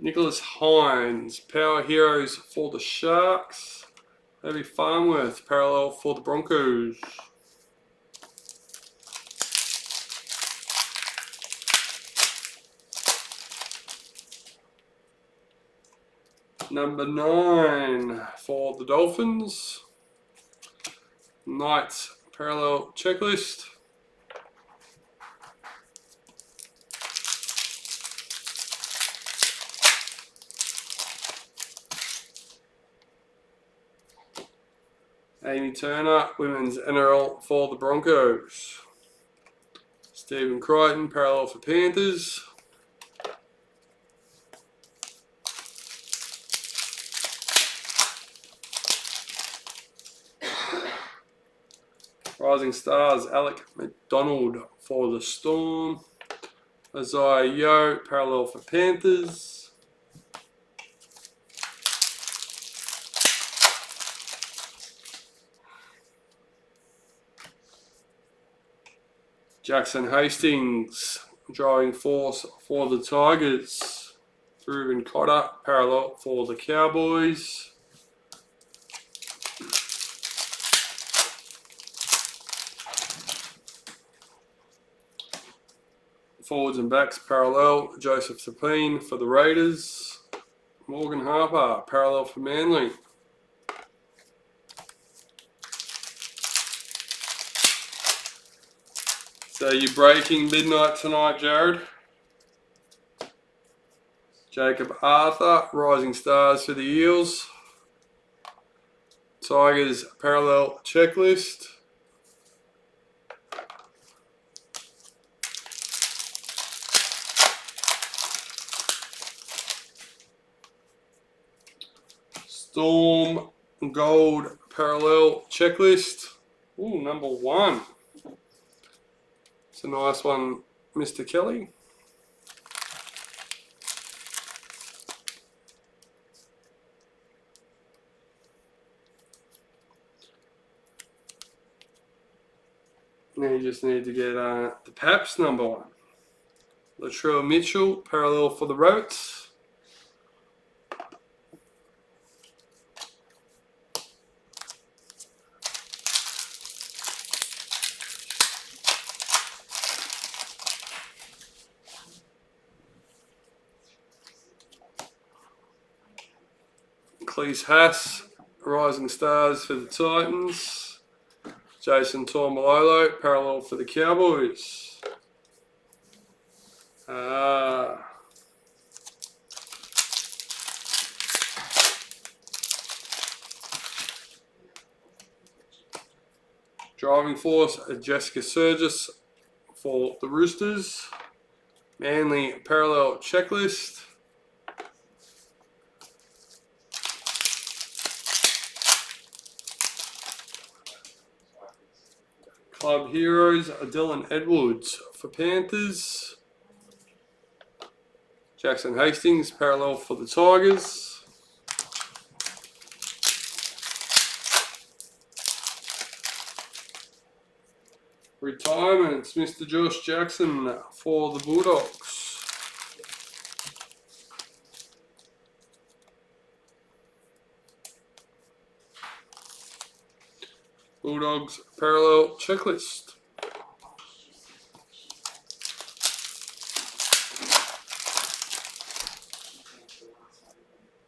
Nicholas Hines, Power Heroes for the Sharks. Heavy Farnworth, parallel for the Broncos. Number 9 for the Dolphins. Knights, parallel checklist. Amy Turner, women's NRL for the Broncos. Stephen Crichton, parallel for Panthers. Rising Stars, Alec McDonald for the Storm. Isaiah Yeo, parallel for Panthers. Jackson Hastings, driving force for the Tigers. Reuben Cotter, parallel for the Cowboys. Forwards and backs, parallel. Joseph Sapine for the Raiders. Morgan Harper, parallel for Manly. So you're breaking midnight tonight, Jared. Jacob Arthur, Rising Stars for the Eels. Tigers, parallel checklist. Storm Gold parallel checklist. Ooh, number 1. It's a nice one, Mr. Kelly. Now you just need to get the Paps number 1. Latrell Mitchell, parallel for the Rabbits. Cleese Haas, Rising Stars for the Titans. Jason Tormalolo, parallel for the Cowboys. Driving force, Jessica Surgis for the Roosters. Manly parallel checklist. Club Heroes, Dylan Edwards for Panthers. Jackson Hastings, parallel for the Tigers. Retirements, Mr. Josh Jackson for the Bulldogs. Bulldogs parallel checklist.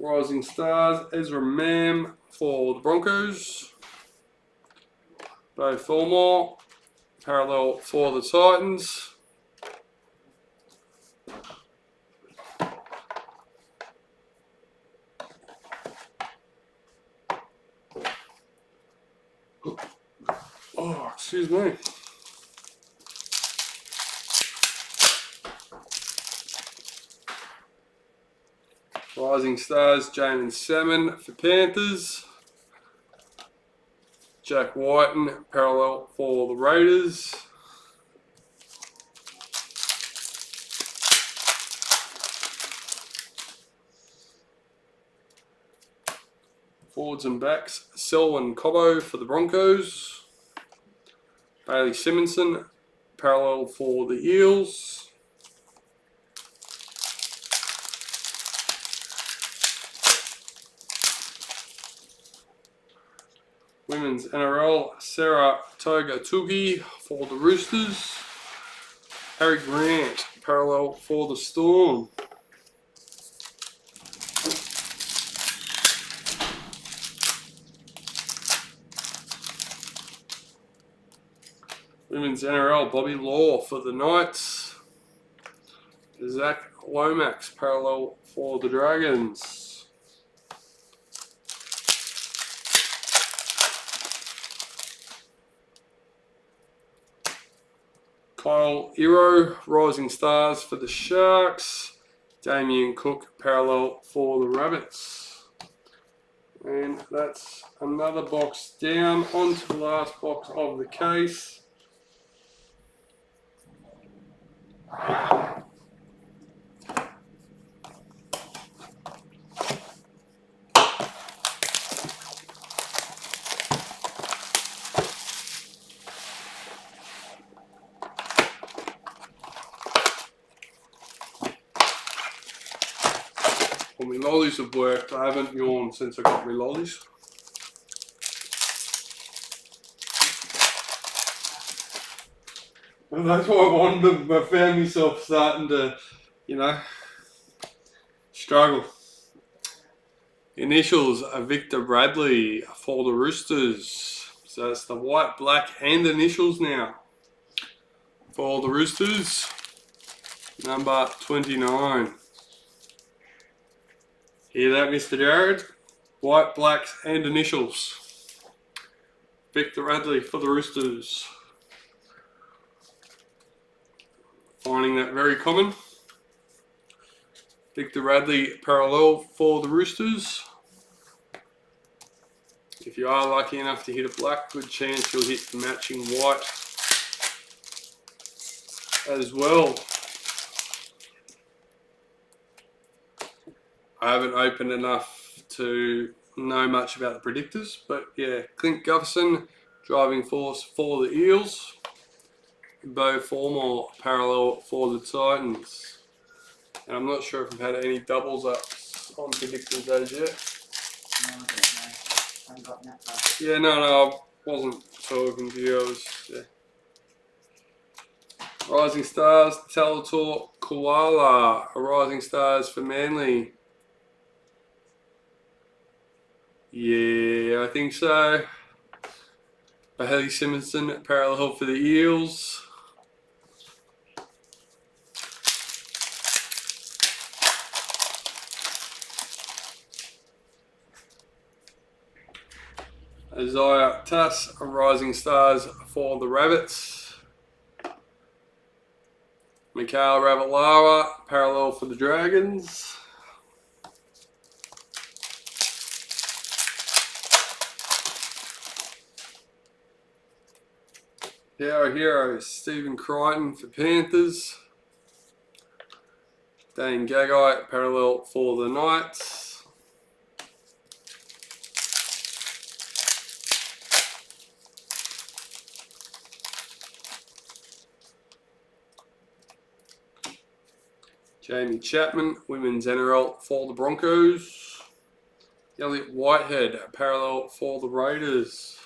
Rising Stars, Ezra Mam for the Broncos. Bo Fulmore, parallel for the Titans. Oh, excuse me. Rising Stars, Jamin Salmon for Panthers. Jack Whiten, parallel for the Raiders. Forwards and backs, Selwyn Cobbo for the Broncos. Bailey Simonson, parallel for the Eels. Women's NRL, Sarah Toga-Tugi for the Roosters. Harry Grant, parallel for the Storm. Women's NRL, Bobby Law for the Knights. Zach Lomax, parallel for the Dragons. Kyle Iro, Rising Stars for the Sharks. Damien Cook, parallel for the Rabbits. And that's another box down. On to the last box of the case. Well, my lollies have worked. I haven't yawned since I got my lollies. And that's what I wanted. I found myself starting to, you know, struggle. Initials are Victor Bradley for the Roosters. So it's the white, black, and initials now. For the Roosters, number 29. Hear that, Mr. Jared? White, blacks, and initials. Victor Bradley for the Roosters. Finding that very common. Victor Bradley parallel for the Roosters. If you are lucky enough to hit a black, good chance you'll hit the matching white as well. I haven't opened enough to know much about the predictors, but yeah, Clint Gutherson, driving force for the Eels. Bo Fulmore, parallel for the Titans. And I'm not sure if I've had any doubles ups on predictors as yet. No, I don't know. I haven't gotten that far. Yeah, no, I wasn't talking to you. I was, yeah. Rising Stars, Talator Koala. Rising Stars for Manly. Yeah, I think so. Bailey Simonson, parallel for the Eels. Isaiah Tuss, Rising Stars for the Rabbits. Mikhail Ravalawa, parallel for the Dragons. Our hero, Stephen Crichton for Panthers. Dane Gagai, parallel for the Knights. Jamie Chapman, Women's NRL for the Broncos. Elliot Whitehead, parallel for the Raiders.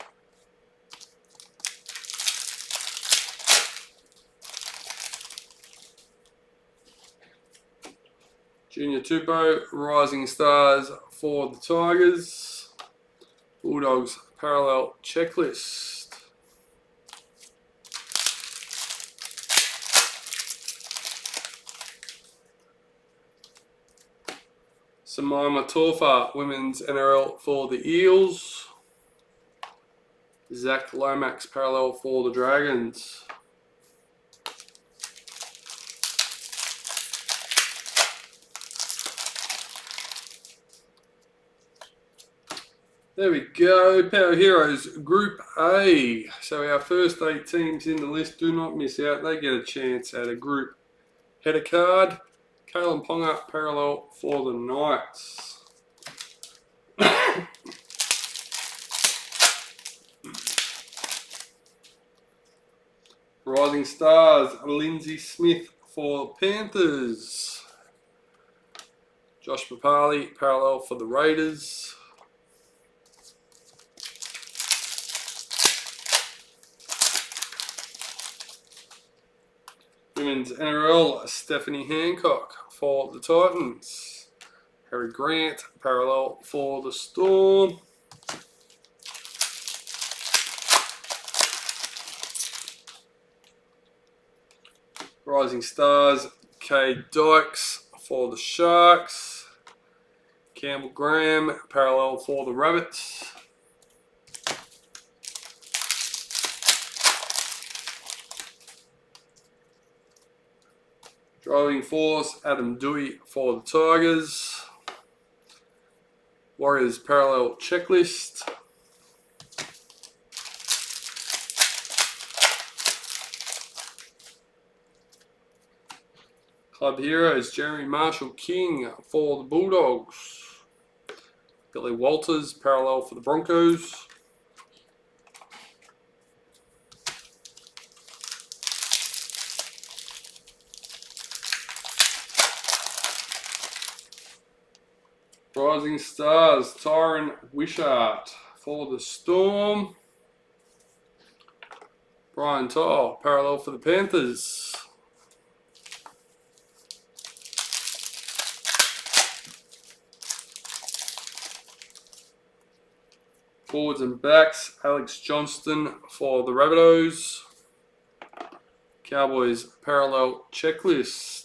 Junior Tupou, Rising Stars for the Tigers. Bulldogs Parallel Checklist. Samaima Torfa, Women's NRL for the Eels. Zach Lomax, Parallel for the Dragons. There we go, Power Heroes Group A. So our first 8 teams in the list, do not miss out. They get a chance at a group header card. Kalen Ponga, Parallel for the Knights. Rising Stars, Lindsay Smith for Panthers. Josh Papali, Parallel for the Raiders. Women's NRL, Stephanie Hancock for the Titans. Harry Grant, Parallel for the Storm. Rising Stars, Kay Dykes for the Sharks. Campbell Graham, Parallel for the Rabbits. Driving Force, Adam Dewey for the Tigers. Warriors Parallel Checklist. Club Heroes, Jeremy Marshall King for the Bulldogs. Billy Walters, Parallel for the Broncos. Rising Stars, Tyron Wishart for the Storm. Brian Tyle, Parallel for the Panthers. Forwards and backs, Alex Johnston for the Rabbitohs. Cowboys Parallel Checklist.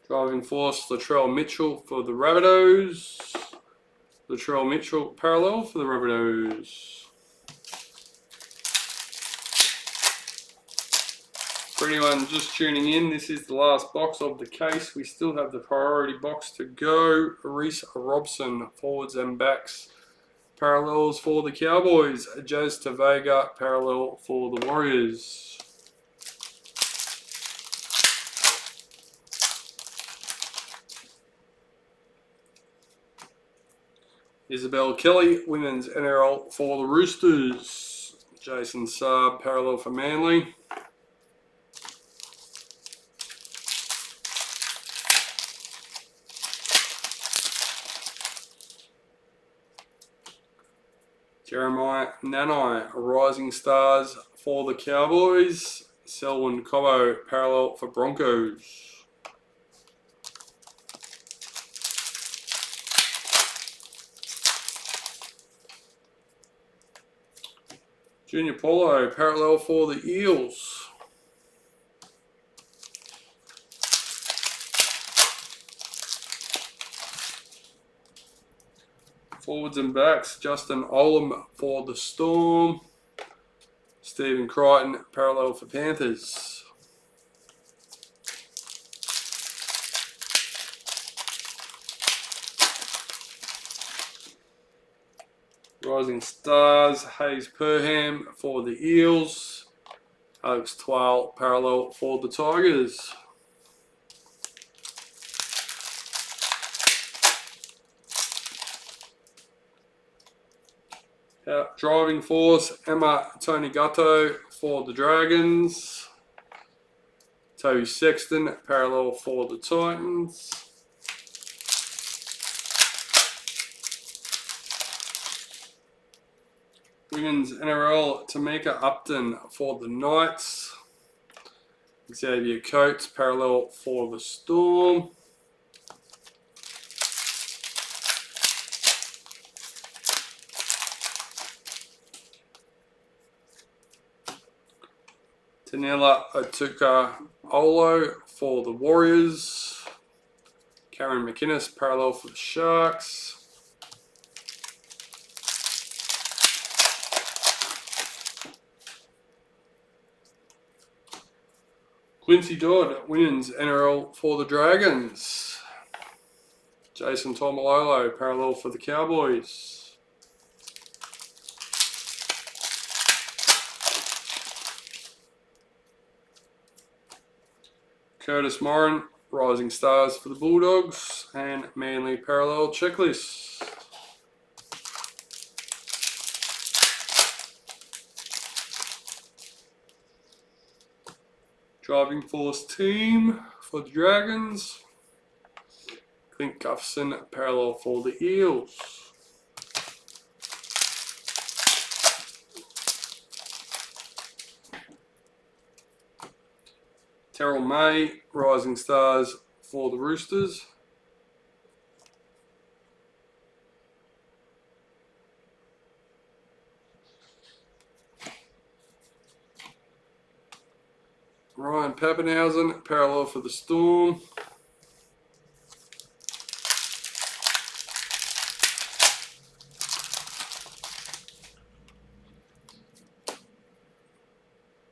Driving Force, Latrell Mitchell for the Rabbitohs. Latrell Mitchell, Parallel for the Rabbitohs. For anyone just tuning in, this is the last box of the case. We still have the priority box to go. Reese Robson, forwards and backs. Parallels for the Cowboys. Jazz Tavega, Parallel for the Warriors. Isabel Kelly, Women's NRL for the Roosters. Jason Saab, Parallel for Manly. Jeremiah Nanai, Rising Stars for the Cowboys. Selwyn Cobbo, Parallel for Broncos. Junior Paulo, Parallel for the Eels. Forwards and backs, Justin Olam for the Storm. Stephen Crichton, Parallel for Panthers. Rising Stars, Hayes Perham for the Eels. Alex Twal, Parallel for the Tigers. Driving Force, Emma Tonigato for the Dragons. Toby Sexton, Parallel for the Titans. Women's NRL Tamika Upton for the Knights. Xavier Coates parallel for the Storm. Tanela Atuka Olo for the Warriors. Karen McInnes parallel for the Sharks. Quincy Dodd wins NRL for the Dragons. Jason Tomalolo parallel for the Cowboys. Curtis Moran, Rising Stars for the Bulldogs, and Manly Parallel Checklist. Driving Force Team for the Dragons. Clint Gufferson parallel for the Eels. Terrell May, Rising Stars for the Roosters. Ryan Pappenhausen, parallel for the Storm.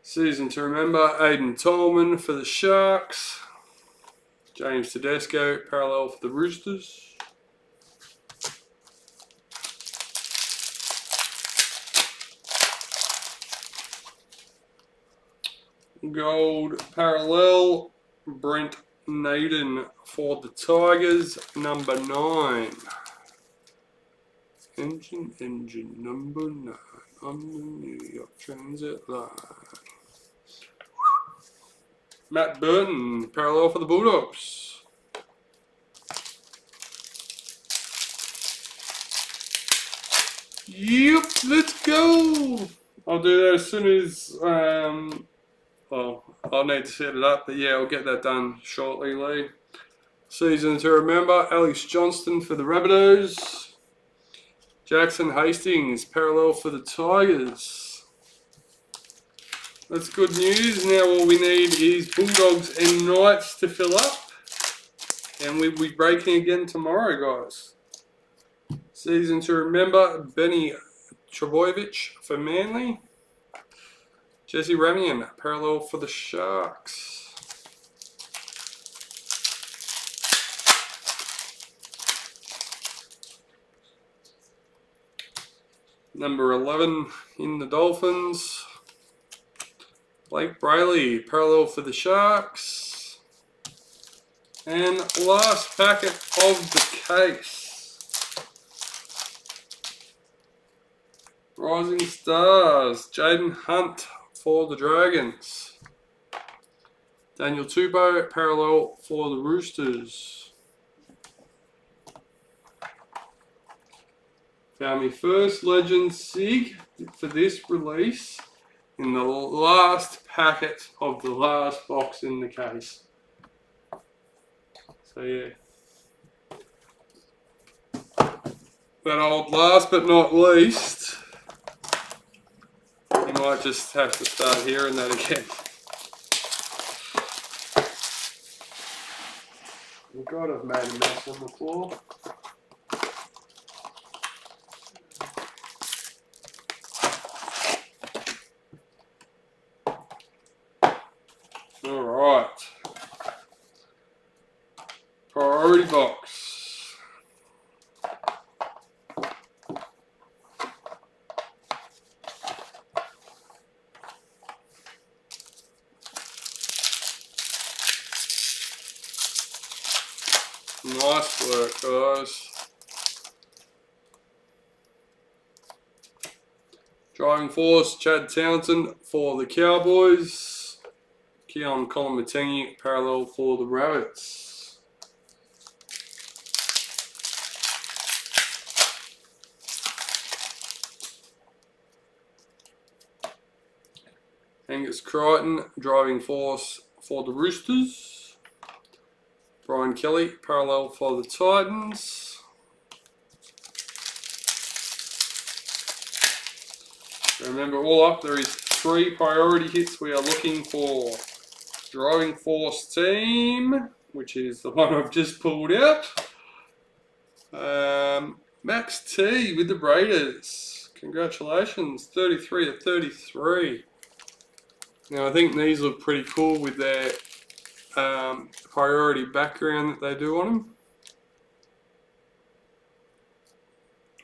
Season to remember, Aiden Tolman for the Sharks. James Tedesco, parallel for the Roosters. Gold parallel, Brent Naden for the Tigers, number 9. Engine number 9 on the New York Transit line. Matt Burton, parallel for the Bulldogs. Yep, let's go. I'll do that as soon as, well, I'll need to set it up, but yeah, I'll get that done shortly, Lee. Season to remember, Alex Johnston for the Rabbitohs. Jackson Hastings, parallel for the Tigers. That's good news. Now all we need is Bulldogs and Knights to fill up. And we'll be breaking again tomorrow, guys. Season to remember, Benny Trebojevic for Manly. Jesse Ramian, parallel for the Sharks. Number 11 in the Dolphins. Blake Brayley, parallel for the Sharks. And last packet of the case. Rising Stars, Jaden Hunt for the Dragons. Daniel Tupou, parallel for the Roosters. Found me first Legend Sig for this release in the last packet of the last box in the case. So yeah. That old last but not least, you might just have to start hearing that again. Oh God, I've made a mess on the floor. Alright. Priority box. Nice work, guys. Driving Force, Chad Townsend for the Cowboys. Keon Kolomatangi, parallel for the Rabbits. Angus Crichton, driving force for the Roosters. Brian Kelly, parallel for the Titans. Remember, all up there is 3 priority hits we are looking for. Driving force team, which is the one I've just pulled out. Max T with the Raiders. Congratulations, 33 to 33. Now I think these look pretty cool with their priority background that they do on them.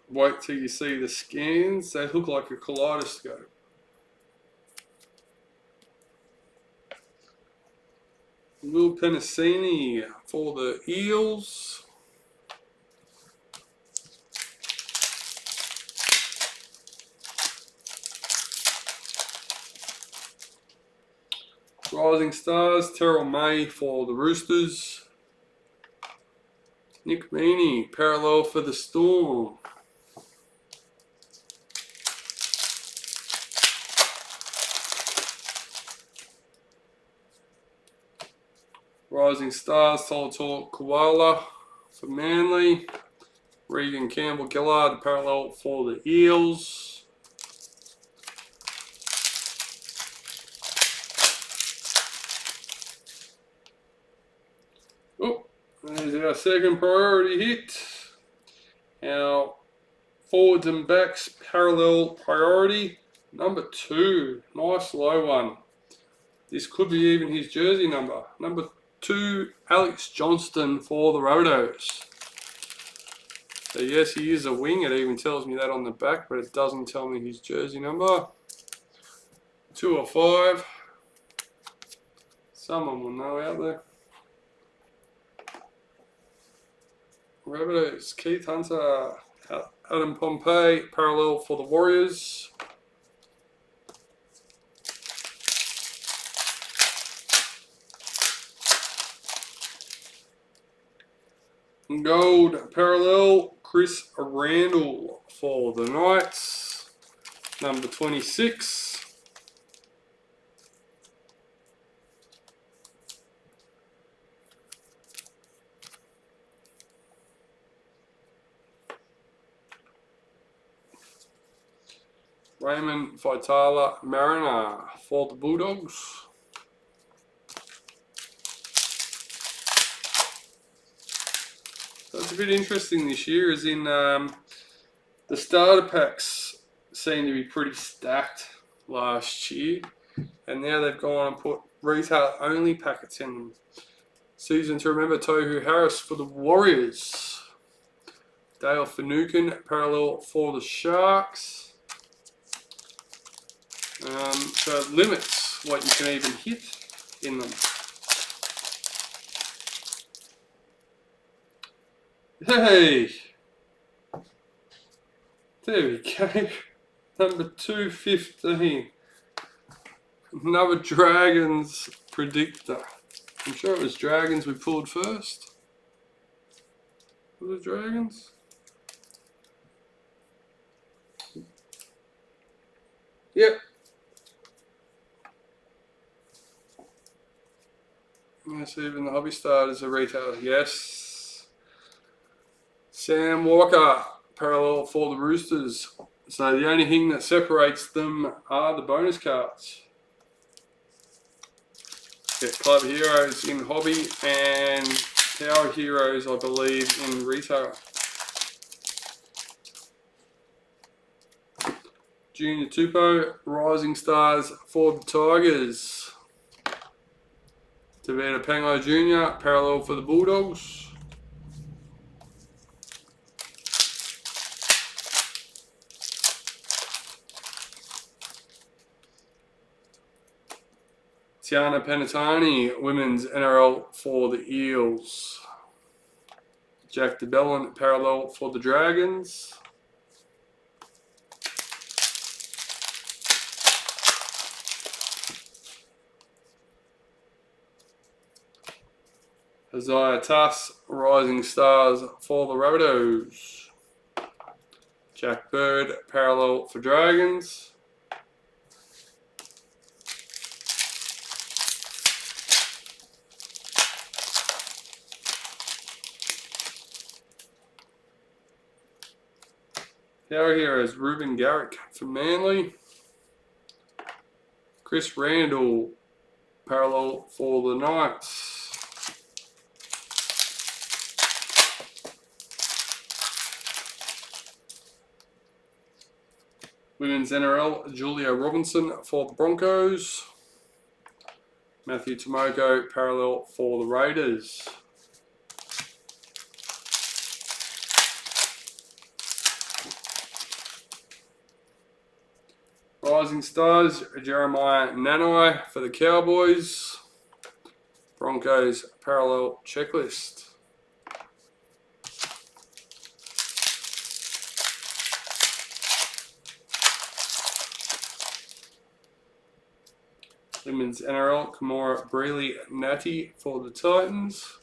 Wait till you see the scans. They look like a kaleidoscope. Will Penasini for the Eels. Rising Stars, Terrell May for the Roosters. Nick Meaney, parallel for the Storm. Rising Stars, Tolator Koala for Manly. Regan Campbell Gillard, parallel for the Eels. Oh, there's our second priority hit. Our forwards and backs parallel priority. Number 2, nice low one. This could be even his jersey number. Number 2, Alex Johnston for the Rabbitohs. So yes, he is a wing. It even tells me that on the back, but it doesn't tell me his jersey number. 2 or 5. Someone will know out there. Rabbitohs, Keith Hunter, Adam Pompey, parallel for the Warriors. Gold, parallel, Chris Randall for the Knights. Number 26. Raymond Faitala Mariner for the Bulldogs. So it's a bit interesting this year, as in the starter packs seem to be pretty stacked last year, and now they've gone and put retail only packets in them. Season to remember, Tohu Harris for the Warriors. Dale Finucane, parallel for the Sharks. So it limits what you can even hit in them. Hey! There we go. Number 215. Another Dragons predictor. I'm sure it was Dragons we pulled first. Was it Dragons? Yep. Yes, even the Hobby Starters are retail. Yes. Sam Walker, parallel for the Roosters. So the only thing that separates them are the bonus cards. Get Club Heroes in Hobby and Power Heroes, I believe, in retail. Junior Tupou, Rising Stars for the Tigers. Tavita Pango Jr., parallel for the Bulldogs. Tiana Penatoni, Women's NRL for the Eels. Jack DeBellin, parallel for the Dragons. Isaiah Tuss, Rising Stars for the Rabbitohs. Jack Bird, parallel for Dragons. Our heroes Ruben Garrick for Manly. Chris Randall, parallel for the Knights. Women's NRL, Julia Robinson for the Broncos. Matthew Tomoko, parallel for the Raiders. Rising Stars, Jeremiah Nanai for the Cowboys. Broncos parallel checklist. Women's NRL, Kamora Brealey Natty for the Titans.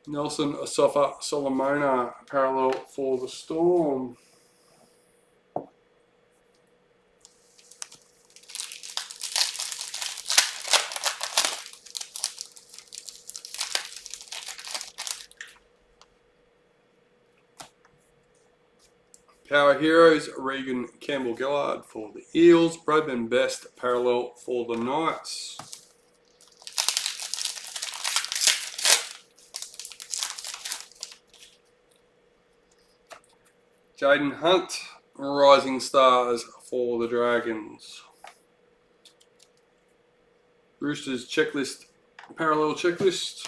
Nelson Asafa Solomona parallel for the Storm. Power Heroes, Regan Campbell-Gillard for the Eels. Bradman Best, parallel for the Knights. Jaden Hunt, Rising Stars for the Dragons. Roosters checklist, parallel checklist.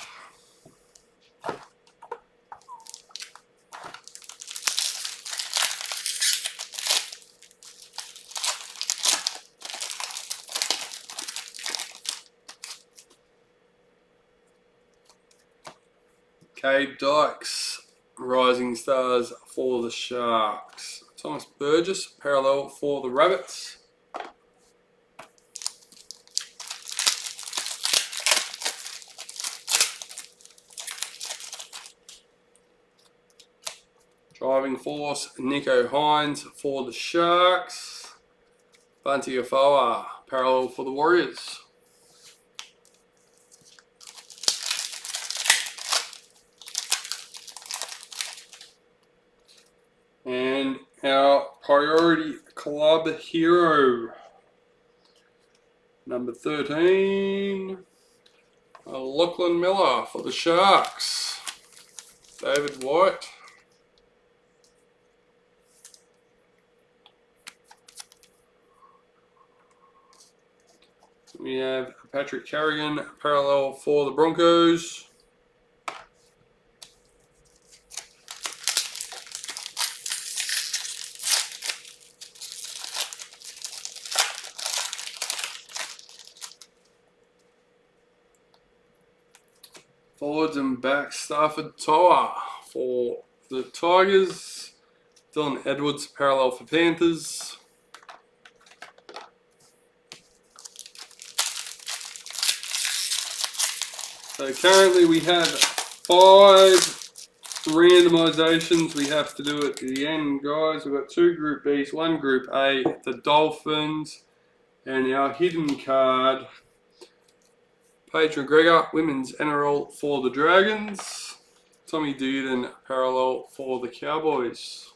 Cade Dykes, Rising Stars for the Sharks. Thomas Burgess, parallel for the Rabbits. Driving Force, Nico Hines for the Sharks. Bunty Afoa, parallel for the Warriors. And our priority club hero, number 13, Lachlan Miller for the Sharks. David White. We have Patrick Carrigan, parallel for the Broncos. Forwards and backs, Stafford Toa for the Tigers. Dylan Edwards, parallel for Panthers. So currently we have 5 randomizations we have to do at the end, guys. We've got 2 Group Bs, 1 Group A, the Dolphins, and our hidden card, Paige McGregor, Women's NRL for the Dragons. Tommy Dearden, parallel for the Cowboys.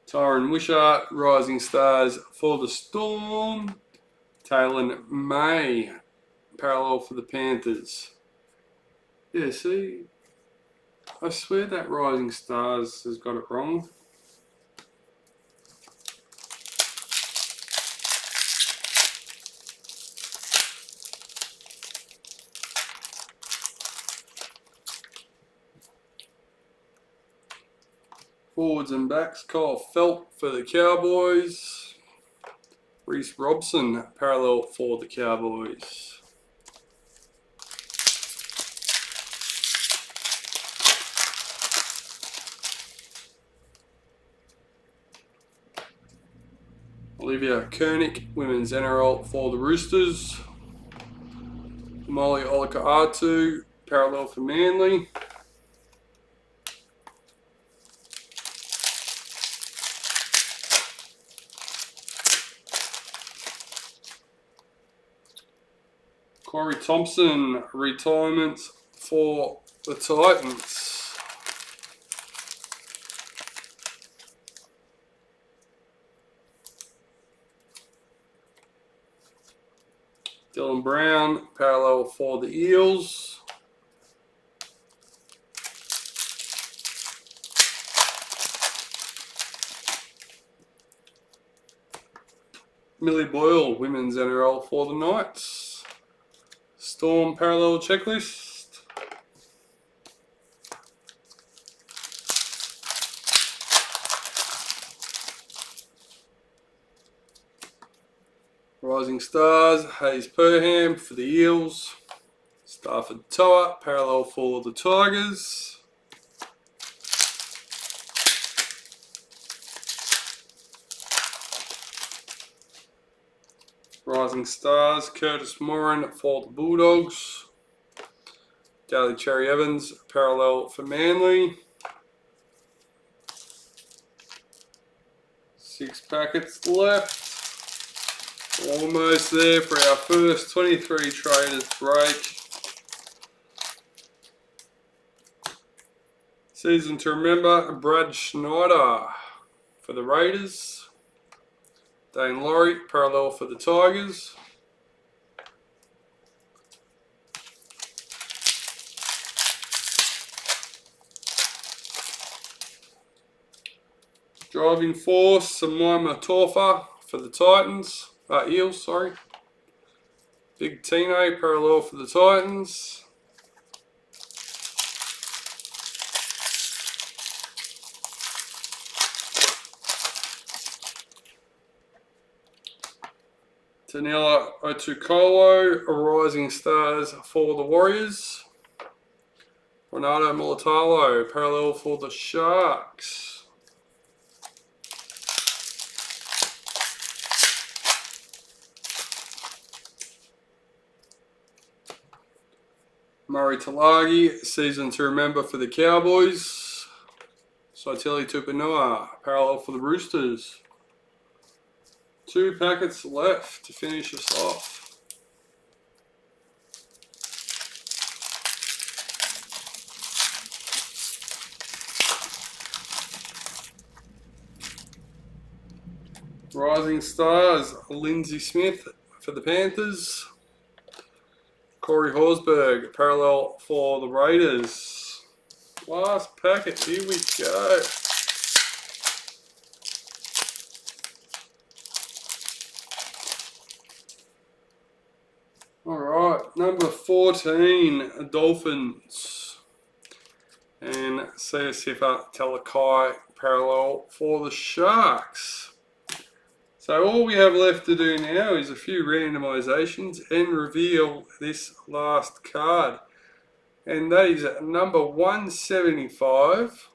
Tyron Wishart, Rising Stars for the Storm. Taylor May, parallel for the Panthers. Yeah, see, I swear that Rising Stars has got it wrong. Forwards and backs, Kyle Felt for the Cowboys. Reece Robson, parallel for the Cowboys. Olivia Koenig, Women's NRL for the Roosters. Molly Olakau'atu, parallel for Manly. Corey Thompson, retirement for the Titans. Dylan Brown, parallel for the Eels. Millie Boyle, women's NRL for the Knights. Storm parallel checklist. Rising Stars, Hayes Perham for the Eels. Stafford Toa, parallel for the Tigers. Rising Stars, Curtis Moran for the Bulldogs. Daly Cherry Evans, parallel for Manly. 6 packets left. Almost there for our first 23 Traders break. Season to remember, Brad Schneider for the Raiders. Dane Laurie, parallel for the Tigers. Driving Force, Samaima Torfa for the Titans. Eels, sorry. Big Tino, parallel for the Titans. Tanila Otukolo, Rising Stars for the Warriors. Ronaldo Mulatalo, parallel for the Sharks. Murray Talagi, season to remember for the Cowboys. Saitili Tupanua, parallel for the Roosters. 2 packets left to finish us off. Rising Stars, Lindsay Smith for the Panthers. Corey Horsburgh, parallel for the Raiders. Last packet, here we go. Alright, number 14, Dolphins. And Seasifa Talakai, parallel for the Sharks. So all we have left to do now is a few randomizations and reveal this last card. And that is number 175.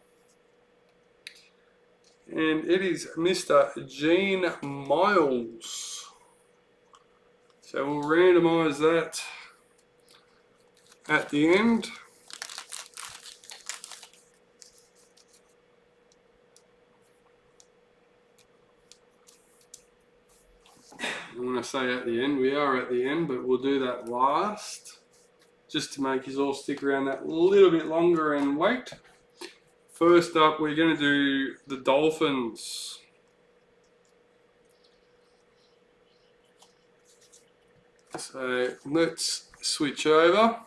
And it is Mr. Gene Miles. So we'll randomise that at the end. When I say at the end, we are at the end, but we'll do that last, just to make you all stick around that little bit longer and wait. First up, we're going to do the Dolphins. So let's switch over.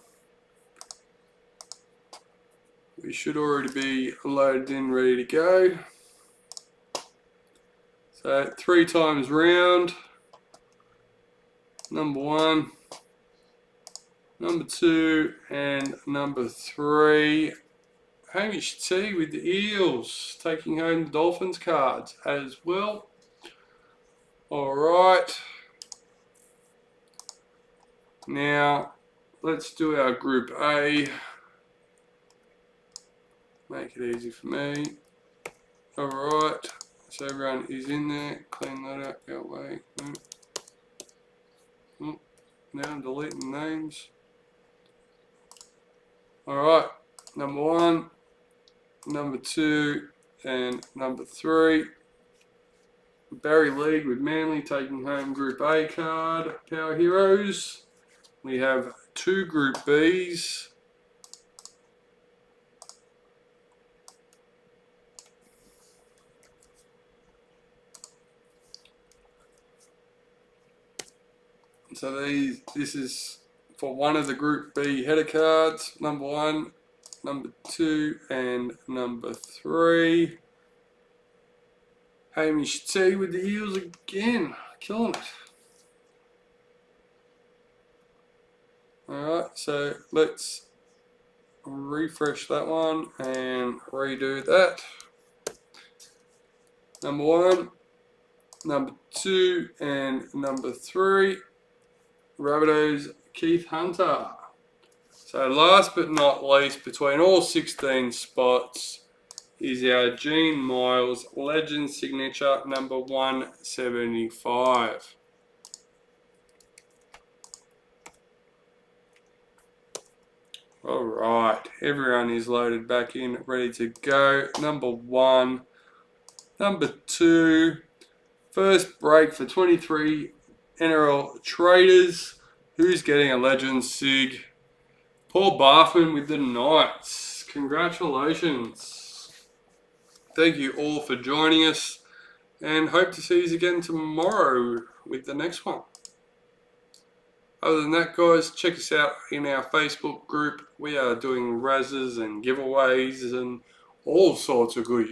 We should already be loaded in, ready to go. So 3 times round. Number 1, number 2, and number 3. Hamish T with the Eels, taking home the Dolphins cards as well. Alright. Now, let's do our Group A. Make it easy for me. Alright. So everyone is in there. Clean that up, go away. Now I'm deleting names. Alright, number 1, number 2, and number 3. Barry League with Manly taking home Group A card. Power Heroes. We have 2 Group Bs. So this is for one of the Group B header cards, number 1, number 2, and number 3. Hamish T with the Eels again, killing it. Alright, so let's refresh that one and redo that. Number 1, number 2, and number 3. Rabbitohs Keith Hunter. So last but not least, between all 16 spots is our Gene Miles Legend Signature number 175. Alright, everyone is loaded back in, ready to go. Number 1, number 2, first break for 23 NRL Traders. Who's getting a Legend Sig? Paul Barfman with the Knights. Congratulations. Thank you all for joining us, and hope to see you again tomorrow with the next one. Other than that, guys, check us out in our Facebook group. We are doing razzes and giveaways and all sorts of goodies.